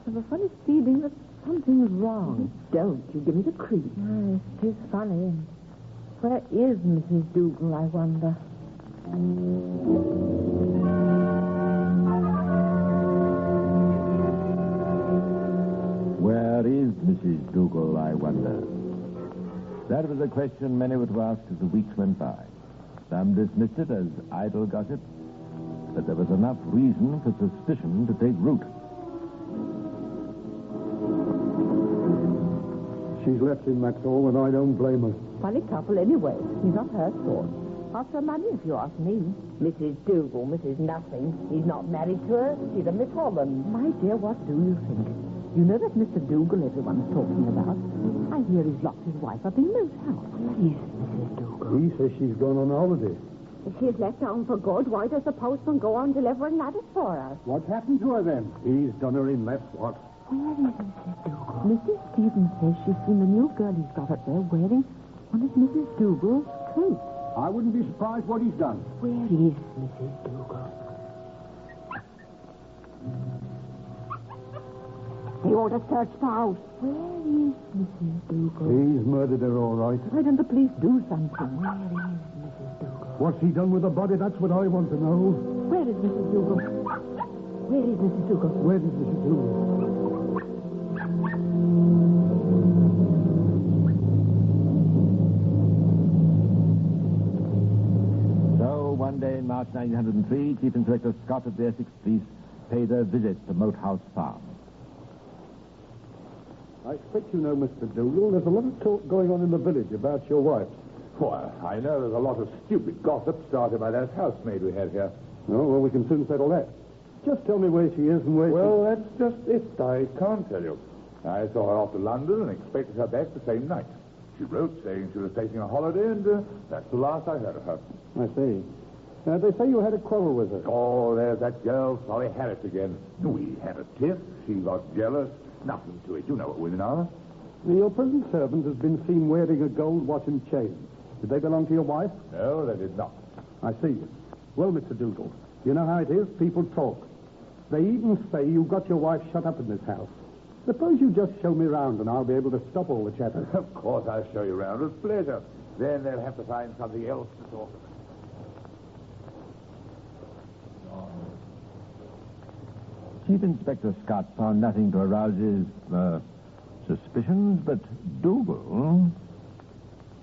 have a funny feeling that something's wrong. Don't. You give me the creep. Yes, it is funny. Where is Mrs. Dougal, I wonder? Where is Mrs. Dougal, I wonder? That was a question many were to ask as the weeks went by. Some dismissed it as idle gossip, but there was enough reason for suspicion to take root. She's left him, that's all, and I don't blame her. Funny couple anyway. He's not her sort. Ask her money if you ask me. Mrs. Dougal, Mrs. Nothing. He's not married to her. She's a Miss Holland. My dear, what do you think? You know that Mr. Dougal everyone's talking about? I hear he's locked his wife up in Moat House. Yes, Mrs. Dougal. He says she's gone on holiday. If she's left home for good, why does the postman go on delivering letters for her? What's happened to her, then? He's done her in, that's what. Where is Mrs. Dougal? Mrs. Stevens says she's seen the new girl he's got up there wearing one of Mrs. Dougal's coats. I wouldn't be surprised what he's done. Where is Mrs. Dougal? They ought to search the house. Where is Mrs. Dougal? He's murdered her, all right. Why don't the police do something? Where is Mrs. Dougal? What's he done with the body? That's what I want to know. Where is Mrs. Dougal? Where is Mrs. Dougal? Where is Mrs. Dougal? March 1903, Chief Inspector Scott of the Essex Police paid a visit to Moat House Farm. I expect you know, Mr. Doyle, there's a lot of talk going on in the village about your wife. Why, I know there's a lot of stupid gossip started by that housemaid we had here. Oh, well, we can soon settle that. Just tell me where she is and where Well, that's just it. I can't tell you. I saw her off to London and expected her back the same night. She wrote saying she was taking a holiday, and that's the last I heard of her. I see. They say you had a quarrel with her. Oh, there's that girl, Sorry Harris again. We had a tiff. She got jealous. Nothing to it. You know what women are. Your present servant has been seen wearing a gold watch and chain. Did they belong to your wife? No, they did not. I see. Well, Mr. Doodle, you know how it is. People talk. They even say you got your wife shut up in this house. Suppose you just show me round and I'll be able to stop all the chatter. Of course I'll show you around with pleasure. Then they'll have to find something else to talk about. Chief Inspector Scott found nothing to arouse his suspicions, but Dougal,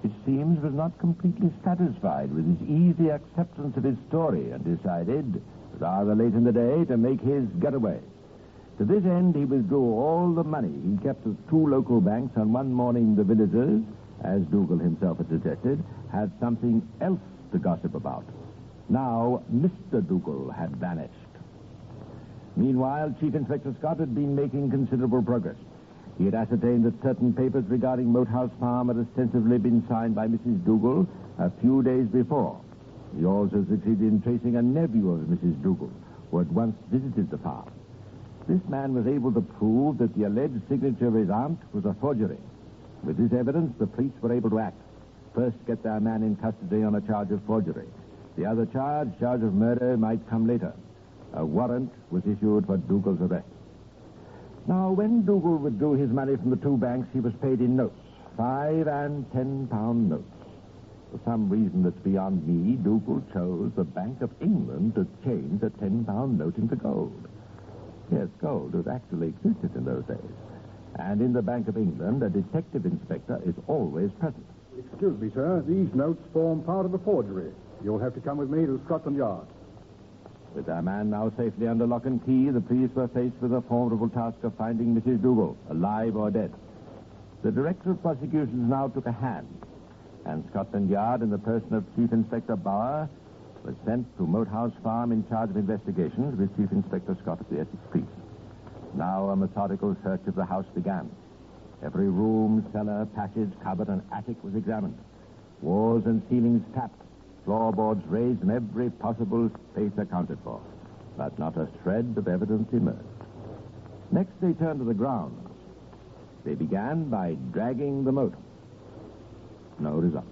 it seems, was not completely satisfied with his easy acceptance of his story and decided, rather late in the day, to make his getaway. To this end, he withdrew all the money he kept at two local banks, and one morning the villagers, as Dougal himself had suggested, had something else to gossip about. Now, Mr. Dougal had vanished. Meanwhile, Chief Inspector Scott had been making considerable progress. He had ascertained that certain papers regarding Moat House Farm had ostensibly been signed by Mrs. Dougal a few days before. He also succeeded in tracing a nephew of Mrs. Dougal, who had once visited the farm. This man was able to prove that the alleged signature of his aunt was a forgery. With this evidence, the police were able to act. First, get their man in custody on a charge of forgery. The other charge of murder, might come later. A warrant was issued for Dougal's arrest. Now, when Dougal withdrew his money from the two banks, he was paid in notes, 5 and 10 pound notes. For some reason that's beyond me, Dougal chose the Bank of England to change a 10 pound note into gold. Yes, gold had actually existed in those days. And in the Bank of England, a detective inspector is always present. Excuse me, sir. These notes form part of the forgery. You'll have to come with me to Scotland Yard. With their man now safely under lock and key, the police were faced with the formidable task of finding Mrs. Dougal, alive or dead. The Director of Prosecutions now took a hand, and Scotland Yard, in the person of Chief Inspector Bauer, was sent to Moat House Farm in charge of investigations with Chief Inspector Scott of the Essex Police. Now a methodical search of the house began. Every room, cellar, passage, cupboard, and attic was examined. Walls and ceilings tapped. Floorboards raised, and every possible space accounted for. But not a shred of evidence emerged. Next, they turned to the grounds. They began by dragging the moat. No result.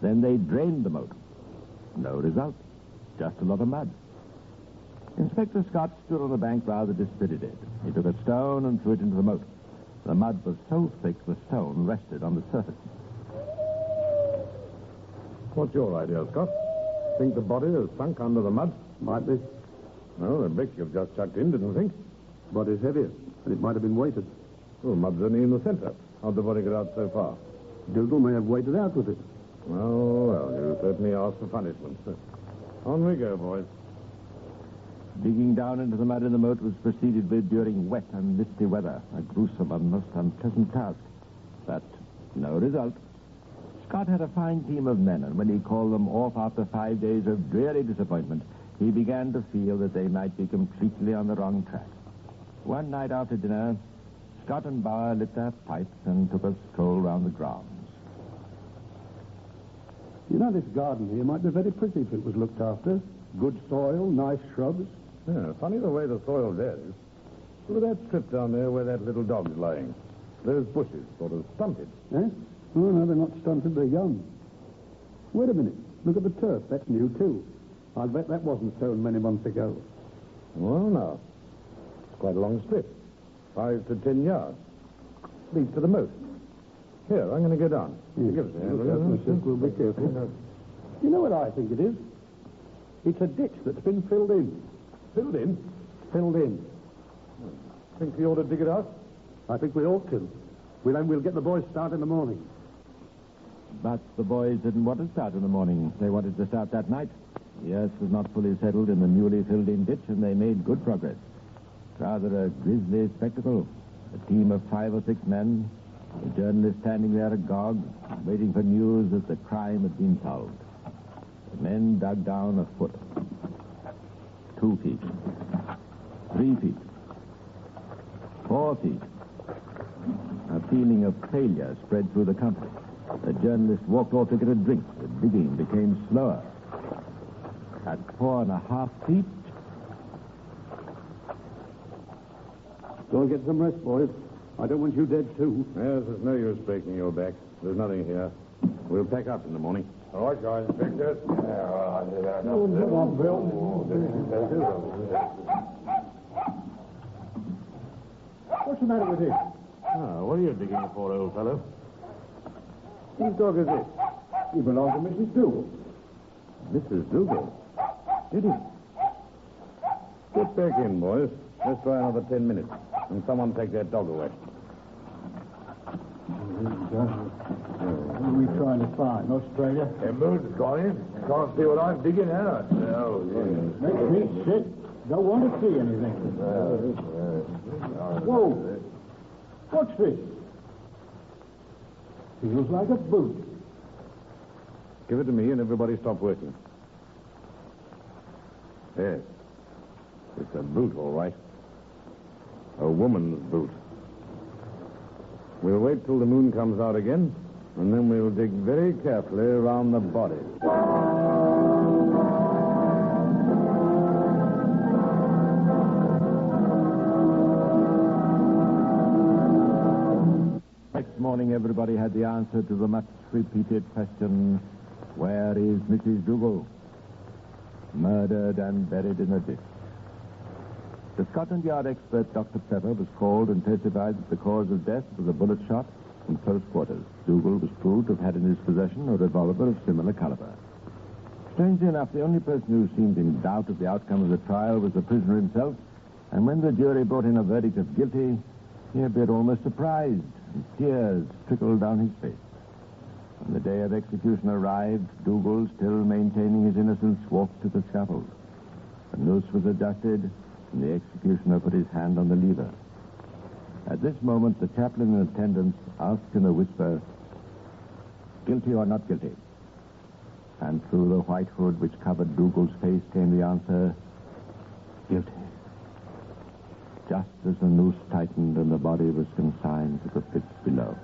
Then they drained the moat. No result. Just a lot of mud. Inspector Scott stood on the bank rather dispirited. He took a stone and threw it into the moat. The mud was so thick the stone rested on the surface. What's your idea, Scott? Think the body has sunk under the mud? Might be. Well, the brick you've just chucked in didn't sink. Body's heavier, and it might have been weighted. Well, mud's only in the center. How'd the body get out so far? Dougal may have waded out with it. Well, you certainly asked for punishment. On we go, boys. Digging down into the mud in the moat was proceeded with during wet and misty weather, a gruesome and most unpleasant task. But no result. Scott had a fine team of men, and when he called them off after 5 days of dreary disappointment, he began to feel that they might be completely on the wrong track. One night after dinner, Scott and Bauer lit their pipes and took a stroll round the grounds. You know, this garden here might be very pretty if it was looked after. Good soil, nice shrubs. Yeah, funny the way the soil there is. Look at that strip down there where that little dog's lying. Those bushes, sort of stunted. Eh? Oh, no, they're not stunted, they're young. Wait a minute. Look at the turf. That's new, too. I'll bet that wasn't sown many months ago. Well, now, it's quite a long strip. 5 to 10 yards. Leads to the moat. Here, I'm going to go down. Yes. Give us a hand. We'll be careful. You know what I think it is? It's a ditch that's been filled in. Filled in? Filled in. Think we ought to dig it out? I think we ought to. Then we'll get the boys started in the morning. But the boys didn't want to start in the morning. They wanted to start that night. The earth was not fully settled in the newly filled-in ditch, and they made good progress. Rather a grisly spectacle. A team of 5 or 6 men, the journalist standing there agog, waiting for news that the crime had been solved. The men dug down a foot, 2 feet, 3 feet, 4 feet. A feeling of failure spread through the company. The journalist walked off to get a drink. The digging became slower. At 4.5 feet... Go and get some rest, boys. I don't want you dead, too. Yes, there's no use breaking your back. There's nothing here. We'll pack up in the morning. All right, guys. Inspector. Oh, come on, Bill. What's the matter with him? What are you digging for, old fellow? Whose dog is this? He belonged to Mrs. Dougal. Mrs. Dougal? Did he? Get back in, boys. Let's try another 10 minutes. And someone take that dog away. What are we trying to find? Australia? Emerald's gone in. Can't see what I'm digging out. Makes me sick. Don't want to see anything. Whoa. What's this? Feels like a boot. Give it to me and everybody stop working. Yes. It's a boot, all right. A woman's boot. We'll wait till the moon comes out again, and then we'll dig very carefully around the body. Next morning, everybody had the answer to the much-repeated question, where is Mrs. Dougal? Murdered and buried in a ditch. The Scotland Yard expert, Dr. Trevor, was called and testified that the cause of death was a bullet shot in close quarters. Dougal was proved to have had in his possession a revolver of similar caliber. Strangely enough, the only person who seemed in doubt of the outcome of the trial was the prisoner himself, and when the jury brought in a verdict of guilty, he appeared almost surprised, and tears trickled down his face. When the day of execution arrived, Dougal, still maintaining his innocence, walked to the scaffold. The noose was adjusted, and the executioner put his hand on the lever. At this moment, the chaplain in attendance asked in a whisper, "Guilty or not guilty?" And through the white hood which covered Dougal's face came the answer, "Guilty." Just as the noose tightened and the body was consigned to the pits below.